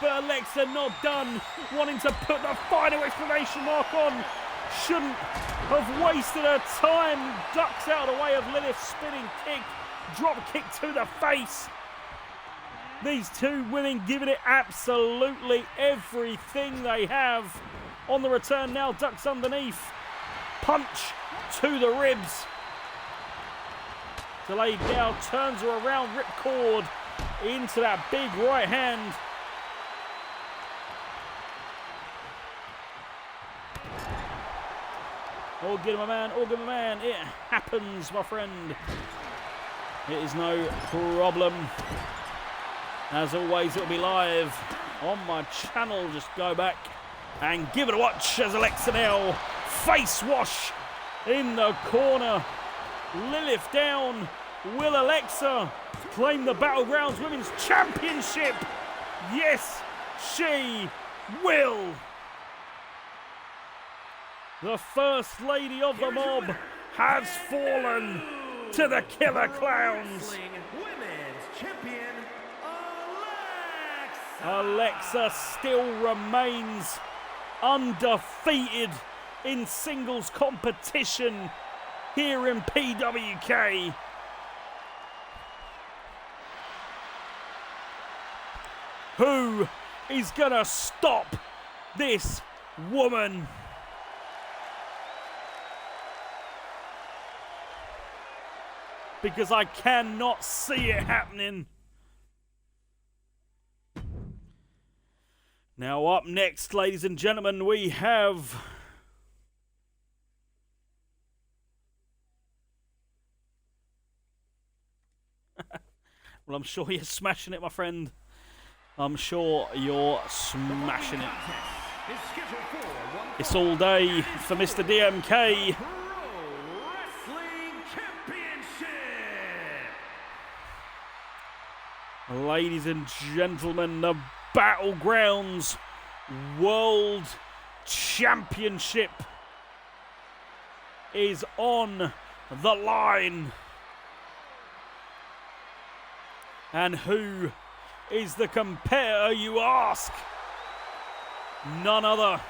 But Alexa not done. Wanting to put the final exclamation mark on. Shouldn't have wasted her time. Ducks out of the way of Lilith's spinning kick. Drop kick to the face. These two women giving it absolutely everything they have. On the return now, ducks underneath. Punch to the ribs. Delayed now, turns her around, ripcord into that big right hand. All give him a man, all give him a man. It happens, my friend. It is no problem. As always, it'll be live on my channel. Just go back and give it a watch as Alexa now face wash in the corner. Lilith down. Will Alexa claim the Battlegrounds Women's Championship? Yes, she will. The first lady of the mob has fallen to the Killer Clowns. Women's Champion Alexa still remains undefeated in singles competition here in PWK. Who is gonna stop this woman? Because I cannot see it happening. Now up next, ladies and gentlemen, we have well, I'm sure you're smashing it, my friend. I'm sure you're smashing it. It's all day for Mr. DMK. Ladies and gentlemen, the Battlegrounds World Championship is on the line. And who is the competitor, you ask? None other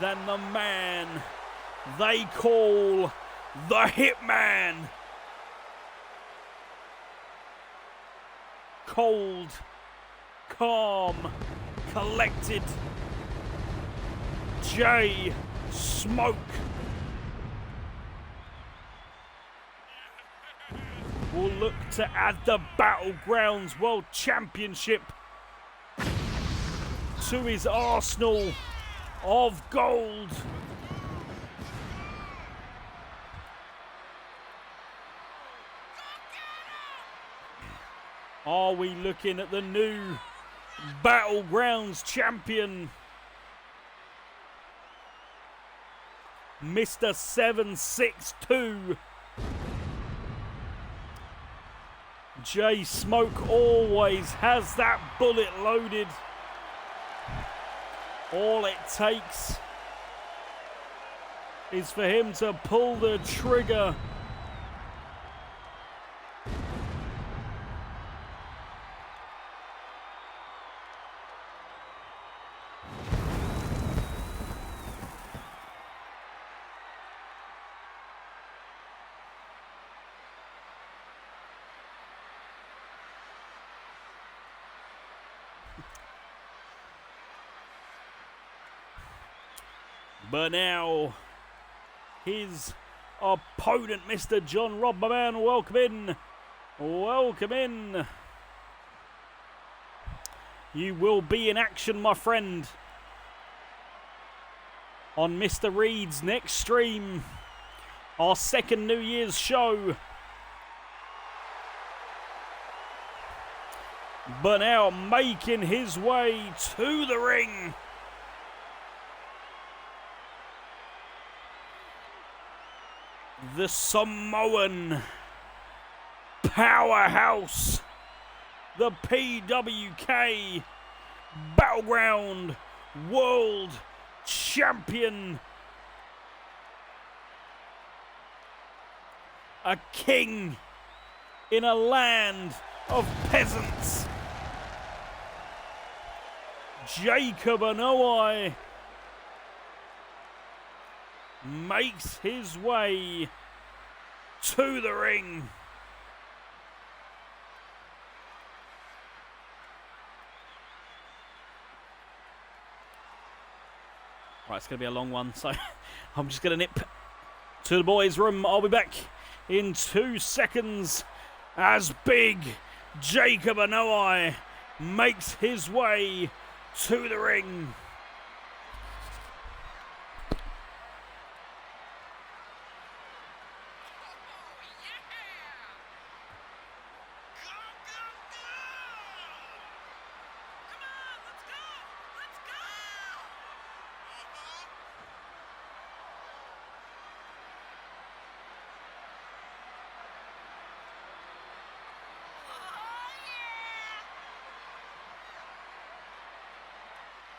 than the man they call the Hitman. Cold, calm, collected, Jay Smoke. Will look to add the Battlegrounds World Championship to his arsenal of gold. Are we looking at the new Battlegrounds champion, Mr. 762? Jay Smoke always has that bullet loaded. All it takes is for him to pull the trigger. But now, his opponent, Mr. John Robb, my man, welcome in. Welcome in. You will be in action, my friend, on Mr. Reed's next stream, our second New Year's show. But now making his way to the ring, the Samoan powerhouse, the PWK Battleground World Champion, a king in a land of peasants, Jacob Anoa'i makes his way to the ring. Right, it's going to be a long one, so I'm just going to nip to the boys' room. I'll be back in 2 seconds as big Jacob Anoa'i makes his way to the ring.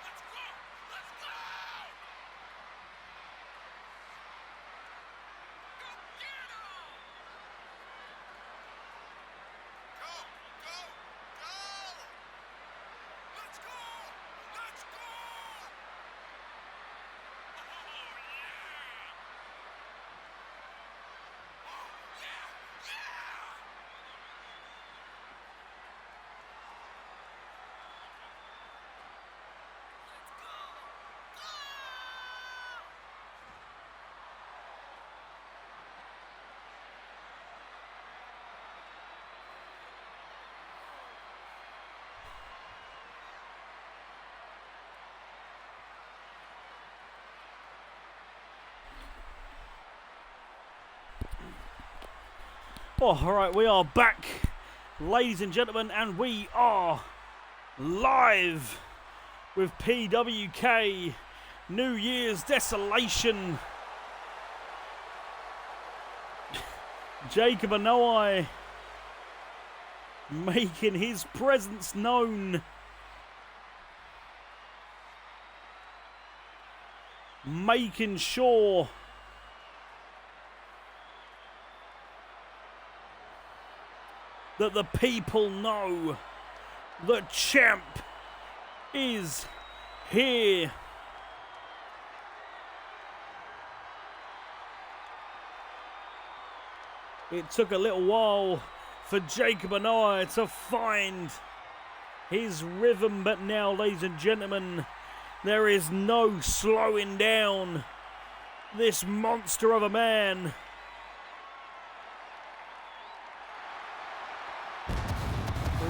Let's go! Oh, all right, we are back, ladies and gentlemen, and we are live with PWK New Year's Desolation. Jacob Anoa'i making his presence known. Making sure that the people know the champ is here. It took a little while for Jacob Anoa'i to find his rhythm, but now, ladies and gentlemen, there is no slowing down this monster of a man.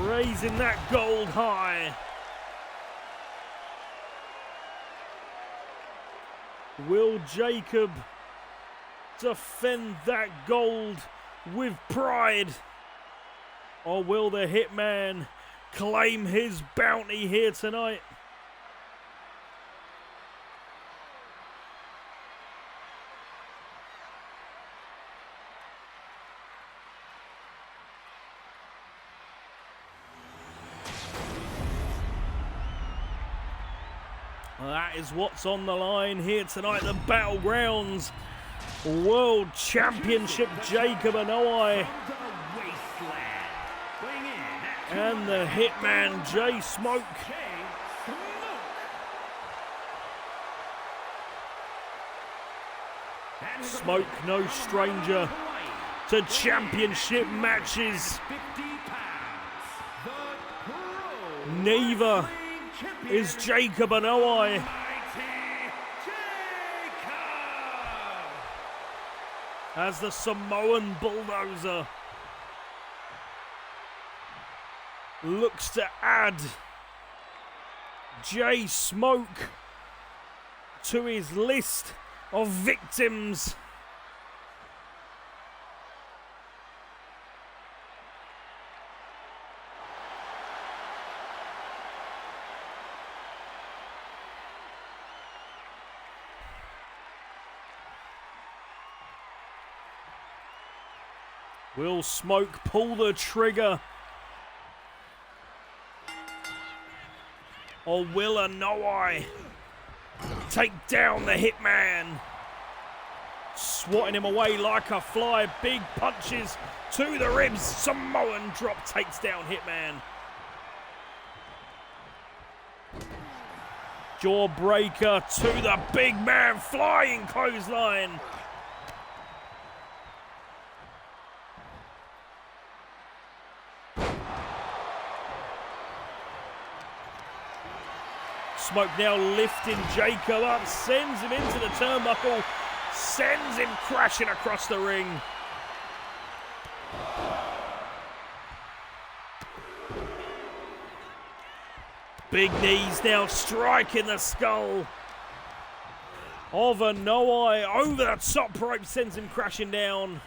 Raising that gold high. Will Jacob defend that gold with pride? Or will the Hitman claim his bounty here tonight? That is what's on the line here tonight. The Battlegrounds World Championship. Jacob Anoa'i and the Hitman J Smoke. Smoke no stranger to championship matches. Neither is Jacob Anoa'i. As the Samoan Bulldozer looks to add J Smoke to his list of victims. Will Smoke pull the trigger? Or will Anoa'i take down the Hitman? Swatting him away like a fly. Big punches to the ribs. Samoan drop takes down Hitman. Jawbreaker to the big man. Flying clothesline. Smoke now lifting Jacob up, sends him into the turnbuckle, sends him crashing across the ring. Big knees now striking the skull of Anoa'i. Over the top rope, sends him crashing down.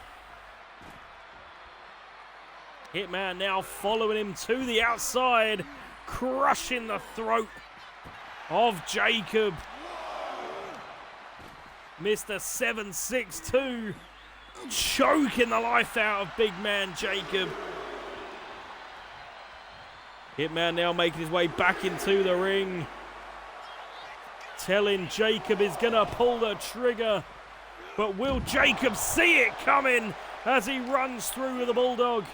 Hitman now following him to the outside, crushing the throat of Jacob. Mr. 762 choking the life out of big man Jacob. Hitman now making his way back into the ring, telling Jacob he's gonna pull the trigger, but will Jacob see it coming as he runs through with the Bulldog,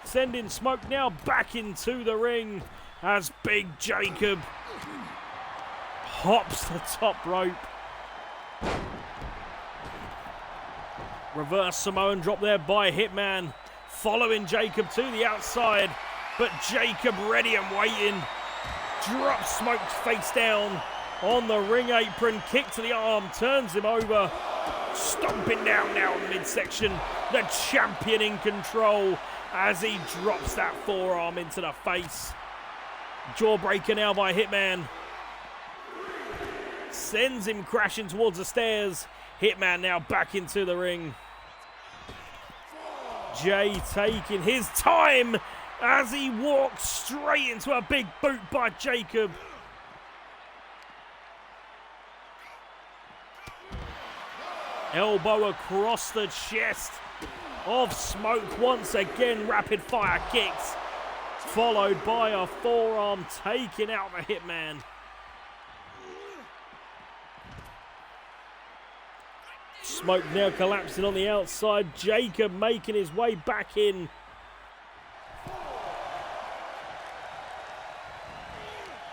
sending Smoke now back into the ring as big Jacob hops the top rope. Reverse Samoan drop there by Hitman, following Jacob to the outside, but Jacob ready and waiting. Drops Smoke's face down on the ring apron, kick to the arm, turns him over, stomping down now in the midsection. The champion in control as he drops that forearm into the face. Jawbreaker now by Hitman. Sends him crashing towards the stairs. Hitman now back into the ring. Jay taking his time as he walks straight into a big boot by Jacob. Elbow across the chest of Smoke. Once again, rapid fire kicks, followed by a forearm taking out the Hitman. Smoke now collapsing on the outside. Jacob making his way back in.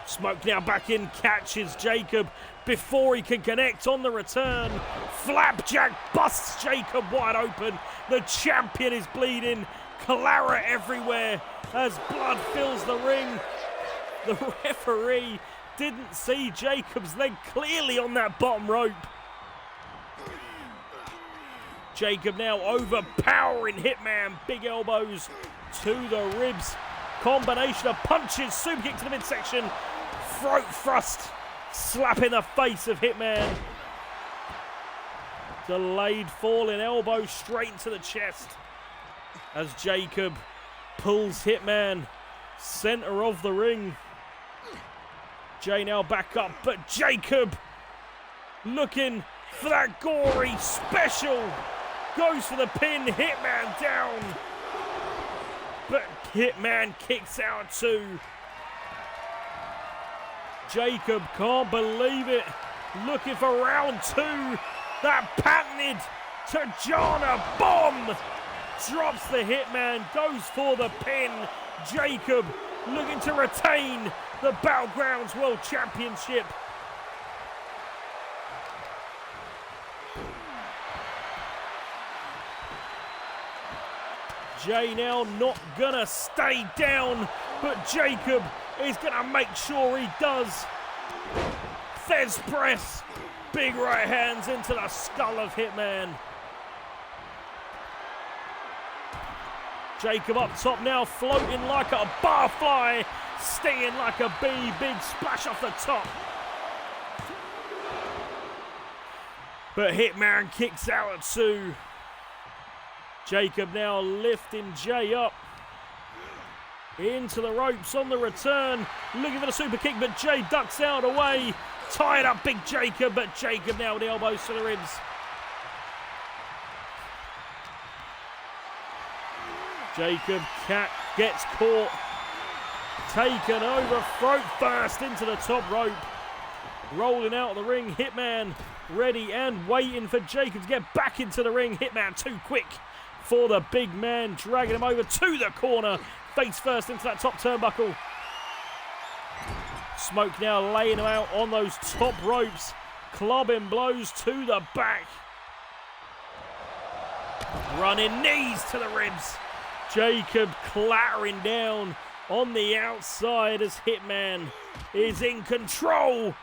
Smoke now back in, catches Jacob before he can connect on the return. Flapjack busts Jacob wide open. The champion is bleeding. Claret everywhere as blood fills the ring. The referee didn't see Jacob's leg clearly on that bottom rope. Jacob now overpowering Hitman. Big elbows to the ribs. Combination of punches, super kick to the midsection. Throat thrust, slapping the face of Hitman. Delayed falling elbow straight into the chest as Jacob pulls Hitman center of the ring. Jay now back up, but Jacob looking for that gory special. Goes for the pin, Hitman down. But Hitman kicks out too. Jacob can't believe it. Looking for round two. That patented Tajana bomb. Drops the Hitman, goes for the pin. Jacob looking to retain the Battlegrounds World Championship. Jay now not gonna stay down, but Jacob is gonna make sure he does. Fez press, big right hands into the skull of Hitman. Jacob up top now, floating like a barfly, stinging like a bee, big splash off the top. But Hitman kicks out at two. Jacob now lifting Jay up into the ropes on the return, looking for the super kick, but Jay ducks out away. Tied up big Jacob, but Jacob now with the elbows to the ribs. Jacob gets caught, taken over, throat first into the top rope. Rolling out of the ring, Hitman ready and waiting for Jacob to get back into the ring. Hitman too quick for the big man, dragging him over to the corner, face first into that top turnbuckle. Smoke now laying him out on those top ropes, clubbing blows to the back. Running knees to the ribs. Jacob clattering down on the outside as Hitman is in control.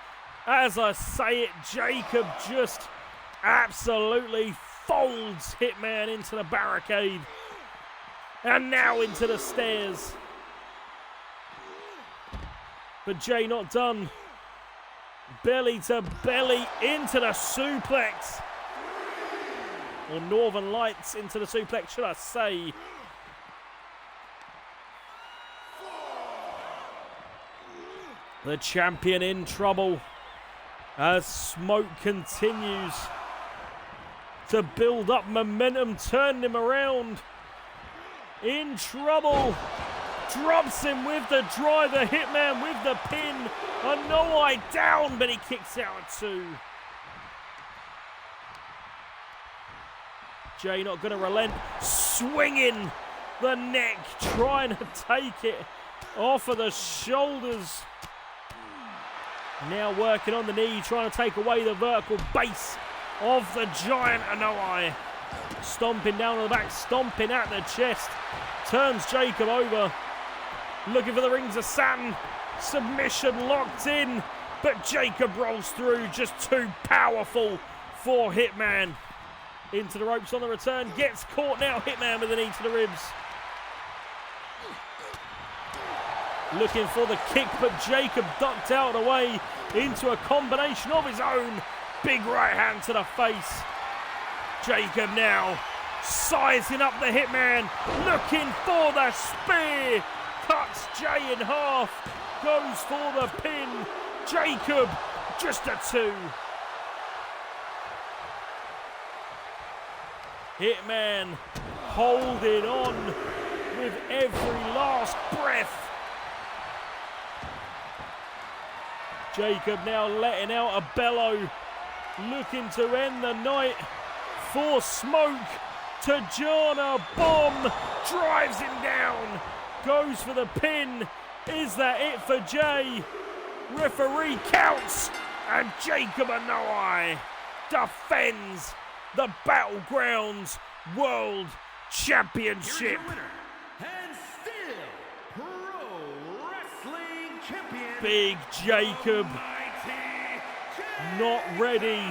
As I say it, Jacob just absolutely folds Hitman into the barricade. And now into the stairs. But Jay not done. Belly to belly into the suplex. Or Northern Lights into the suplex, should I say. The champion in trouble as Smoke continues to build up momentum, turn him around. In trouble. Drops him with the driver. Hitman with the pin. A no-eye down, but he kicks out at two. Jay not going to relent. Swinging the neck. Trying to take it off of the shoulders. Now working on the knee. Trying to take away the vertical base of the giant Anoa'i. Stomping down on the back. Stomping at the chest. Turns Jacob over. Looking for the rings of Saturn. Submission locked in. But Jacob rolls through. Just too powerful for Hitman. Into the ropes on the return. Gets caught now. Hitman with a knee to the ribs. Looking for the kick, but Jacob ducked out away into a combination of his own. Big right hand to the face. Jacob now sizing up the Hitman, looking for the spear, cuts Jay in half, goes for the pin. Jacob, just a 2. Hitman holding on with every last breath. Jacob now letting out a bellow, looking to end the night for Smoke. Tajana Bomb drives him down, goes for the pin. Is that it for Jay? Referee counts, and Jacob Anoa'i defends the Battlegrounds World Championship. Here's your winner, and still Pro Wrestling Champion, Big Jacob, Almighty not ready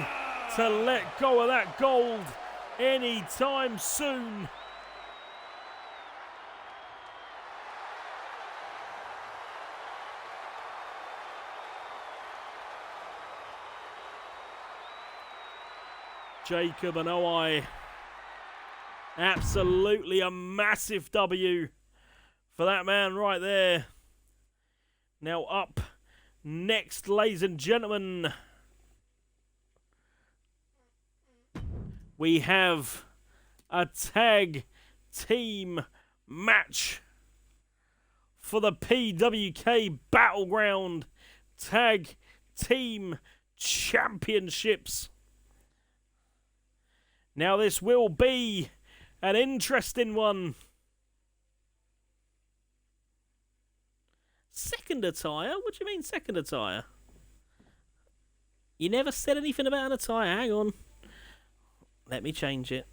to let go of that gold anytime soon. Jacob Anoa'i, absolutely a massive W for that man right there. Now up next, ladies and gentlemen, we have a tag team match for the PWK Battleground Tag Team Championships. Now this will be an interesting one. Second attire? What do you mean second attire? You never said anything about an attire. Hang on. Let me change it.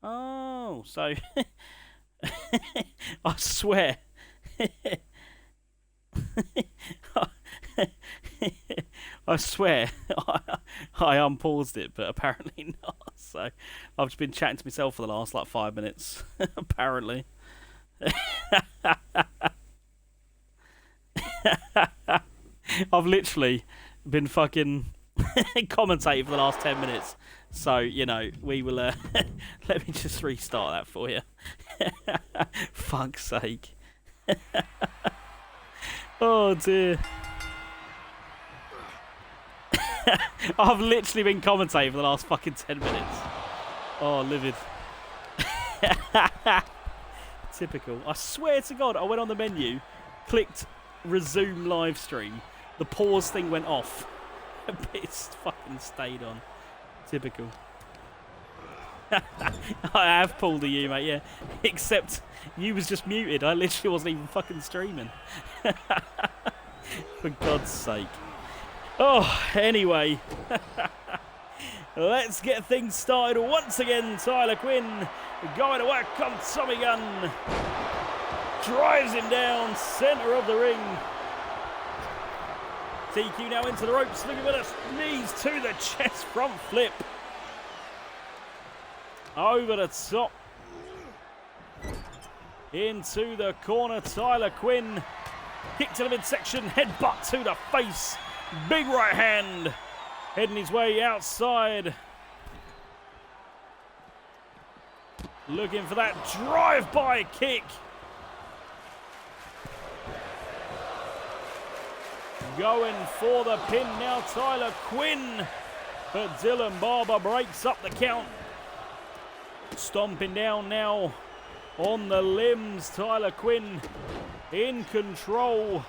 Oh, so I swear. I swear I unpaused it, but apparently not. So I've just been chatting to myself for the last like 5 minutes, apparently. I've literally been fucking commentating for the last 10 minutes. So, you know, we will... let me just restart that for you. Fuck's sake. Oh, dear. I've literally been commentating for the last fucking 10 minutes. Oh, livid. Typical. I swear to God, I went on the menu, clicked resume live stream. The pause thing went off. It's fucking stayed on. Typical. I have pulled a you, mate, yeah. Except you was just muted. I literally wasn't even fucking streaming. For God's sake. Oh, anyway. Let's get things started once again. Tyler Quinn going to work on Tommy Gunn. Drives him down, centre of the ring. TQ now into the ropes, looking for the knees to the chest front flip. Over the top. Into the corner, Tyler Quinn. Kick to the midsection, headbutt to the face. Big right hand. Heading his way outside. Looking for that drive-by kick. Going for the pin now, Tyler Quinn. But Dylan Barber breaks up the count. Stomping down now on the limbs. Tyler Quinn in control.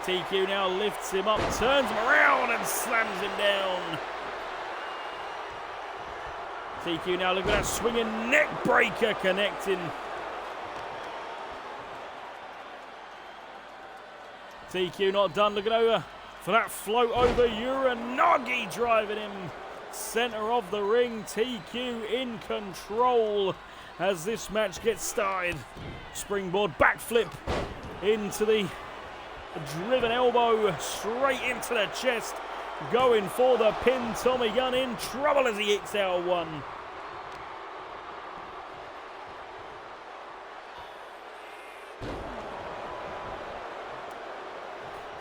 TQ now lifts him up, turns him around and slams him down. TQ now looking at that swinging neck breaker connecting. TQ not done, looking over for that float over. Uranagi driving him. Center of the ring. TQ in control as this match gets started. Springboard backflip into the driven elbow. Straight into the chest. Going for the pin. Tommy Gunn in trouble as he hits out one.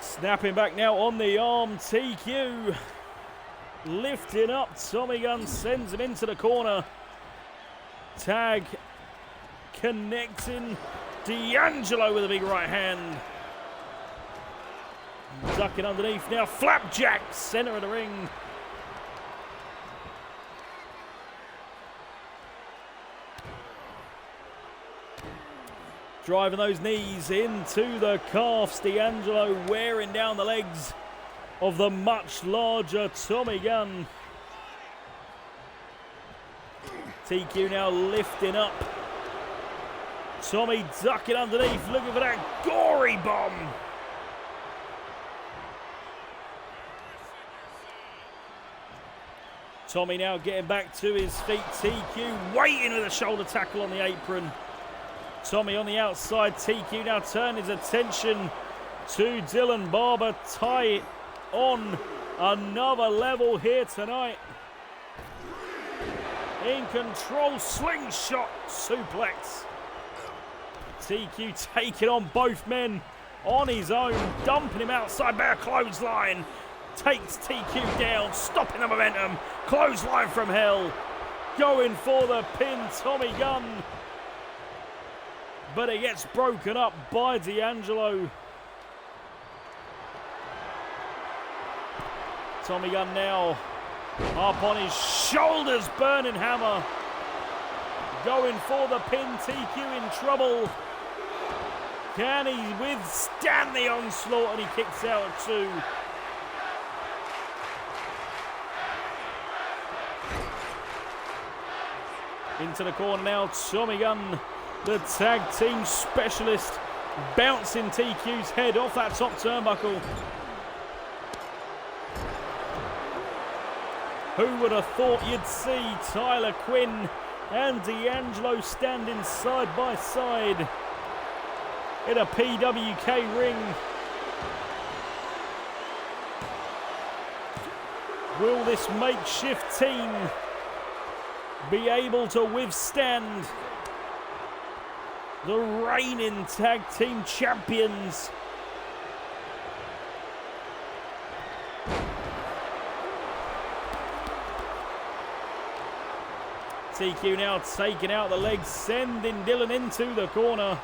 Snapping back now on the arm, TQ. Lifting up, Tommy Gunn sends him into the corner. Tag connecting. D'Angelo with a big right hand. Ducking underneath now, Flapjack, center of the ring. Driving those knees into the calves. D'Angelo wearing down the legs of the much larger Tommy Gunn. TQ now lifting up. Tommy ducking underneath, looking for that gory bomb. Tommy now getting back to his feet. TQ waiting with a shoulder tackle on the apron. Tommy on the outside. TQ now turn his attention to Dylan Barber. Tie it on another level here tonight. In control, slingshot suplex. TQ taking on both men on his own, dumping him outside by a clothesline. Takes TQ down, stopping the momentum. Clothesline from hell. Going for the pin, Tommy Gunn. But it gets broken up by D'Angelo. Tommy Gunn now up on his shoulders, burning hammer. Going for the pin, TQ in trouble. Can he withstand the onslaught? And he kicks out at 2. Into the corner now, Tommy Gunn, the tag team specialist, bouncing TQ's head off that top turnbuckle. Who would have thought you'd see Tyler Quinn and D'Angelo standing side by side in a PWK ring? Will this makeshift team be able to withstand the reigning tag team champions? TQ now taking out the legs, sending Dylan into the corner.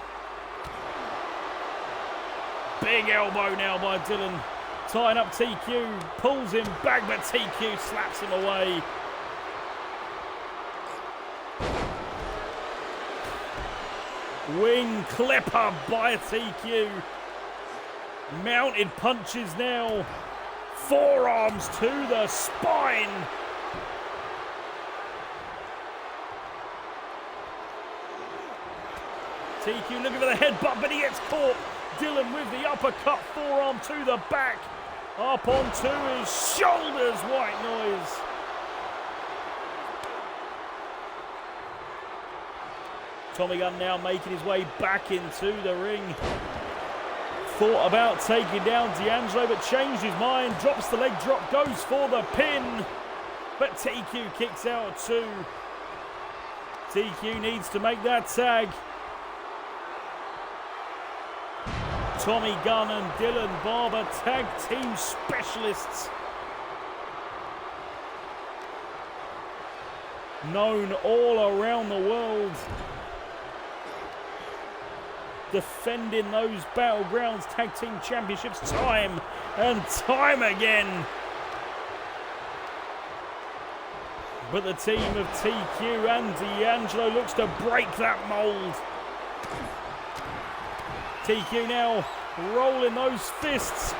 Big elbow now by Dylan, tying up TQ, pulls him back, but TQ slaps him away. Wing clipper by TQ. Mounted punches now. Forearms to the spine. TQ looking for the headbutt, but he gets caught. Dylan with the uppercut, forearm to the back. Up onto his shoulders, white noise. Tommy Gunn now making his way back into the ring. Thought about taking down D'Angelo, but changed his mind. Drops the leg drop, goes for the pin. But TQ kicks out too. TQ needs to make that tag. Tommy Gunn and Dylan Barber, tag team specialists. Known all around the world. Defending those Battlegrounds tag team championships time and time again. But the team of TQ and D'Angelo looks to break that mold. TQ now rolling those fists.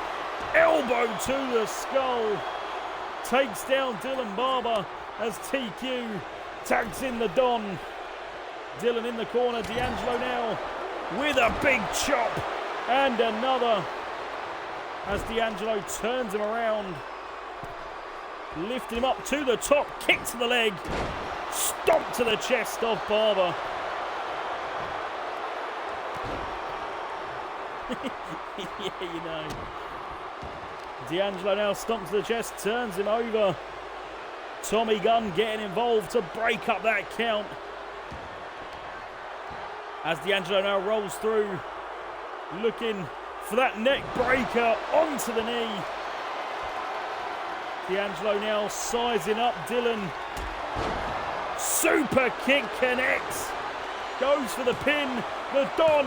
Elbow to the skull. Takes down Dylan Barber as TQ tags in the Don. Dylan in the corner. D'Angelo now with a big chop and another as D'Angelo turns him around. Lifting him up to the top. Kick to the leg. Stomp to the chest of Barber. Yeah, you know. D'Angelo now stomps to the chest, turns him over. Tommy Gunn getting involved to break up that count. As D'Angelo now rolls through, looking for that neck breaker onto the knee. D'Angelo now sizing up Dylan. Super kick connects. Goes for the pin. The Don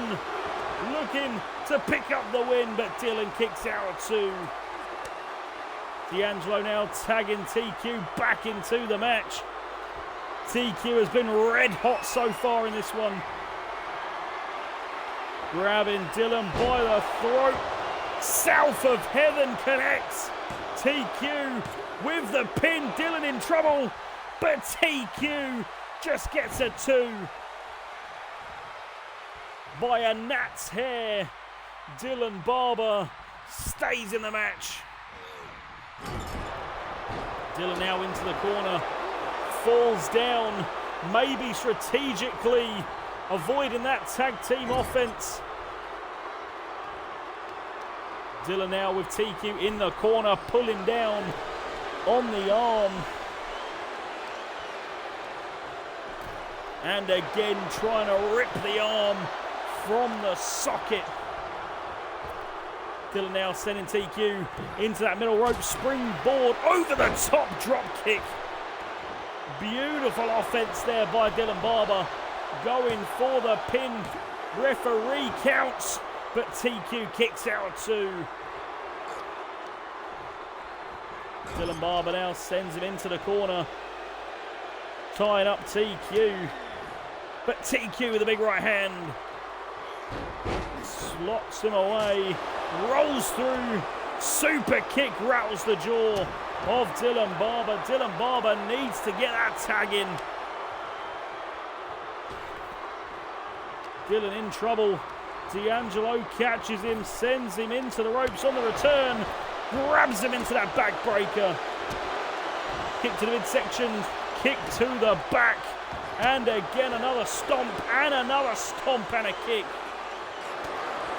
looking to pick up the win, but Dylan kicks out too. D'Angelo now tagging TQ back into the match. TQ has been red hot so far in this one. Grabbing Dylan by the throat. South of Heaven connects. TQ with the pin. Dylan in trouble, but TQ just gets a 2. By a gnat's hair. Dylan Barber stays in the match. Dylan now into the corner. Falls down, maybe strategically avoiding that tag team offense. Dylan now with TQ in the corner, pulling down on the arm. And again trying to rip the arm from the socket. Dylan now sending TQ into that middle rope springboard over the top drop kick. Beautiful offense there by Dylan Barber. Going for the pin. Referee counts, but TQ kicks out too. Dylan Barber now sends him into the corner. Tying up TQ. But TQ with a big right hand. Slots him away. Rolls through. Super kick rattles the jaw of Dylan Barber. Dylan Barber needs to get that tag in. Dylan in trouble. D'Angelo catches him, sends him into the ropes on the return. Grabs him into that backbreaker. kick to the midsection, kick to the back, and again another stomp and a kick.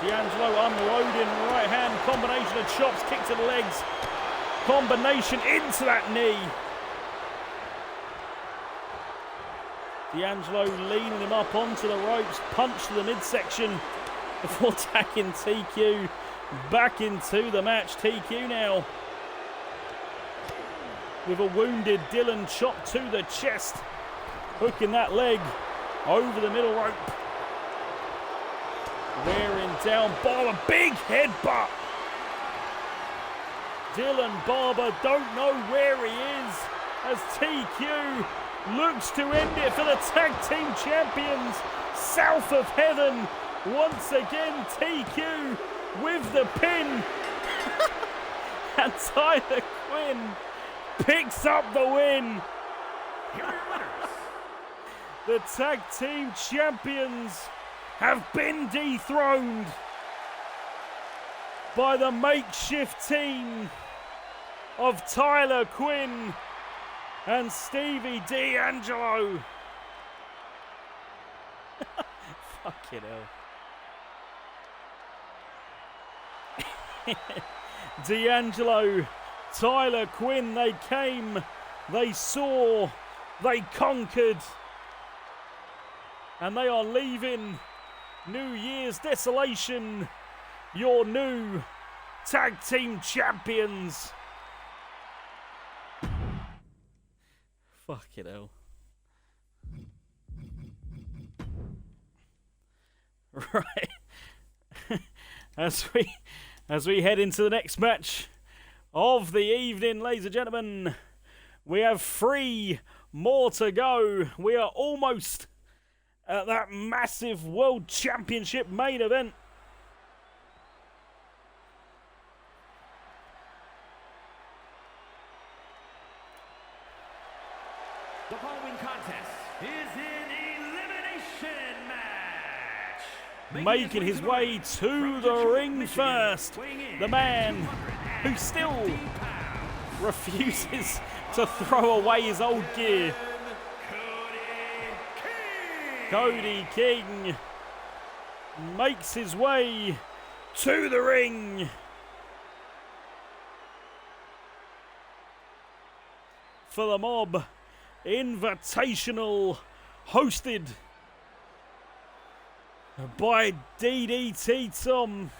D'Angelo unloading right hand, combination of chops, kick to the legs, combination into that knee. D'Angelo leaning him up onto the ropes, punch to the midsection before tagging TQ back into the match. TQ now with a wounded Dylan, chop to the chest, hooking that leg over the middle rope. Wearing down Barber, big headbutt. Dylan Barber don't know where he is as TQ looks to end it for the tag team champions south of heaven. Once again, TQ with the pin. And Tyler Quinn picks up the win. Here are your winners. The tag team champions have been dethroned by the makeshift team of Tyler Quinn and Stevie D'Angelo. Fucking hell. D'Angelo, Tyler Quinn, they came, they saw, they conquered, and they are leaving New Year's Desolation, your new tag team champions. Fucking hell. Right. As we head into the next match of the evening, ladies and gentlemen, we have 3 more to go. We are almost at that massive World Championship main event. The following contest is an elimination match. Making his way to the ring first, the man who still refuses to throw away his old gear. Cody King makes his way to the ring. For the Mob Invitational, hosted by DDT Tom.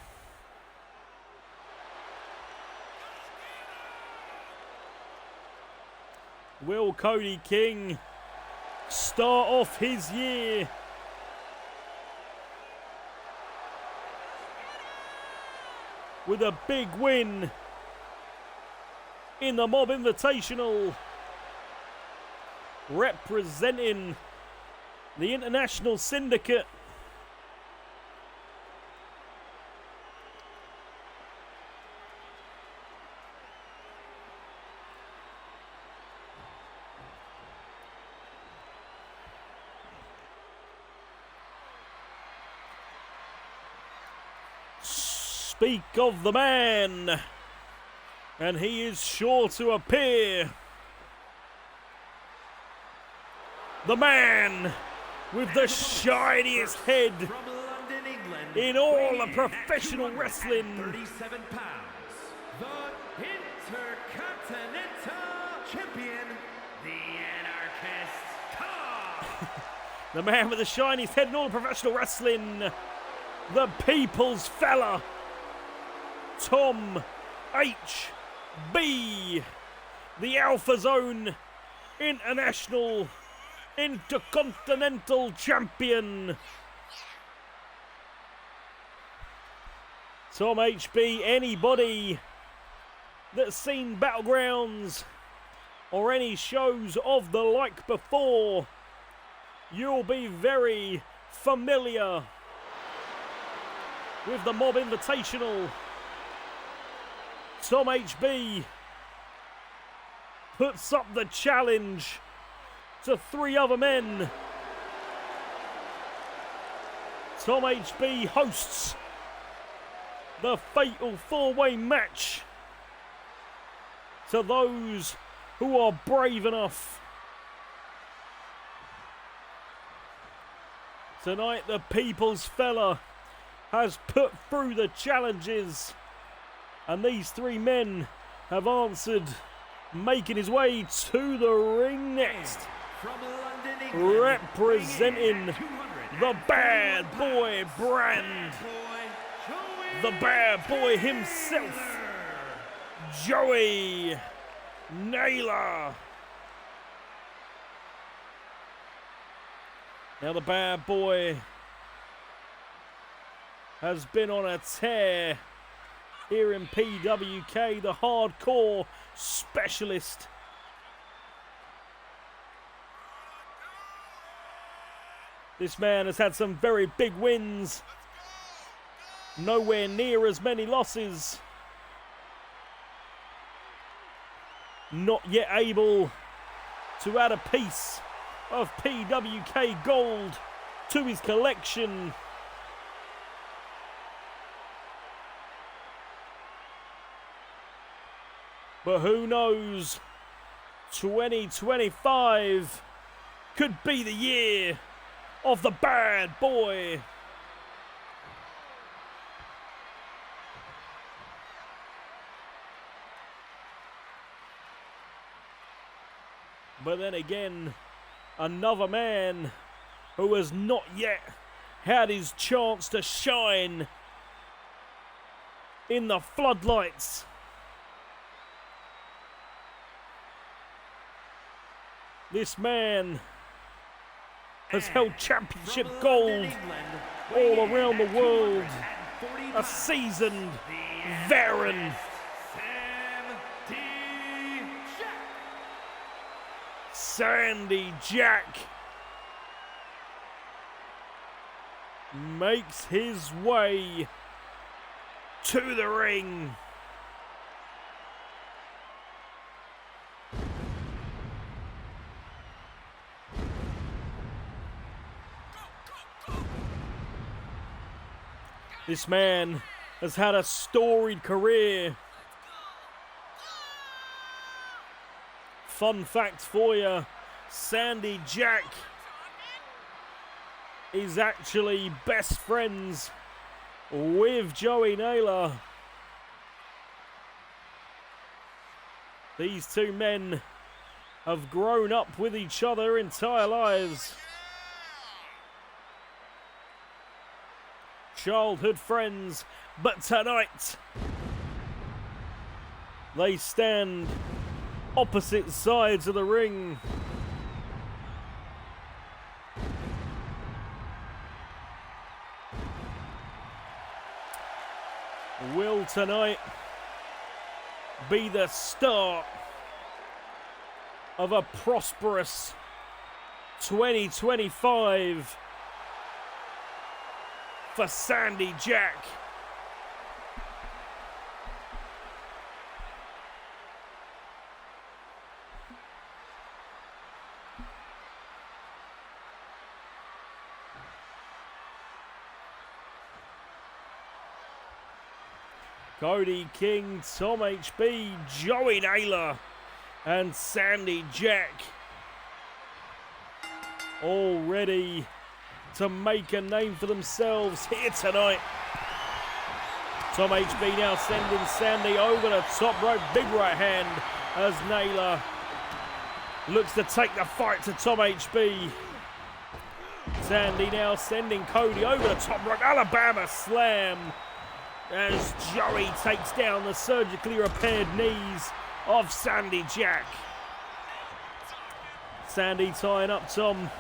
Will Cody King start off his year with a big win in the Mob Invitational, representing the International Syndicate? Speak of the man, and he is sure to appear. The man with the shiniest head From London, England, in all weighing of in professional at wrestling. 37 pounds, the Intercontinental Champion, the Anarchist Tom. The man with the shiniest head in all of professional wrestling. The people's fella, Tom H.B., the Alpha Zone International Intercontinental Champion. Tom HB, anybody that's seen Battlegrounds or any shows of the like before, you'll be very familiar with the Mob Invitational. Tom HB puts up the challenge to 3 other men. Tom HB hosts the fatal 4-way match to those who are brave enough. Tonight, the people's fella has put through the challenges, and these three men have answered, making his way to the ring next. From London, England, Representing the Bad Boy brand, the Bad Boy himself, Joey Naylor. Now the Bad Boy has been on a tear here in PWK, the hardcore specialist. This man has had some very big wins, nowhere near as many losses. Not yet able to add a piece of PWK gold to his collection. But who knows, 2025 could be the year of the Bad Boy. But then again, another man who has not yet had his chance to shine in the floodlights. This man has held championship gold all around the world. A seasoned veteran. Sandy Jack makes his way to the ring. This man has had a storied career. Fun fact for you, Sandy Jack is actually best friends with Joey Naylor. These two men have grown up with each other their entire lives. Childhood friends, but tonight they stand opposite sides of the ring. Will tonight be the start of a prosperous 2025 for Sandy Jack? Cody King, Tom HB, Joey Naylor, and Sandy Jack all ready to make a name for themselves here tonight. Tom HB now sending Sandy over the top rope, big right hand as Naylor looks to take the fight to Tom HB. Sandy now sending Cody over the top rope, Alabama slam as Joey takes down the surgically repaired knees of Sandy Jack. Sandy tying up Tom,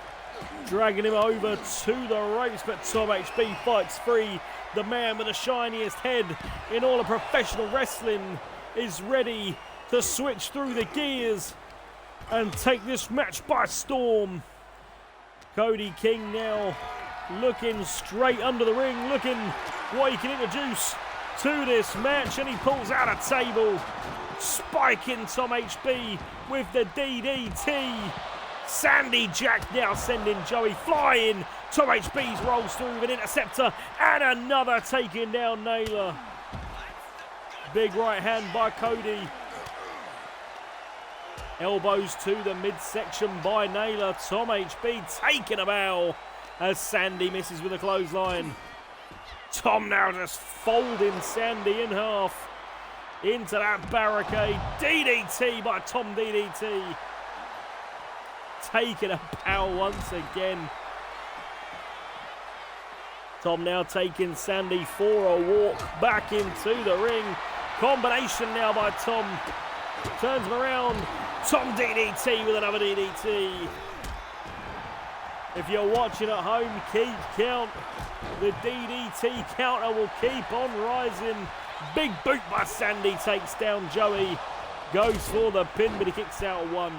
dragging him over to the ropes, but Tom HB fights free. The man with the shiniest head in all of professional wrestling is ready to switch through the gears and take this match by storm. Cody King now looking straight under the ring, looking what he can introduce to this match, and he pulls out a table, spiking Tom HB with the DDT. Sandy Jack now sending Joey flying. Tom HB's rolls through with an interceptor and another taking down Naylor. Big right hand by Cody. Elbows to the midsection by Naylor. Tom HB taking a bow as Sandy misses with a clothesline. Tom now just folding Sandy in half into that barricade. DDT by Tom DDT. Taking a bow once again. Tom now taking Sandy for a walk back into the ring. Combination now by Tom. Turns him around. Tom DDT with another DDT. If you're watching at home, keep count. The DDT counter will keep on rising. Big boot by Sandy takes down Joey. Goes for the pin, but he kicks out one.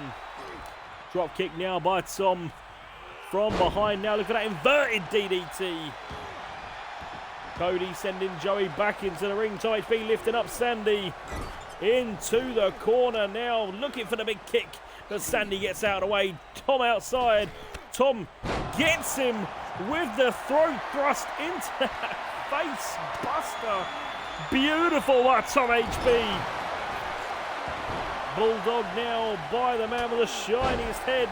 Drop kick now by Tom. From behind now, look at that inverted DDT. Cody sending Joey back into the ring. Tom HB lifting up Sandy into the corner now, looking for the big kick, but Sandy gets out of the way. Tom outside. Tom gets him with the throat thrust into that face buster. Beautiful by Tom HB. Bulldog now by the man with the shiniest head.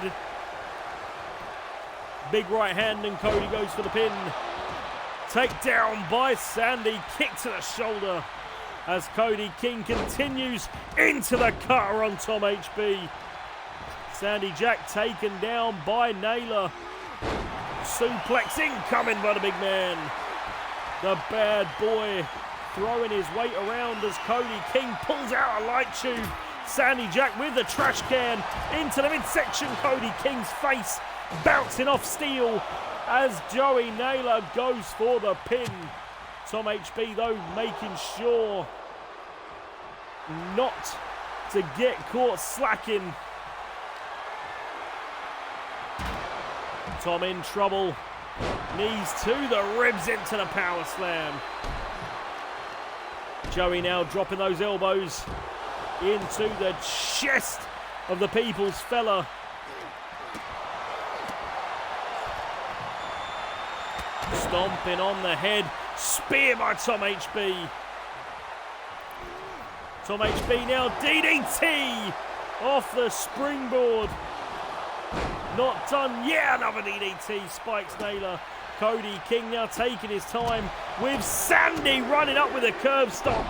Big right hand and Cody goes for the pin. Takedown by Sandy, kick to the shoulder as Cody King continues into the cutter on Tom HB. Sandy Jack taken down by Naylor. Suplex incoming by the big man. The bad boy throwing his weight around as Cody King pulls out a light tube. Sandy Jack with the trash can into the midsection. Cody King's face bouncing off steel as Joey Naylor goes for the pin. Tom HB though making sure not to get caught slacking. Tom in trouble. Knees to the ribs into the power slam. Joey now dropping those elbows into the chest of the People's Fella. Stomping on the head. Spear by Tom HB. Tom HB now DDT off the springboard. Not done. Yeah, another DDT. Spikes Naylor. Cody King now taking his time with Sandy running up with a curb stop.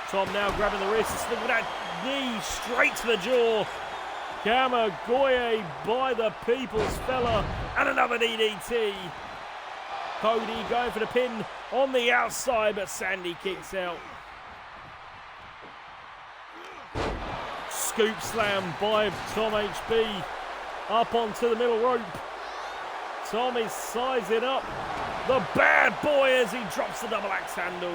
Tom now grabbing the wrists. Look at that knee straight to the jaw. Kamagoye by the People's Fella. And another DDT. Cody going for the pin on the outside, but Sandy kicks out. Scoop slam by Tom HB. Up onto the middle rope. Tom is sizing up the bad boy as he drops the double axe handle.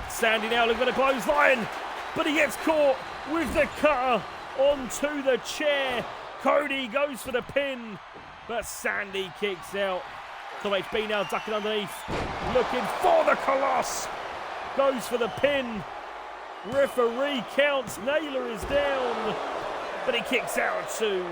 Sandy now looking at a clothesline, but he gets caught with the cutter onto the chair. Cody goes for the pin, but Sandy kicks out. Tom HB now ducking underneath, looking for the Coloss. Goes for the pin. Referee counts. Naylor is down, but he kicks out too.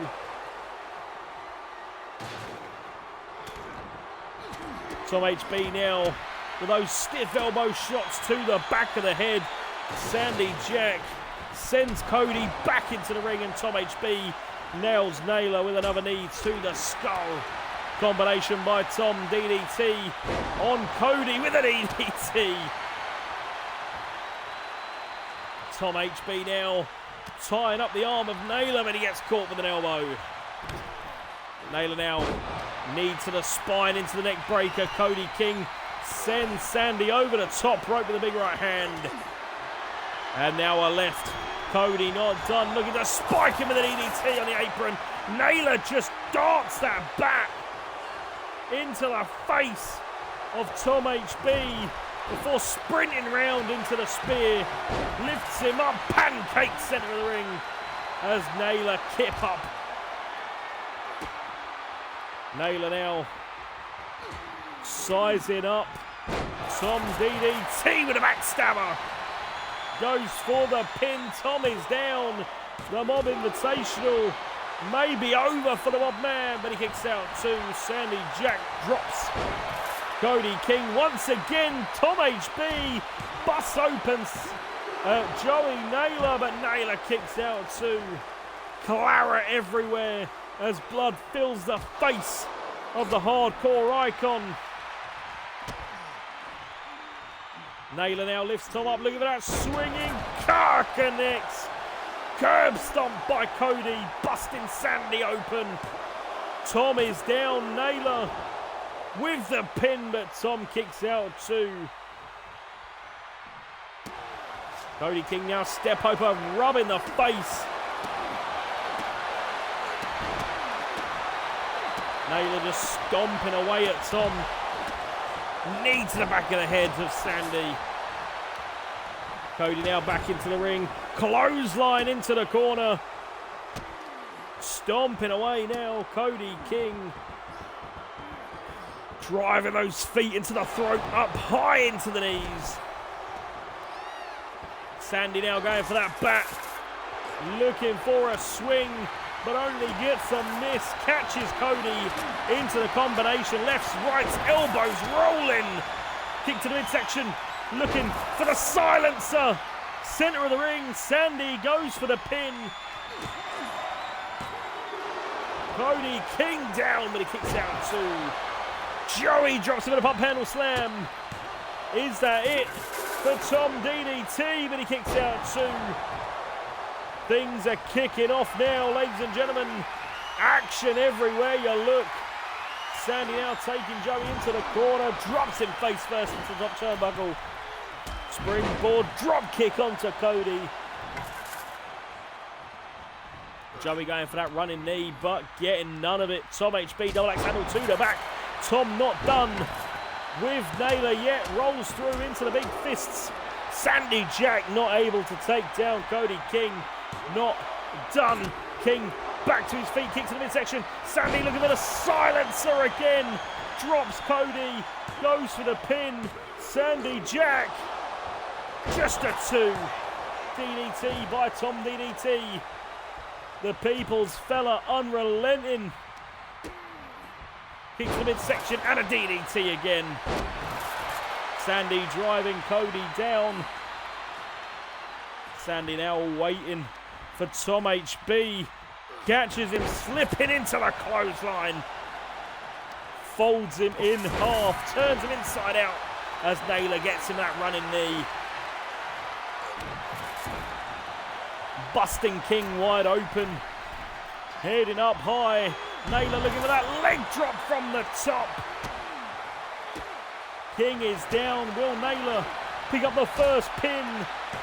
Tom HB now with those stiff elbow shots to the back of the head. Sandy Jack sends Cody back into the ring, and Tom HB nails Naylor with another knee to the skull. Combination by Tom, DDT on Cody with an DDT. Tom HB now tying up the arm of Naylor, but he gets caught with an elbow. Naylor now knee to the spine into the neck breaker. Cody King sends Sandy over the top rope with a big right hand. And now a left. Cody not done. Looking to spike him with an DDT on the apron. Naylor just darts that back into the face of Tom HB before sprinting round into the spear. Lifts him up, pancakes centre of the ring as Naylor kip up. Naylor now sizing up. Tom DDT with a backstabber. Goes for the pin. Tom is down. The Mob Invitational may be over for the Mob Man, but he kicks out too. Sandy Jack drops Cody King once again. Tom HB busts open Joey Naylor, but Naylor kicks out too. Claret everywhere as blood fills the face of the hardcore icon. Naylor now lifts Tom up, looking for that swinging car connects. Curb stomp by Cody, busting Sandy open. Tom is down, Naylor with the pin, but Tom kicks out too. Cody King now step over, rubbing the face. Naylor just stomping away at Tom. Knee to the back of the head of Sandy. Cody now back into the ring. Clothesline into the corner. Stomping away now, Cody King. Driving those feet into the throat, up high into the knees. Sandy now going for that bat. Looking for a swing, but only gets a miss. Catches Cody into the combination. Lefts, rights, elbows rolling. Kick to the midsection. Looking for the silencer. Center of the ring. Sandy goes for the pin. Cody King down, but he kicks out too. Joey drops him in a pump handle slam. Is that it for Tom DDT? But he kicks out too. Things are kicking off now, ladies and gentlemen. Action everywhere you look. Sandy now taking Joey into the corner. Drops him face first into the top turnbuckle. Springboard drop kick onto Cody. Joey going for that running knee, but getting none of it. Tom HB, double axe handle to the back. Tom not done with Naylor yet. Rolls through into the big fists. Sandy Jack not able to take down Cody King. Not done. King back to his feet, kicks to the midsection. Sandy looking for the silencer again. Drops Cody, goes for the pin. Sandy Jack, just a 2. DDT by Tom DDT. The People's fella unrelenting. Kick to the midsection and a DDT again. Sandy driving Cody down. Sandy now waiting for Tom HB. Catches him slipping into the clothesline. Folds him in half. Turns him inside out as Naylor gets him that running knee. Busting King wide open. Heading up high. Naylor looking for that leg drop from the top. King is down. Will Naylor pick up the first pin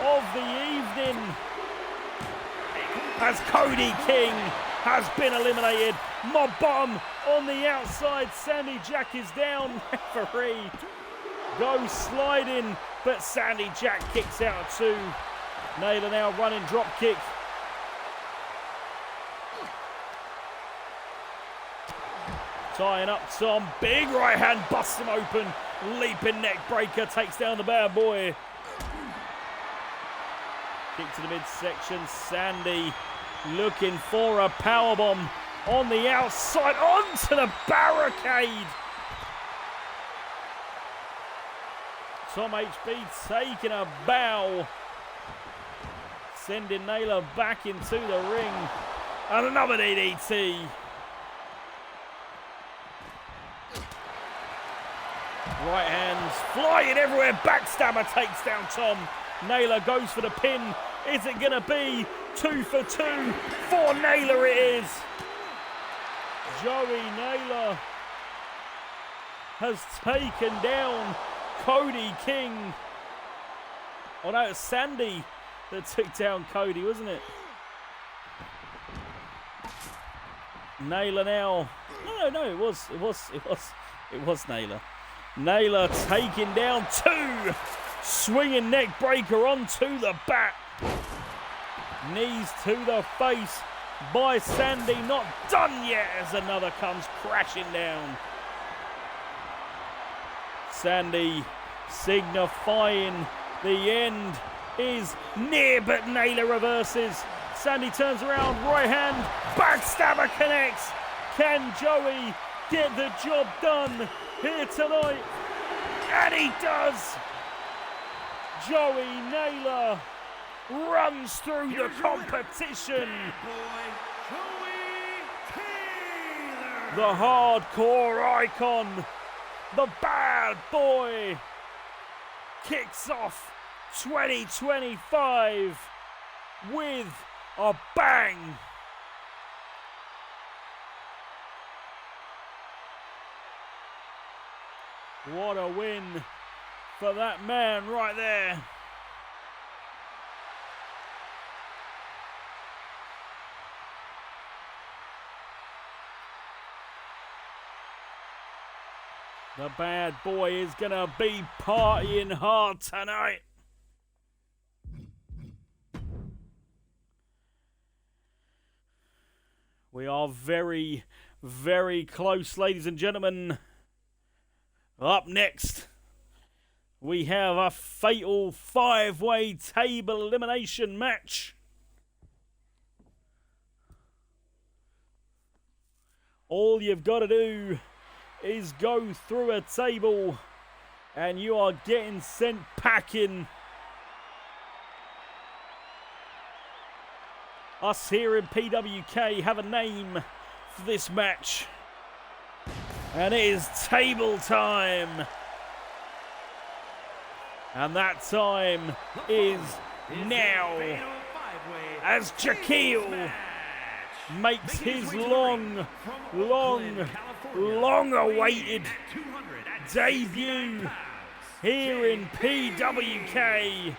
of the evening? As Cody King has been eliminated. Mob bottom on the outside. Sandy Jack is down. Referee goes sliding, but Sandy Jack kicks out too. Naylor now running drop kick. Tying up Tom. Big right hand busts him open. Leaping neck breaker takes down the bad boy. Kick to the midsection. Sandy looking for a powerbomb on the outside onto the barricade. Tom HB taking a bow. Sending Naylor back into the ring. And another DDT. Right hands flying everywhere. Backstabber takes down Tom. Naylor goes for the pin. Is it going to be 2 for 2? For Naylor it is. Joey Naylor has taken down Cody King. Oh no, it's Sandy that took down Cody, wasn't it? Naylor now. No, it was Naylor. Naylor taking down 2. Swinging neck breaker onto the back. Knees to the face by Sandy. Not done yet as another comes crashing down. Sandy signifying the end is near, but Naylor reverses. Sandy turns around, right hand, backstabber connects. Can Joey get the job done here tonight? And he does. Joey Naylor runs through the competition. The hardcore icon, the bad boy, kicks off 2025 with a bang. What a win for that man right there. The bad boy is gonna be partying hard tonight. We are very, very close, ladies and gentlemen. Up next, we have a fatal 5-way table elimination match. All you've got to do is go through a table and you are getting sent packing. Us here in PWK have a name for this match, and it is table time. And that time is now, as Jaquil makes his long-awaited debut here in PWK.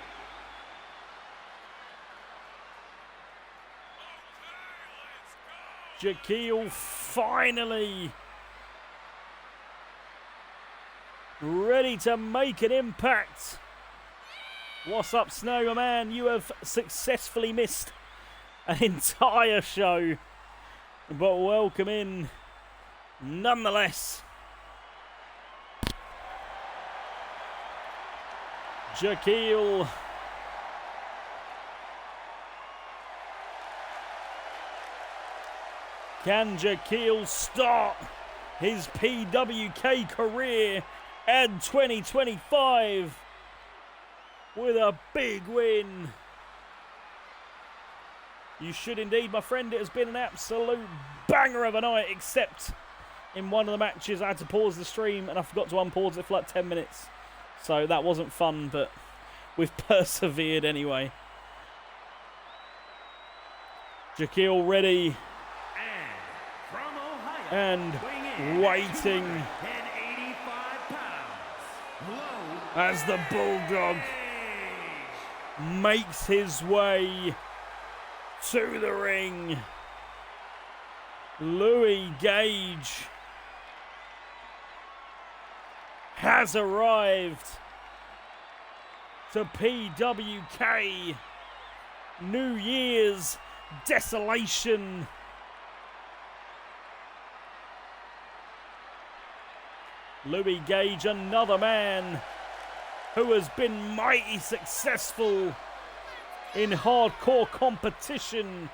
Jaquil finally ready to make an impact. What's up, Snow, my man? You have successfully missed an entire show, but welcome in nonetheless. Jaquil can Jaquil start his PWK career and 2025 with a big win? You should indeed, my friend. It has been an absolute banger of a night, except in one of the matches I had to pause the stream and I forgot to unpause it for like 10 minutes. So that wasn't fun, but we've persevered anyway. Jaquil ready and waiting as the Bulldog makes his way to the ring. Louis Gage has arrived to PWK New Year's Desolation. Louis Gage, another man who has been mighty successful in hardcore competition.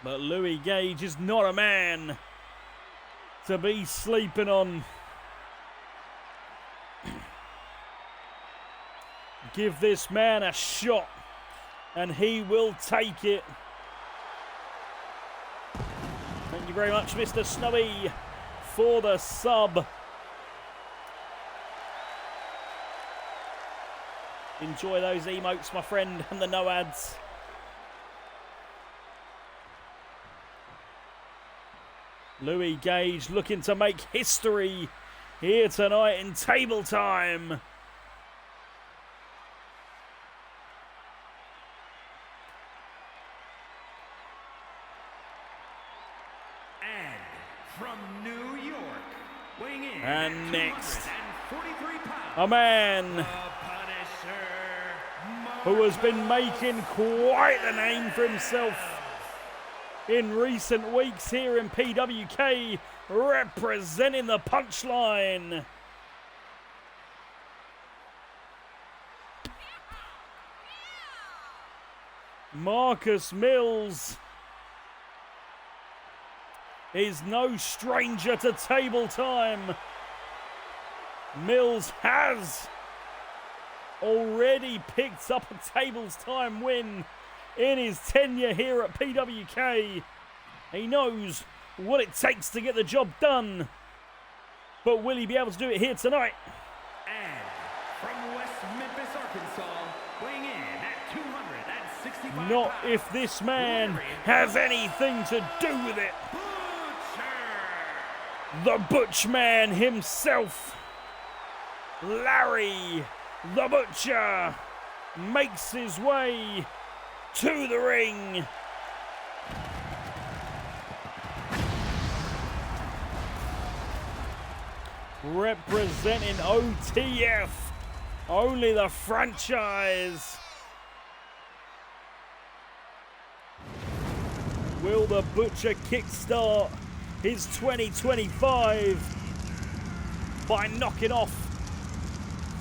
But Louis Gage is not a man to be sleeping on. Give this man a shot and he will take it. Thank you very much, Mr. Snowy, for the sub. Enjoy those emotes, my friend, and the no ads. Louis Gage looking to make history here tonight in table time. And next, a man who has been making quite the name for himself in recent weeks here in PWK, representing the Punchline. Marcus Mills is no stranger to table time. Mills has already picked up a tables time win in his tenure here at PWK. He knows what it takes to get the job done. But will he be able to do it here tonight? And from West Memphis, Arkansas, weighing in at 265 Not pounds, if this man has anything to do with it. Butcher. The Butch Man himself, Larry the Butcher, makes his way to the ring. Representing OTF, only the franchise. Will the Butcher kickstart his 2025 by knocking off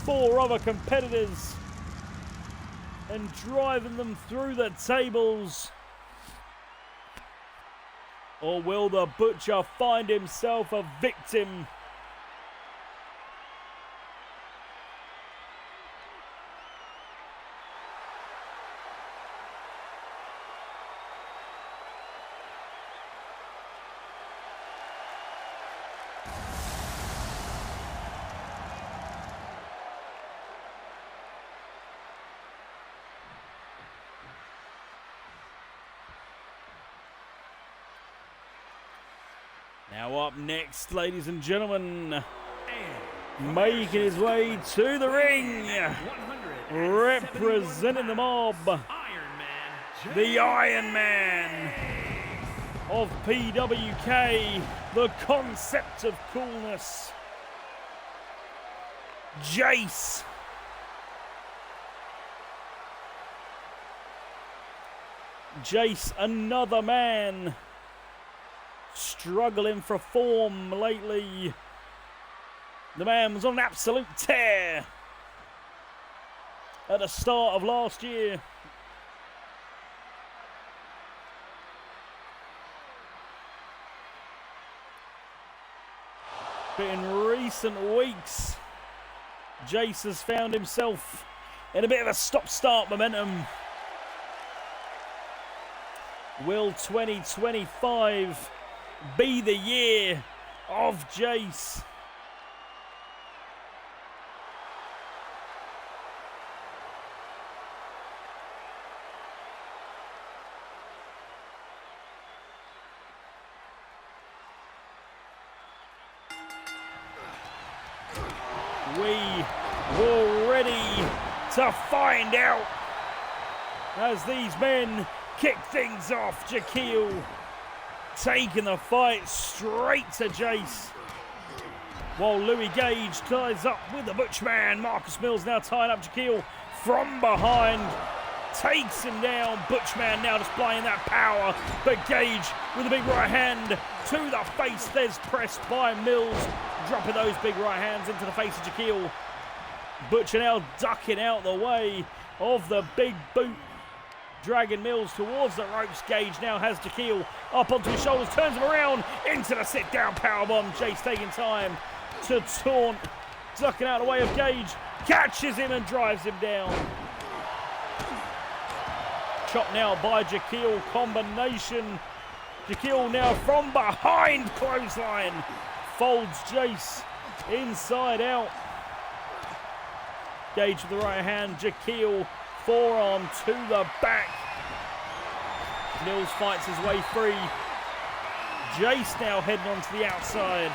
4 other competitors and driving them through the tables? Or will the Butcher find himself a victim? Now up next, ladies and gentlemen, making his way to the ring, representing the mob, the Iron Man of PWK, the concept of coolness, Jace. Jace, another man struggling for form lately. The man was on an absolute tear at the start of last year. But in recent weeks, Jace has found himself in a bit of a stop-start momentum. Will 2025 be the year of Jace? We were ready to find out as these men kick things off. Jaquil taking the fight straight to Jace, while Louis Gage ties up with the Butchman. Marcus Mills now tying up Jaquil from behind, takes him down. Butchman now displaying that power, but Gage with a big right hand to the face. There's pressed by Mills, dropping those big right hands into the face of Jaquil. Butcher now ducking out the way of the big boot, dragging Mills towards the ropes. Gage now has Jaquil up onto his shoulders, turns him around into the sit-down powerbomb. Jace taking time to taunt, ducking out the way of Gage, catches him and drives him down. Chop now by Jaquil, combination. Jaquil now from behind, clothesline, folds Jace inside out. Gage with the right hand, Jaquil forearm to the back. Mills fights his way free. Jace now heading on to the outside.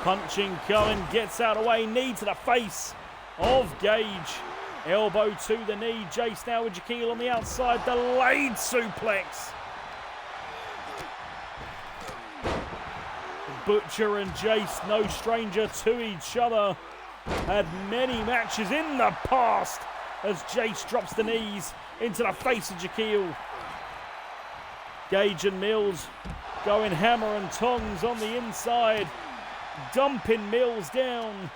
Punching coming, gets out of the way, knee to the face of Gage. Elbow to the knee. Jace now with Jaquil on the outside, delayed suplex. Butcher and Jace, no stranger to each other. Had many matches in the past as Jace drops the knees into the face of Jaquil. Gage and Mills going hammer and tongs on the inside, dumping Mills down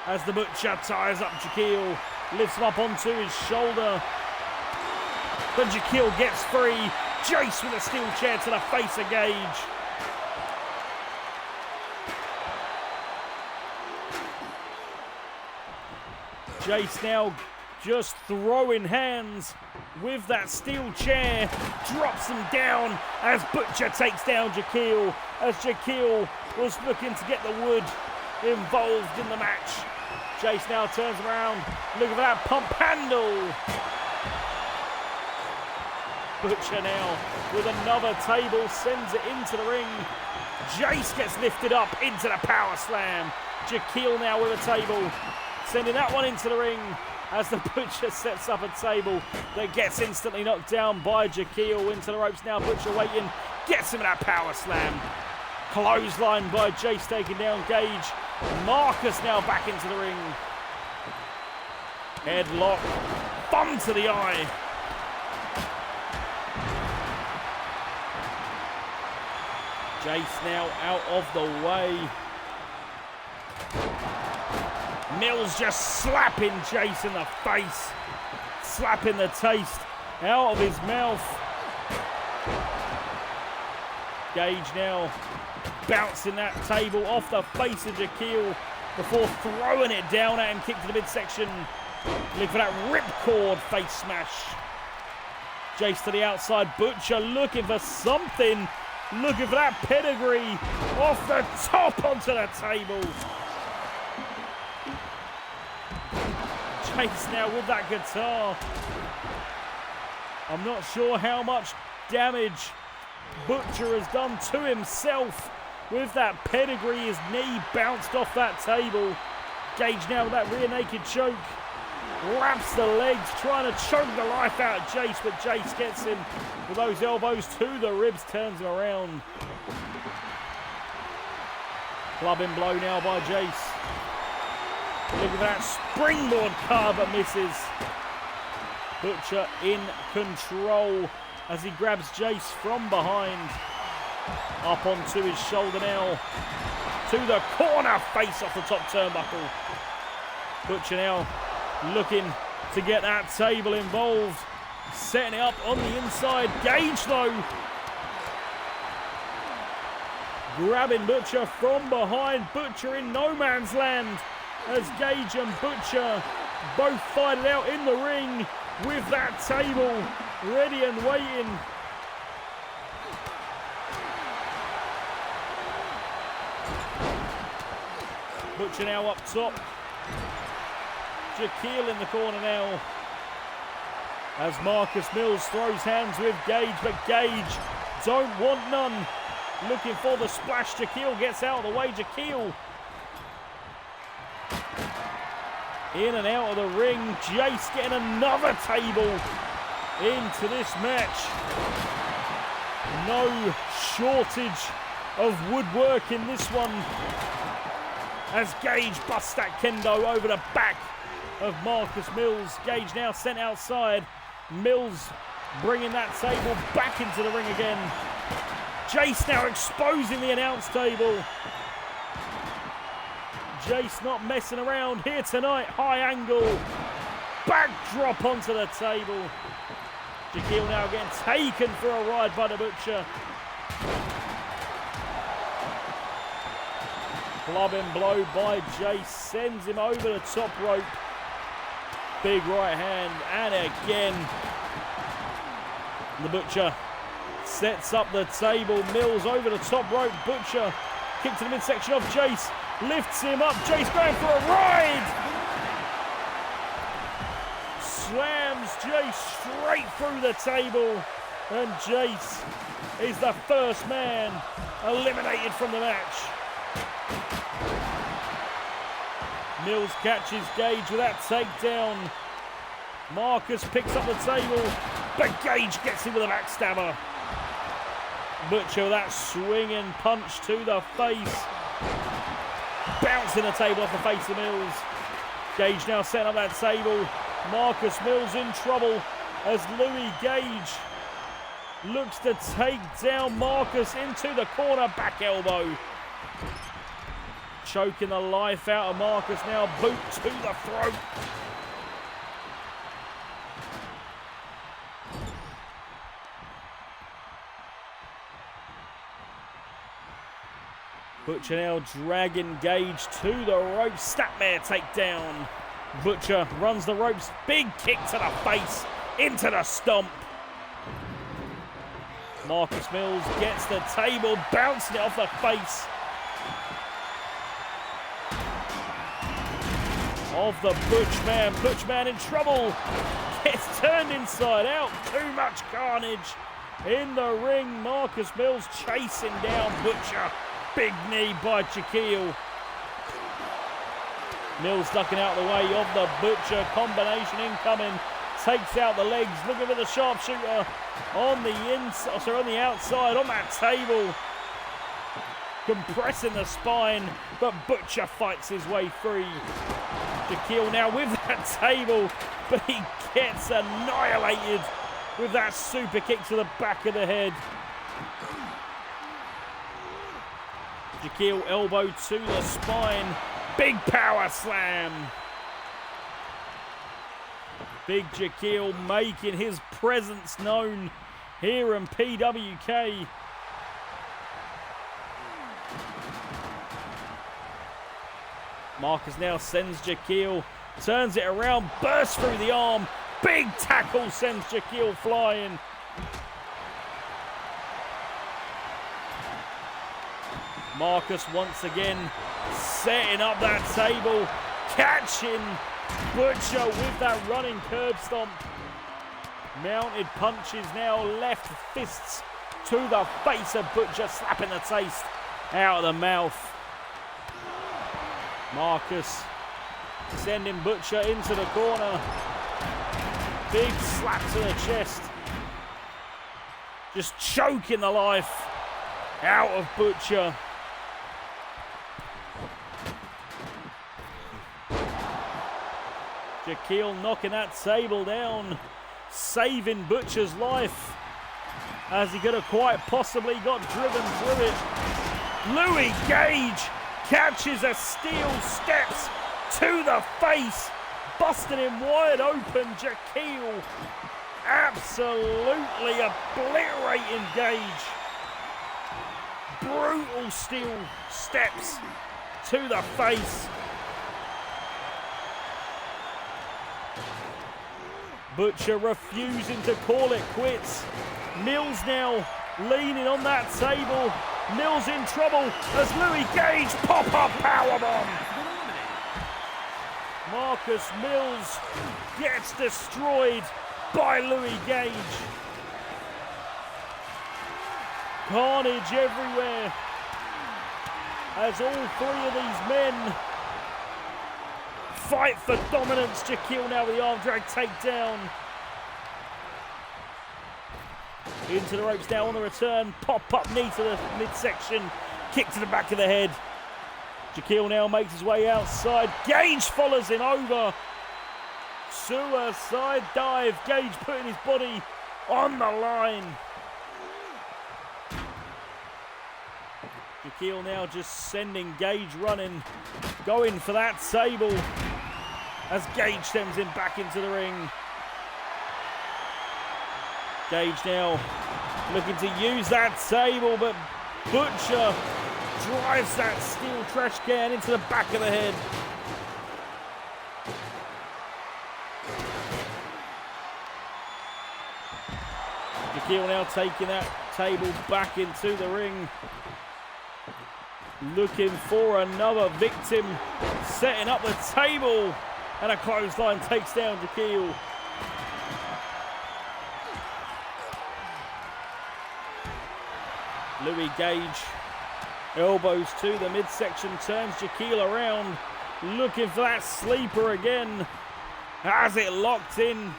as the Butcher ties up Jaquil Lifts him up onto his shoulder. But Jaquil gets free. Jace with a steel chair to the face of Gage. Jace now just throwing hands with that steel chair. Drops him down as Butcher takes down Jaquil. As Jaquil was looking to get the wood involved in the match. Jace now turns around. Look at that pump handle. Butcher now with another table sends it into the ring. Jace gets lifted up into the power slam. Jaquil now with a table, sending that one into the ring as the Butcher sets up a table that gets instantly knocked down by Jaquil into the ropes. Now Butcher waiting, gets him in that power slam. Clothesline by Jace taking down Gage. Marcus now back into the ring. Headlock, thumb to the eye. Jace now out of the way. Mills just slapping Jace in the face. Slapping the taste out of his mouth. Gage now bouncing that table off the face of Jaquil before throwing it down at him. Kick to the midsection. Look for that ripcord face smash. Jace to the outside. Butcher looking for something. Looking for that pedigree off the top onto the table. Jace now with that guitar. I'm not sure how much damage Butcher has done to himself with that pedigree. His knee bounced off that table. Gage now with that rear naked choke. Wraps the legs, trying to choke the life out of Jace, but Jace gets him with those elbows to the ribs, turns him around. Clubbing blow now by Jace. Look at that springboard car, but misses. Butcher in control as he grabs Jace from behind. Up onto his shoulder now. To the corner, face off the top turnbuckle. Butcher now looking to get that table involved. Setting it up on the inside. Gage though. Grabbing Butcher from behind. Butcher in no man's land. As Gage and Butcher both fight it out in the ring with that table ready and waiting. Butcher now up top. Jaquil in the corner now. As Marcus Mills throws hands with Gage, but Gage don't want none. Looking for the splash. Jaquil gets out of the way. Jaquil in and out of the ring. Jace getting another table into this match. No shortage of woodwork in this one. As Gage busts that kendo over the back of Marcus Mills. Gage now sent outside. Mills bringing that table back into the ring again. Jace now exposing the announce table. Jace not messing around here tonight. High angle. Backdrop onto the table. Jaquil now getting taken for a ride by the Butcher. Clubbing blow by Jace. Sends him over the top rope. Big right hand. And again, the Butcher sets up the table. Mills over the top rope. Butcher kick to the midsection of Jace. Lifts him up. Jace going for a ride. Slams Jace straight through the table. And Jace is the first man eliminated from the match. Mills catches Gage with that takedown. Marcus picks up the table, but Gage gets him with a backstabber. Butcher with that swinging punch to the face. Bouncing the table off the face of Mills. Gage now setting up that table. Marcus Mills in trouble as Louis Gage looks to take down Marcus into the corner, back elbow. Choking the life out of Marcus now, boot to the throat. Butcher now dragging Gage to the ropes. Snapmare takedown. Butcher runs the ropes. Big kick to the face. Into the stomp. Marcus Mills gets the table, bouncing it off the face of the Butchman. Butchman in trouble. Gets turned inside out. Too much carnage in the ring. Marcus Mills chasing down Butcher. Big knee by Shaquille. Mills ducking out the way of the Butcher. Combination incoming. Takes out the legs. Looking for the sharpshooter on the inside. Sorry, on the outside on that table. Compressing the spine, but Butcher fights his way free. Shaquille now with that table, but he gets annihilated with that super kick to the back of the head. Shaquille elbow to the spine. Big power slam. Big Shaquille making his presence known here in PWK. Marcus now sends Shaquille, turns it around, bursts through the arm. Big tackle sends Shaquille flying. Marcus once again setting up that table, catching Butcher with that running curb stomp. Mounted punches now, left fists to the face of Butcher, slapping the taste out of the mouth. Marcus sending Butcher into the corner. Big slap to the chest. Just choking the life out of Butcher. Shaquille knocking that table down, saving Butcher's life as he could have quite possibly got driven through it. Louis Gage catches a steel steps to the face, busting him wide open. Shaquille absolutely obliterating Gage. Brutal steel steps to the face. Butcher refusing to call it quits. Mills now leaning on that table. Mills in trouble as Louis Gage pop-up powerbomb. Marcus Mills gets destroyed by Louis Gage. Carnage everywhere as all three of these men fight for dominance. Shaquille now with the arm drag takedown. Into the ropes now on the return. Pop-up knee to the midsection. Kick to the back of the head. Shaquille now makes his way outside. Gage follows him over. Suicide dive. Gage putting his body on the line. Shaquille now just sending Gage running. Going for that table as Gage sends him back into the ring. Gage now looking to use that table, but Butcher drives that steel trash can into the back of the head. Shaquille now taking that table back into the ring. Looking for another victim. Setting up the table. And a clothesline takes down Shaquille. Louis Gage elbows to the midsection, turns Shaquille around, looking for that sleeper again. Has it locked in?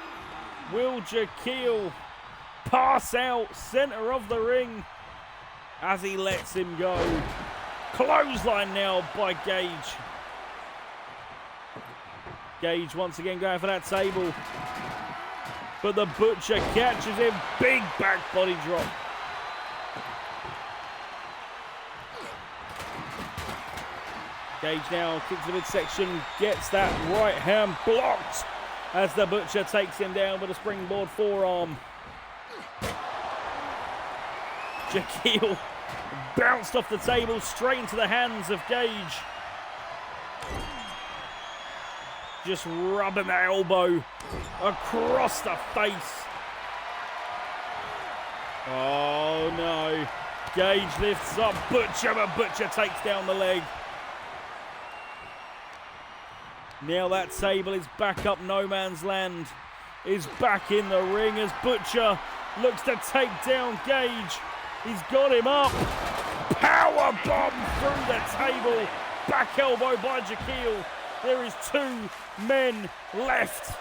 Will Shaquille pass out center of the ring as he lets him go? Clothesline now by Gage. Gage once again going for that table, but the Butcher catches him. Big back body drop. Gage now kicks the midsection, gets that right hand blocked as the Butcher takes him down with a springboard forearm. Shaquille Bounced off the table straight into the hands of Gage. Just rubbing that elbow across the face. Oh no. Gage lifts up Butcher, but Butcher takes down the leg. Now that table is back up no man's land. Is back in the ring as Butcher looks to take down Gage. He's got him up. Power bomb through the table. Back elbow by Jaquil. There is 2 men left.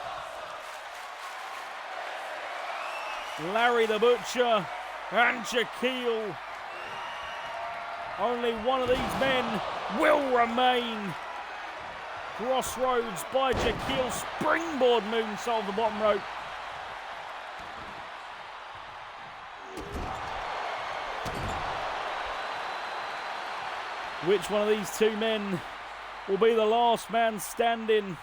Larry the Butcher and Jaquil. Only one of these men will remain. Crossroads by Jaquil. Springboard moonsault the bottom rope. Which one of these 2 men will be the last man standing?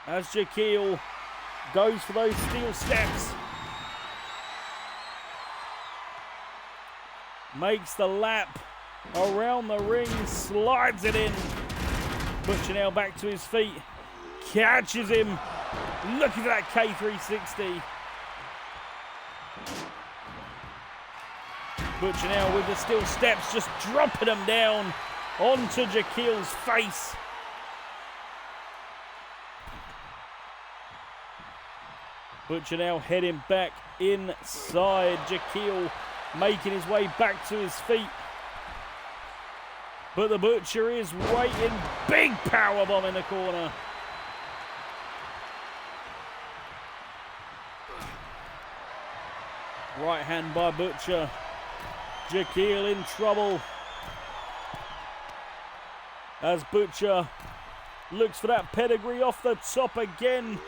As Jaquil goes for those steel steps. Makes the lap around the ring, slides it in. Butcher now back to his feet. Catches him. Looking for that K360. Butcher now with the steel steps, just dropping him down onto Jaquil's face. Butcher now heading back inside. Jaquil making his way back to his feet. But the Butcher is waiting. Big powerbomb in the corner. Right hand by Butcher. Jaquil in trouble. As Butcher looks for that pedigree off the top again.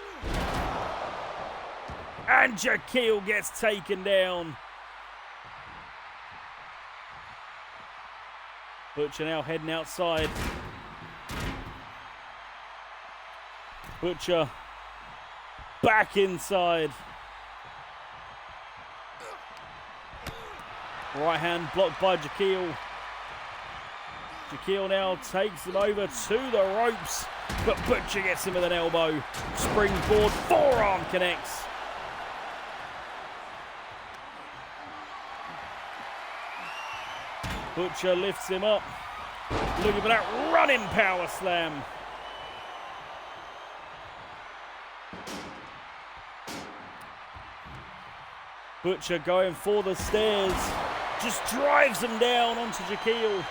And Jaquil gets taken down. Butcher now heading outside. Butcher back inside. Right hand blocked by Jaquil. Jaquil now takes him over to the ropes, but Butcher gets him with an elbow. Springboard forearm connects. Butcher lifts him up. Looking for that running power slam. Butcher going for the stairs. Just drives him down onto Jaquil.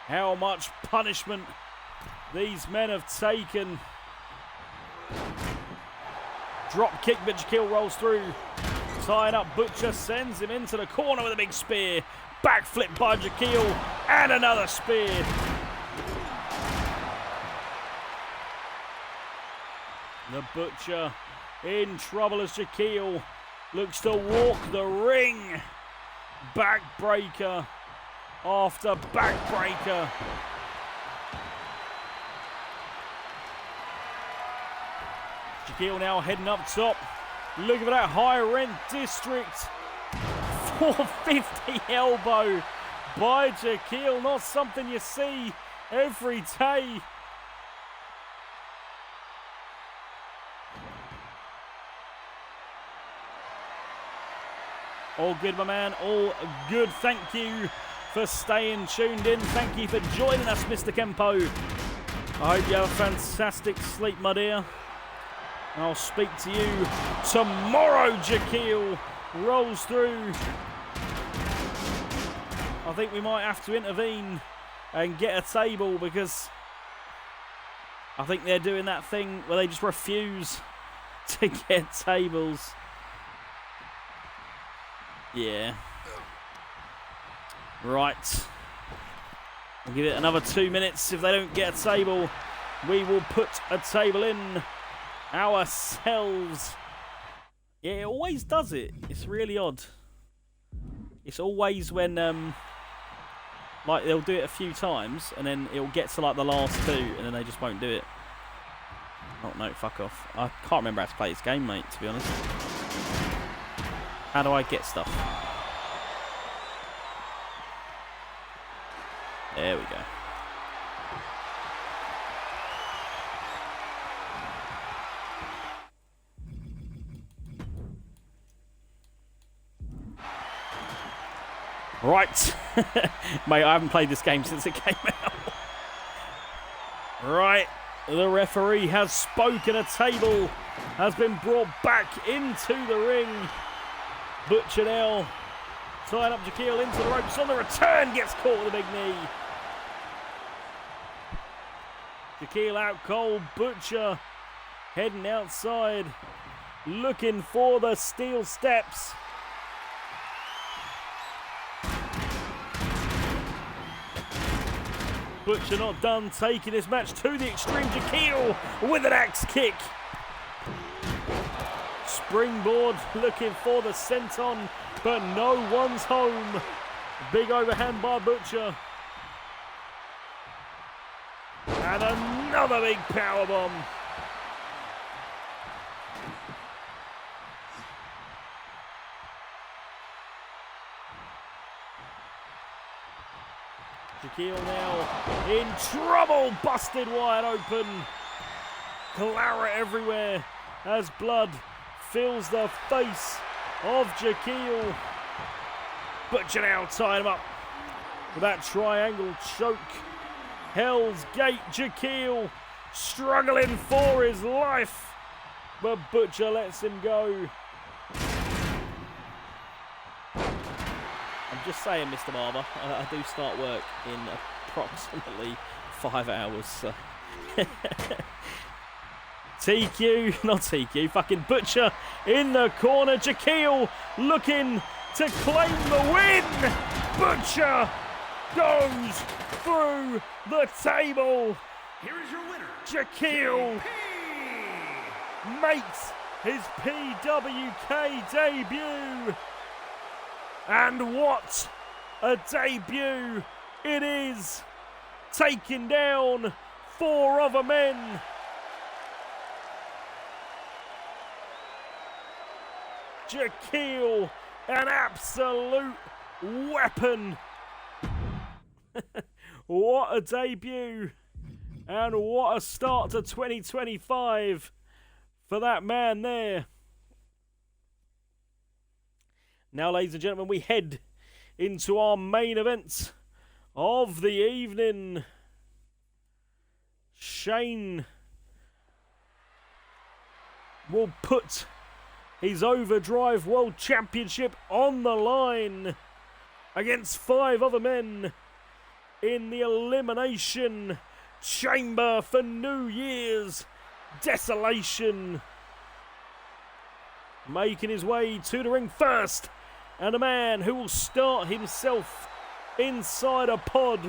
How much punishment these men have taken. Drop kick, but Jaquil rolls through. Tying up Butcher, sends him into the corner with a big spear. Backflip by Jaquil, and another spear. The Butcher in trouble as Jaquil looks to walk the ring. Backbreaker after backbreaker. Jaquil now heading up top. Looking for that high rent district. 450 elbow by Jaquil. Not something you see every day. All good, my man. All good. Thank you for staying tuned in. Thank you for joining us, Mr. Kempo. I hope you have a fantastic sleep, my dear. I'll speak to you tomorrow. Jaquil rolls through. I think we might have to intervene and get a table because I think they're doing that thing where they just refuse to get tables. Yeah. Right. We'll give it another 2 minutes. If they don't get a table, we will put a table in ourselves. Yeah, it always does it. It's really odd. It's always when like they'll do it a few times and then it'll get to like the last 2 and then they just won't do it. Oh, no, fuck off. I can't remember how to play this game, mate, to be honest. How do I get stuff? There we go. Right. Mate, I haven't played this game since it came out. Right. The referee has spoken. A table has been brought back into the ring. Butcher now tying up Jaquil into the ropes. On the return, gets caught with a big knee. Jaquil out cold. Butcher heading outside, looking for the steel steps. Butcher not done, taking this match to the extreme. Jaquil with an axe kick. Springboard looking for the senton, but no one's home. Big overhand by Butcher. And another big powerbomb. Jaquil now in trouble, busted wide open. Claret everywhere as blood fills the face of Jaquil. Butcher now tying him up with that triangle choke. Hell's Gate. Jaquil struggling for his life, but Butcher lets him go. I'm just saying, Mr. Barber, I do start work in approximately 5 hours. So. TQ, not TQ, fucking Butcher in the corner. Jaquil looking to claim the win. Butcher goes through the table. Here is your winner, Jaquil makes his PWK debut. And what a debut it is, taking down 4 other men. Jaquil, an absolute weapon. What a debut, and what a start to 2025 for that man there. Now, ladies and gentlemen, we head into our main event of the evening. Shane will put his Overdrive World Championship on the line against 5 other men in the Elimination Chamber for New Year's Desolation. Making his way to the ring first, and a man who will start himself inside a pod.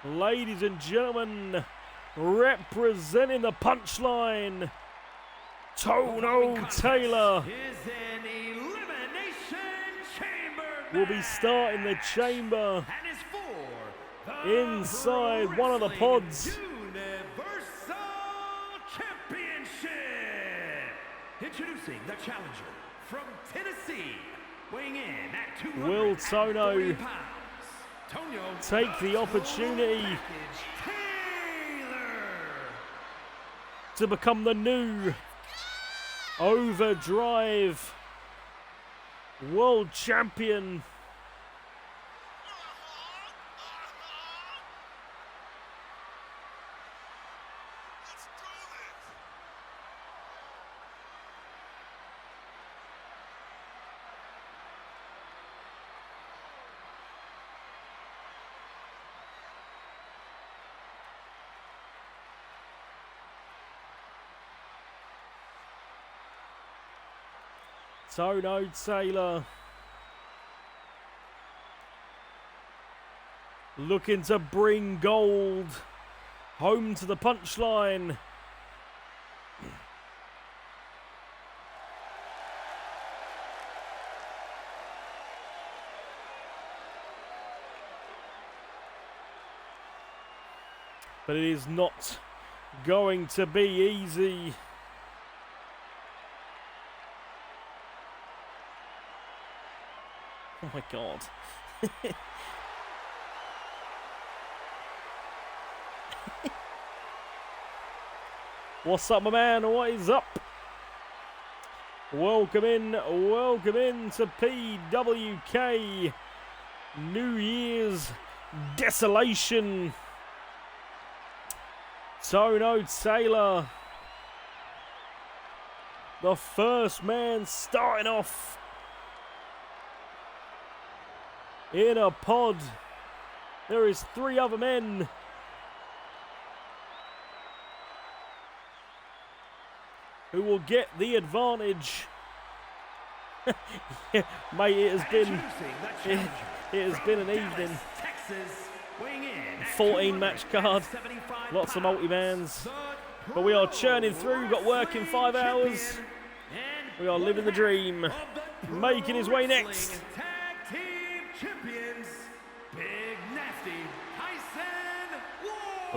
Ladies and gentlemen, representing the Punchline, Tono Taylor will be starting the chamber inside one of the pods. Universal Championship. Introducing the challenger from Tennessee, weighing in at 240 Will Tono pounds, take the opportunity to become the new Overdrive World Champion? Tono Taylor looking to bring gold home to the Punchline. But it is not going to be easy. Oh my God. What's up, my man? What is up? Welcome in to PWK New Year's Desolation. Tono Taylor, the first man starting off in a pod. There is 3 other men. Who will get the advantage. Yeah, mate, it has been an evening. 14 match card, lots of multi-mans, but we are churning through. Got work in 5 hours. We are living the dream. Making his way next.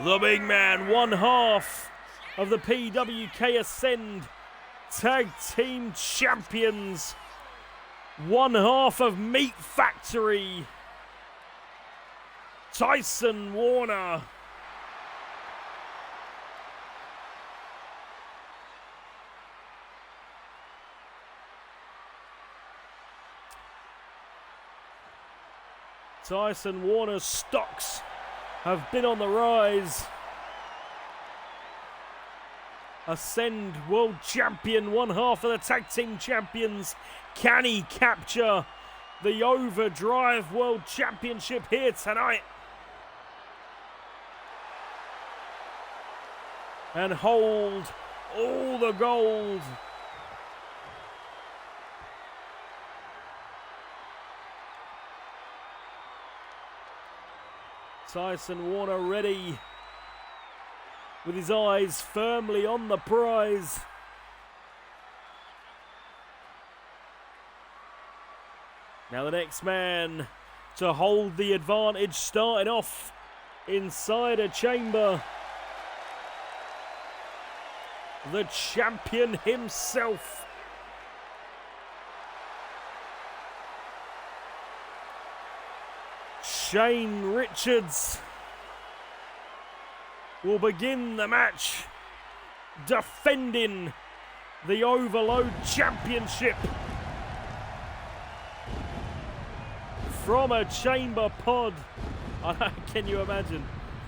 The big man, one half of the PWK Ascend Tag Team Champions. One half of Meat Factory. Tyson Warner. Tyson Warner's stocks have been on the rise. Ascend World Champion, one half of the Tag Team Champions. Can he capture the Overdrive World Championship here tonight? And hold all the gold. Tyson Warner ready, with his eyes firmly on the prize. Now the next man to hold the advantage, starting off inside a chamber. The champion himself. Shane Richards will begin the match defending the Overload Championship from a chamber pod. Can you imagine?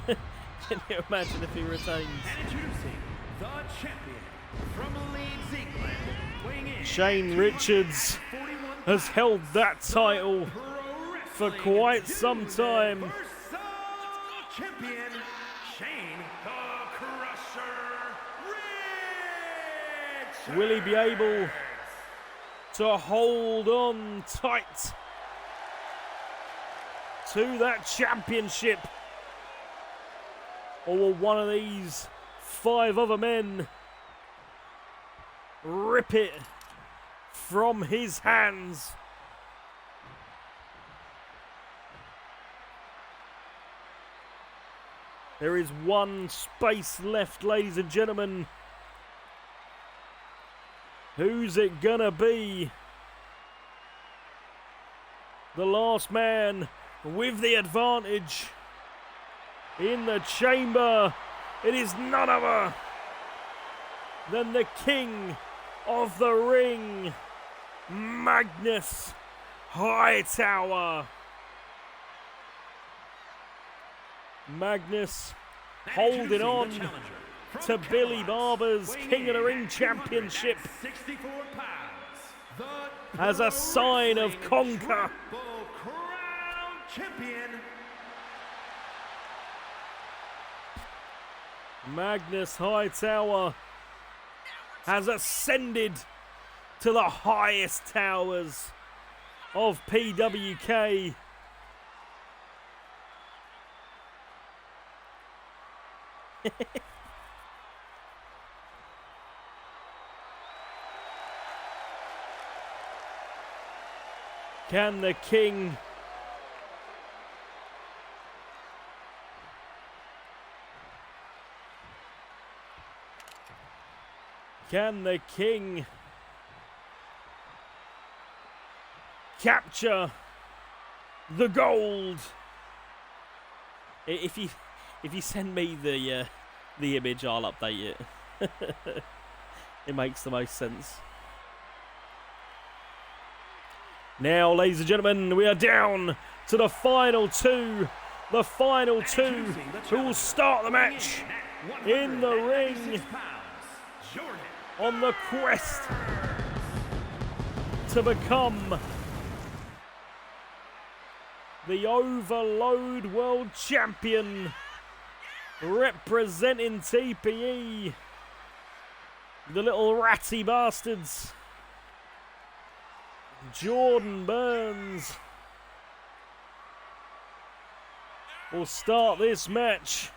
Can you imagine if he retains? And introducing the champion from Leeds, England, weighing in Shane Richards has held that title for quite some time. Champion Shane the Crusher Richards. Will he be able to hold on tight to that championship? Or will one of these 5 other men rip it from his hands? There is one space left, ladies and gentlemen. Who's it gonna be? The last man with the advantage in the chamber. It is none other than the king of the ring, Magnus Hightower. Magnus holding on to Billy Barber's King of the Ring Championship as a sign of conquer. Magnus Hightower has ascended to the highest towers of PWK. Can the king Can the King capture the gold? If you send me the image, I'll update it. It makes the most sense. Now, ladies and gentlemen, we are down to the final two. The final two who will start the match in the ring on the quest to become the Overload World Champion, representing TPE, the little ratty bastards, Jordan Burns will start this match.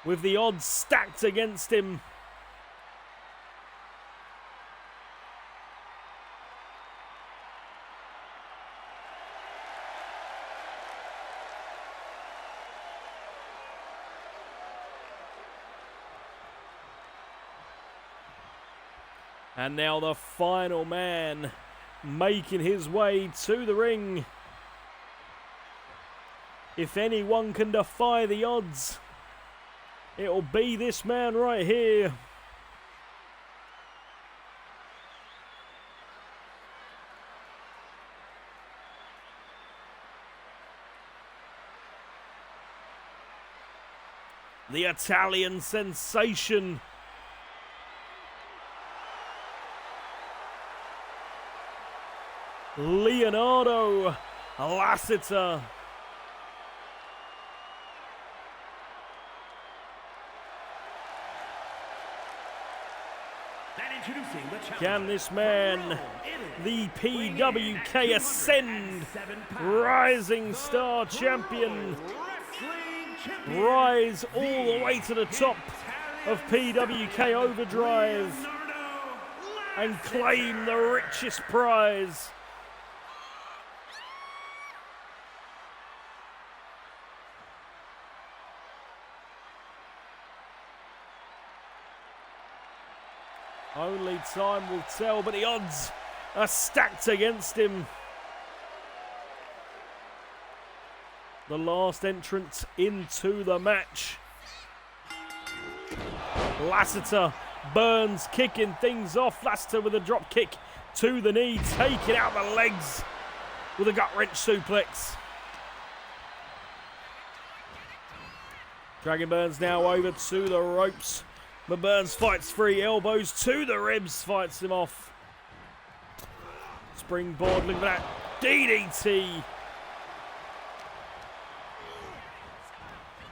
With the odds stacked against him. And now the final man making his way to the ring. If anyone can defy the odds, it'll be this man right here. The Italian sensation. Leonardo Lassiter. Can this man, the PWK Ascend Rising Star Champion, rise all the way to the top of PWK Overdrive and claim the richest prize? Only time will tell, but the odds are stacked against him. The last entrant into the match. Lassiter, Burns kicking things off. Lassiter with a drop kick to the knee, taking out the legs with a gut wrench suplex. Dragging Burns now over to the ropes. But Burns fights free, elbows to the ribs, fights him off. Springboard, look at that, DDT.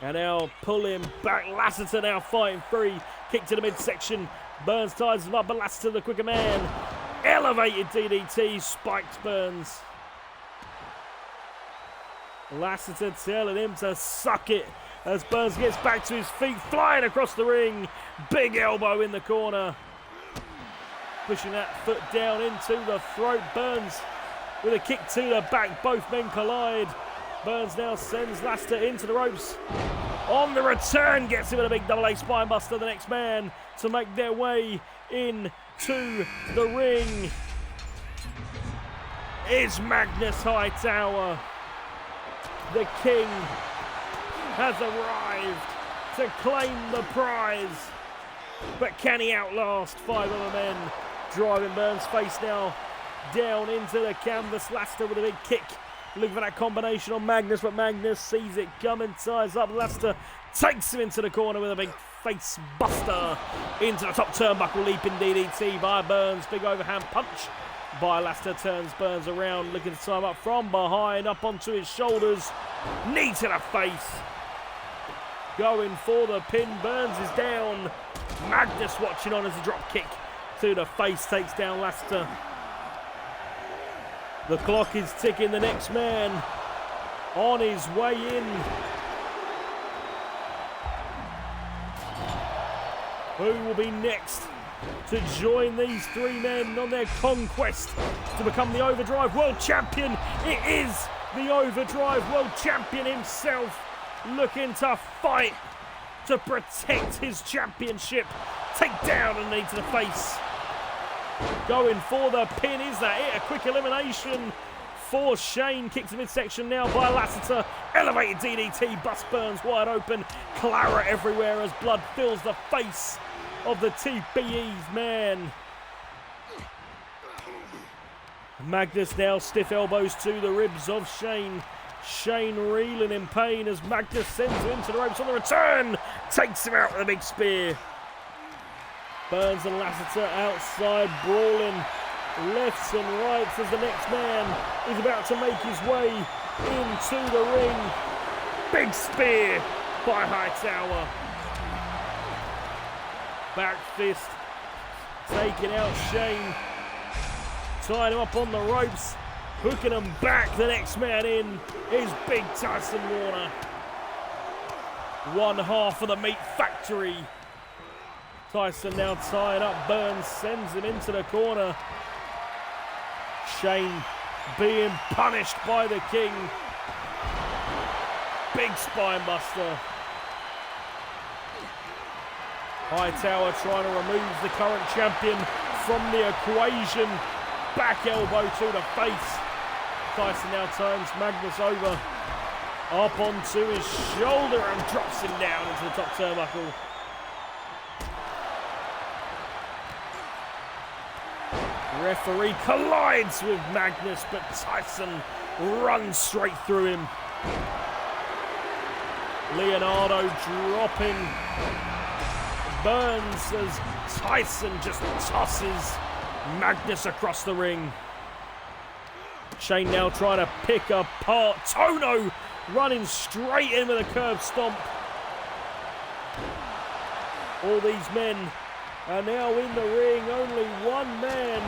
And now pull him back, Lassiter now fighting free, kick to the midsection. Burns ties him up, but Lassiter the quicker man. Elevated DDT, spiked Burns. Lassiter telling him to suck it. As Burns gets back to his feet, flying across the ring. Big elbow in the corner. Pushing that foot down into the throat. Burns with a kick to the back. Both men collide. Burns now sends Lassiter into the ropes. On the return, gets him with a big double A spine buster. The next man to make their way into the ring is Magnus Hightower. The King has arrived to claim the prize. But can he outlast five other men? Driving Burns' face now down into the canvas. Lassiter with a big kick. Looking for that combination on Magnus, but Magnus sees it coming, ties up. Lassiter takes him into the corner with a big face buster into the top turnbuckle, leaping DDT by Burns. Big overhand punch by Lassiter, turns Burns around, looking to time up from behind, up onto his shoulders. Knee to the face. Going for the pin. Burns is down. Magnus watching on as a drop kick to the face takes down Lassiter. The clock is ticking. The next man on his way in. Who will be next to join these three men on their conquest to become the Overdrive World Champion? It is the Overdrive World Champion himself, looking to fight to protect his championship. Take down and knee to the face. Going for the pin. Is that it? A quick elimination for Shane. Kicks the midsection now by Lassiter. Elevated DDT. Bust Burns wide open. Clara everywhere as blood fills the face of the TBE's man. Magnus now stiff elbows to the ribs of Shane. Shane reeling in pain as Magnus sends him into the ropes on the return. Takes him out with a big spear. Burns and Lassiter outside brawling lefts and rights as the next man is about to make his way into the ring. Big spear by Hightower. Back fist taking out Shane. Tying him up on the ropes. Hooking him back. The next man in is Big Tyson Warner. One half of the meat factory. Tyson now tying up Burns, sends him into the corner. Shane being punished by the King. Big spine buster. Hightower trying to remove the current champion from the equation. Back elbow to the face. Tyson now turns Magnus over. Up onto his shoulder and drops him down into the top turnbuckle. Referee collides with Magnus, but Tyson runs straight through him. Leonardo dropping Burns as Tyson just tosses Magnus across the ring. Shane now trying to pick apart Tono, running straight in with a curb stomp. All these men are now in the ring. Only one man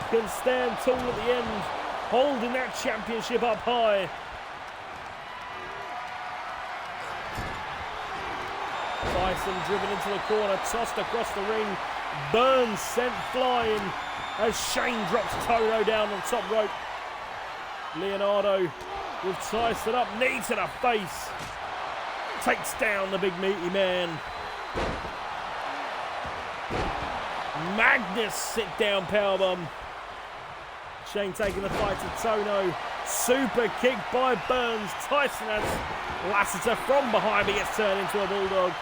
can stand tall at the end, holding that championship up high. Tyson driven into the corner, tossed across the ring. Burns sent flying as Shane drops Tono down on top rope. Leonardo with Tyson up, knee to the face. Takes down the big meaty man. Magnus sit down powerbomb. Shane taking the fight to Tono. Super kick by Burns. Tyson has Lassiter from behind, but gets turned into a bulldog.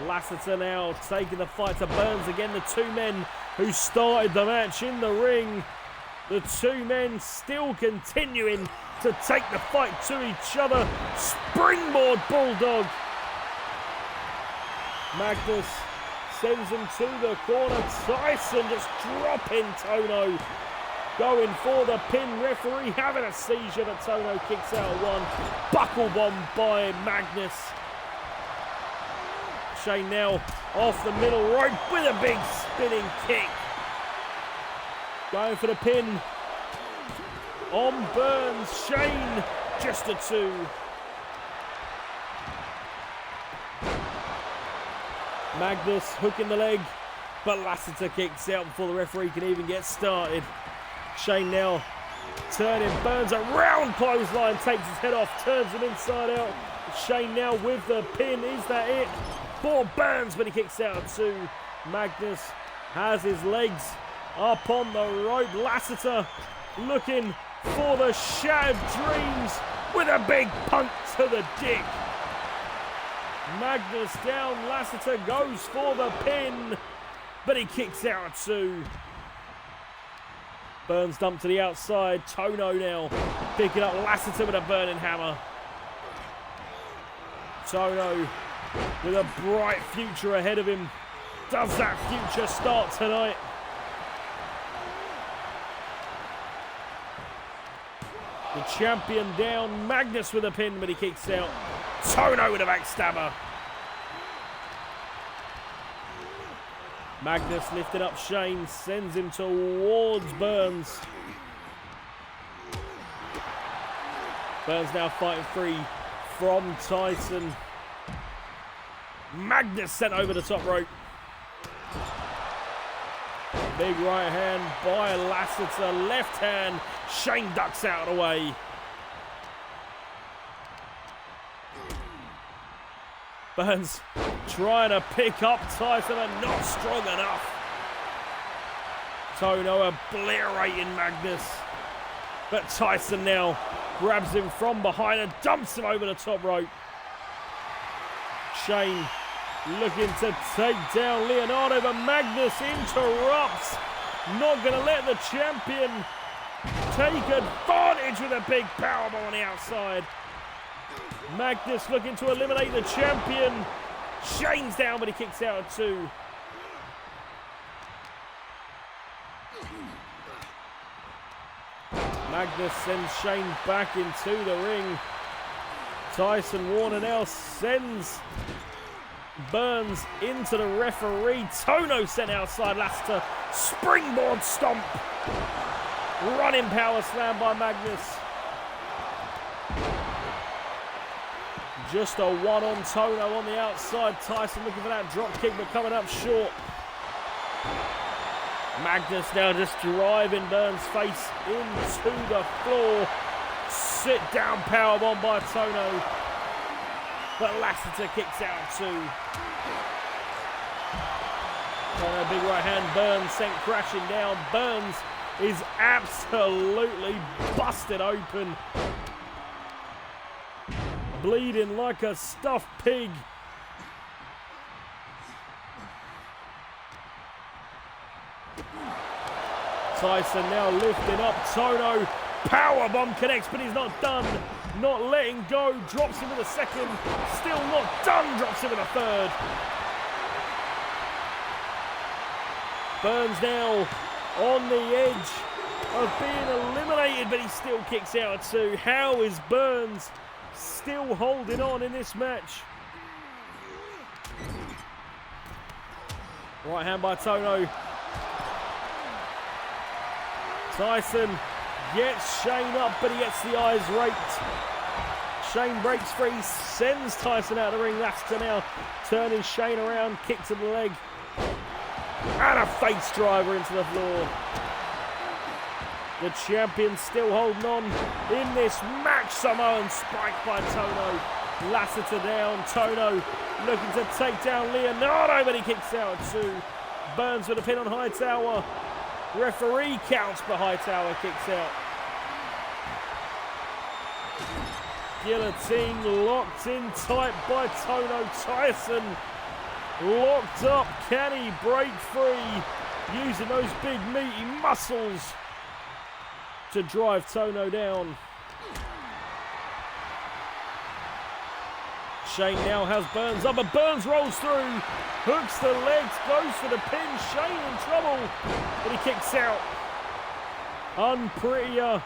Lassiter now taking the fight to Burns again. The two men who started the match in the ring. The two men still continuing to take the fight to each other. Springboard bulldog. Magnus sends him to the corner. Tyson just dropping Tono. Going for the pin. Referee having a seizure, but Tono kicks out one. Buckle bomb by Magnus. Shane now off the middle rope with a big spinning kick. Going for the pin on Burns. Shane just a two. Magnus hooking the leg, but Lassiter kicks out before the referee can even get started. Shane now turning Burns around clothesline, takes his head off, turns him inside out. Shane now with the pin. Is that it? For Burns, but he kicks out too. Magnus has his legs up on the rope. Lassiter looking for the shattered dreams with a big punt to the dick. Magnus down. Lassiter goes for the pin, but he kicks out too. Burns dumped to the outside. Tono now picking up Lassiter with a burning hammer. Tono with a bright future ahead of him. Does that future start tonight? The champion down. Magnus with a pin, but he kicks out. Tono with a backstabber. Magnus lifted up Shane, sends him towards Burns. Burns now fighting free from Tyson. Magnus sent over the top rope. Big right hand by Lassiter. Left hand. Shane ducks out of the way. Burns trying to pick up Tyson and not strong enough. Tono obliterating Magnus. But Tyson now grabs him from behind and dumps him over the top rope. Shane looking to take down Leonardo, but Magnus interrupts. Not going to let the champion take advantage with a big powerbomb on the outside. Magnus looking to eliminate the champion. Shane's down, but he kicks out at 2. Magnus sends Shane back into the ring. Tyson Warner now sends Burns into the referee. Tono sent outside. Lassiter springboard stomp. Running power slam by Magnus. Just a 1 on Tono on the outside. Tyson looking for that drop kick, but coming up short. Magnus now just driving Burns' face into the floor. Sit down powerbomb by Tono. But Lassiter kicks out 2. Tono, big right hand. Burns sent crashing down. Burns is absolutely busted open. Bleeding like a stuffed pig. Tyson now lifting up Tono. Powerbomb connects, but he's not done. Not letting go. Drops him with a second. Still not done. Drops him with a third. Burns now on the edge of being eliminated, but he still kicks out at 2. How is Burns still holding on in this match? Right hand by Tono. Tyson gets Shane up, but he gets the eyes raked. Shane breaks free, sends Tyson out of the ring. Lassiter now turning Shane around, kick to the leg. And a face driver into the floor. The champion still holding on in this match. Samoan spike by Tono. Lassiter down. Tono looking to take down Leonardo, but he kicks out at 2. Burns with a pin on Hightower. Referee counts, but Hightower kicks out. Guillotine locked in tight by Tono. Tyson locked up. Can he break free? Using those big meaty muscles to drive Tono down. Shane now has Burns up, but Burns rolls through, hooks the legs, goes for the pin. Shane in trouble, but he kicks out. Unprettier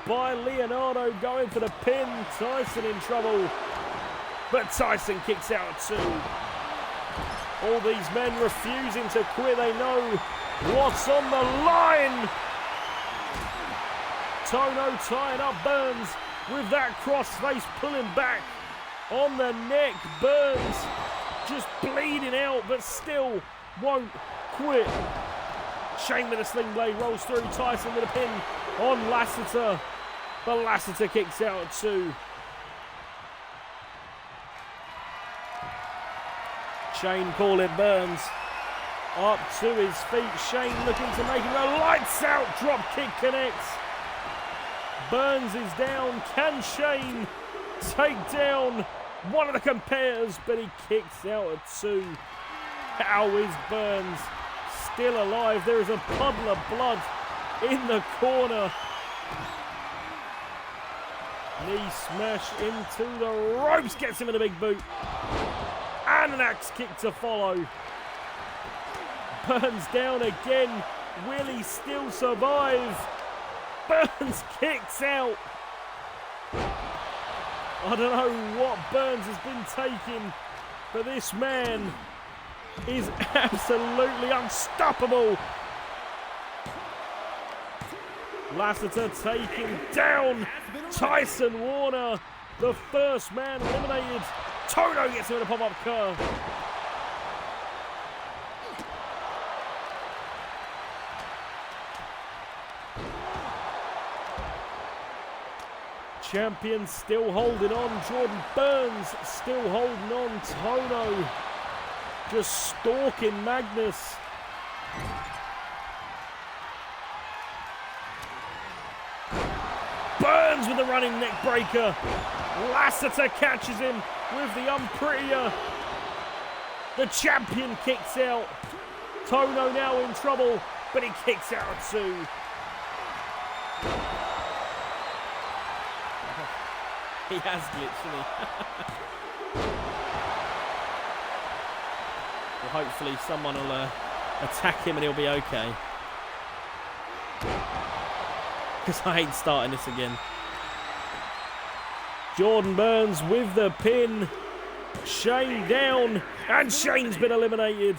by Leonardo going for the pin. Tyson in trouble, but Tyson kicks out at 2. All these men refusing to quit. They know what's on the line. Tono tying up Burns with that crossface, pulling back on the neck. Burns just bleeding out, but still won't quit. Shane with a sling blade rolls through. Tyson with a pin on Lassiter, but Lassiter kicks out at 2. Shane calling Burns up to his feet. Shane looking to make him a lights out drop kick connects. Burns is down. Can Shane take down one of the compares? But he kicks out at 2. How is Burns still alive? There is a puddle of blood in the corner. Knee smash into the ropes. Gets him in a big boot. And an axe kick to follow. Burns down again. Will he still survive? Burns kicks out. I don't know what Burns has been taking, but this man is absolutely unstoppable. Lassiter taking down Tyson Warner, the first man eliminated. Tono gets him with a pop-up curve. Champion still holding on. Jordan Burns still holding on. Tono just stalking Magnus. Burns with the running neck breaker. Lassiter catches him with the unprettier. The champion kicks out. Tono now in trouble, but he kicks out too. He has literally. Well, hopefully someone will attack him and he'll be okay. Because I ain't starting this again. Jordan Burns with the pin. Shane down, and Shane's been eliminated.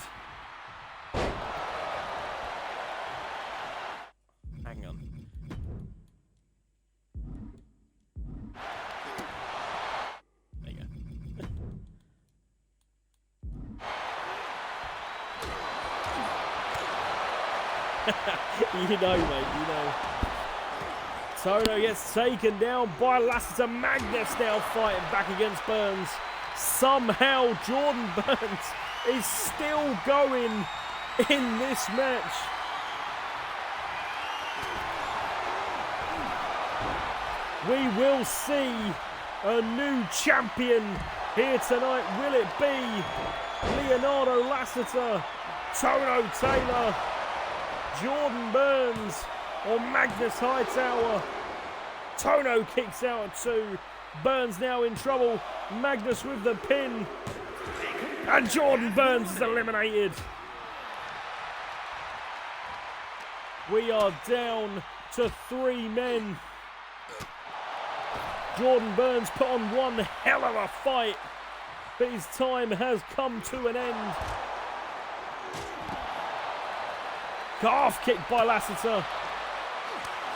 Hang on. There you go. You know, mate, you know. Tono gets taken down by Lassiter. Magnus now fighting back against Burns. Somehow Jordan Burns is still going in this match. We will see a new champion here tonight. Will it be Leonardo Lassiter, Tono Taylor, Jordan Burns, or Magnus Hightower? Tono kicks out at 2. Burns now in trouble. Magnus with the pin. And Jordan Burns is eliminated. We are down to 3 men. Jordan Burns put on one hell of a fight, but his time has come to an end. Calf kick by Lassiter.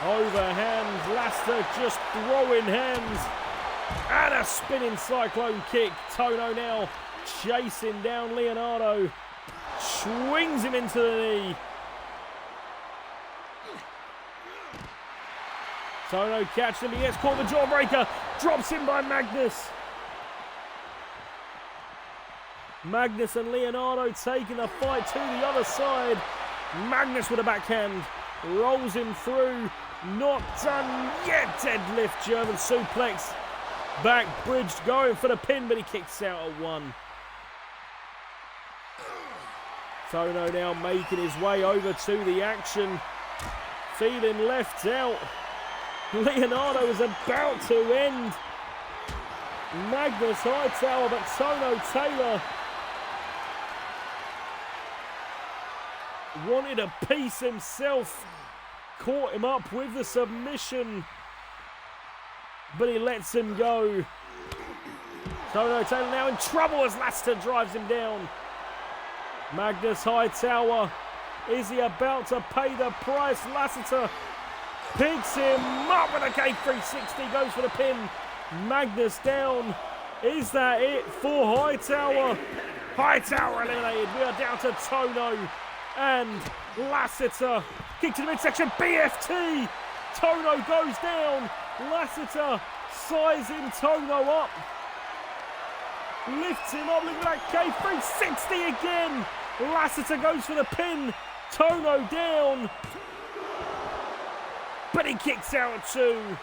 Overhand, Lassiter just throwing hands. And a spinning cyclone kick. Tono now chasing down Leonardo. Swings him into the knee. Tono catches him. He gets caught the jawbreaker. Drops him by Magnus. Magnus and Leonardo taking the fight to the other side. Magnus with a backhand. Rolls him through. Not done yet. Deadlift, German suplex. Back bridged, going for the pin, but he kicks out at 1. Tono now making his way over to the action. Feeling left out. Leonardo is about to end. Magnus Hightower, but Tono Taylor wanted a piece himself. Caught him up with the submission, but he lets him go. Tono Taylor now in trouble as Lassiter drives him down. Magnus Hightower, is he about to pay the price? Lassiter picks him up with a K360, goes for the pin. Magnus down. Is that it for Hightower? Hightower eliminated. We are down to Tono and Lassiter. Kick to the midsection, BFT. Tono goes down. Lassiter sizing Tono up. Lifts him up, look at that K360 again. Lassiter goes for the pin. Tono down. But he kicks out at 2.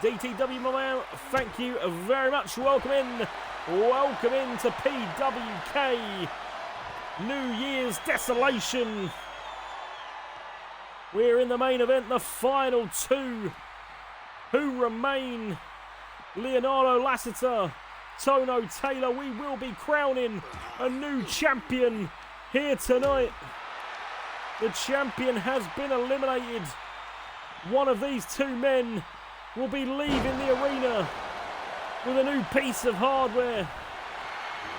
DTW, my man, thank you very much. Welcome in. Welcome in to PWK. New Year's Desolation. We're in the main event, the final 2 who remain. Leonardo Lassiter, Tono Taylor. We will be crowning a new champion here tonight. The champion has been eliminated. One of these 2 men will be leaving the arena with a new piece of hardware.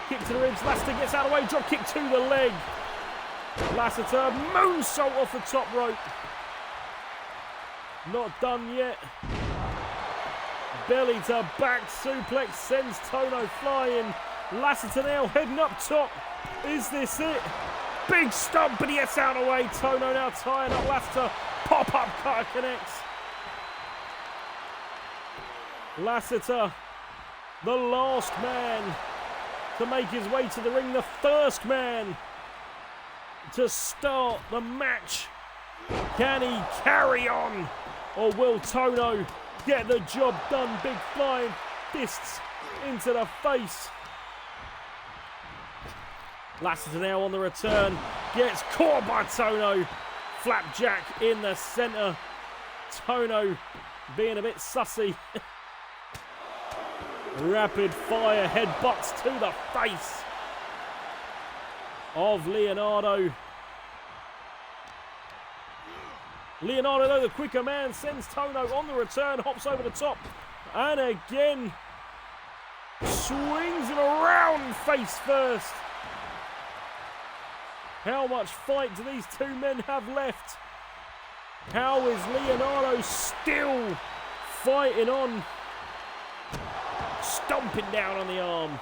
Kick to the ribs, Lassiter gets out of the way, drop kick to the leg. Lassiter, moonsault off the top rope. Not done yet. Belly to back suplex sends Tono flying. Lassiter now heading up top. Is this it? Big stomp, but he gets out of the way. Tono now tying up Lassiter. Pop-up cutter connects. Lassiter, the last man to make his way to the ring, the first man to start the match. Can he carry on, or will Tono get the job done? Big flying fists into the face. Lassiter now on the return, gets caught by Tono. Flapjack in the centre. Tono being a bit sussy. Rapid fire headbutts to the face of Leonardo. Leonardo, though, the quicker man, sends Tono on the return, hops over the top, and again swings him around face first. How much fight do these two men have left? How is Leonardo still fighting on? Stomping down on the arm.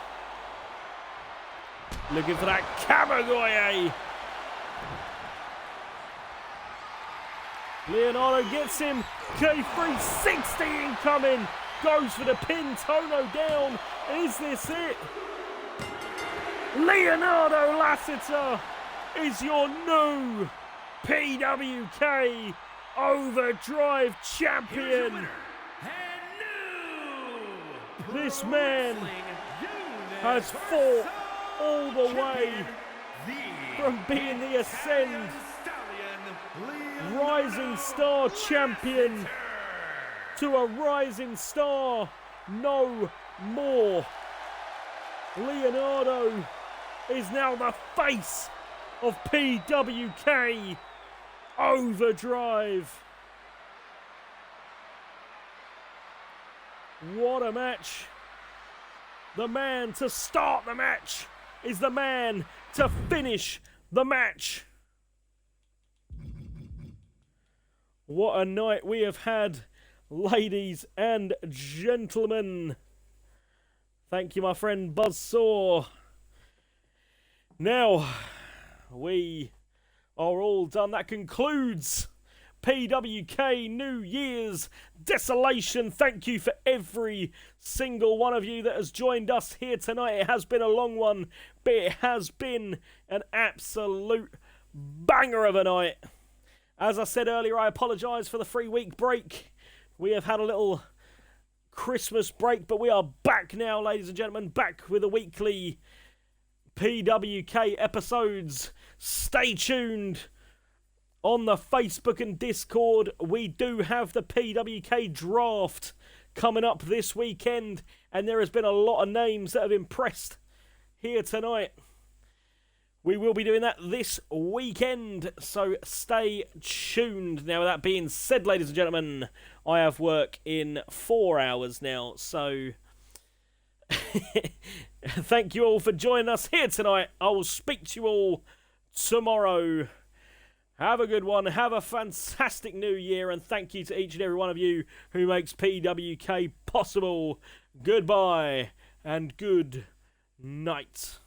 Looking for that Kamigoye. Leonardo gets him. K360 incoming. Goes for the pin. Tono down. Is this it? Leonardo Lassiter is your new PWK Overdrive champion. This man has fought all the way from being the Ascend Rising Star champion to a Rising Star no more. Leonardo is now the face of PWK Overdrive. What a match. The man to start the match is the man to finish the match. What a night we have had, ladies and gentlemen. Thank you, my friend Buzzsaw. Now, we are all done. That concludes PWK New Year's Desolation. Thank you for every single one of you that has joined us here tonight. It has been a long one, but it has been an absolute banger of a night. As I said earlier, I apologise for the 3-week break. We have had a little Christmas break, but we are back now, ladies and gentlemen, back with the weekly PWK episodes. Stay tuned on the Facebook and Discord. We do have the PWK draft coming up this weekend, and there has been a lot of names that have impressed here tonight. We will be doing that this weekend, so stay tuned. Now, with that being said, ladies and gentlemen, I have work in 4 hours now, so thank you all for joining us here tonight. I will speak to you all tomorrow. Have a good one. Have a fantastic new year, and thank you to each and every one of you who makes PWK possible. Goodbye and good night.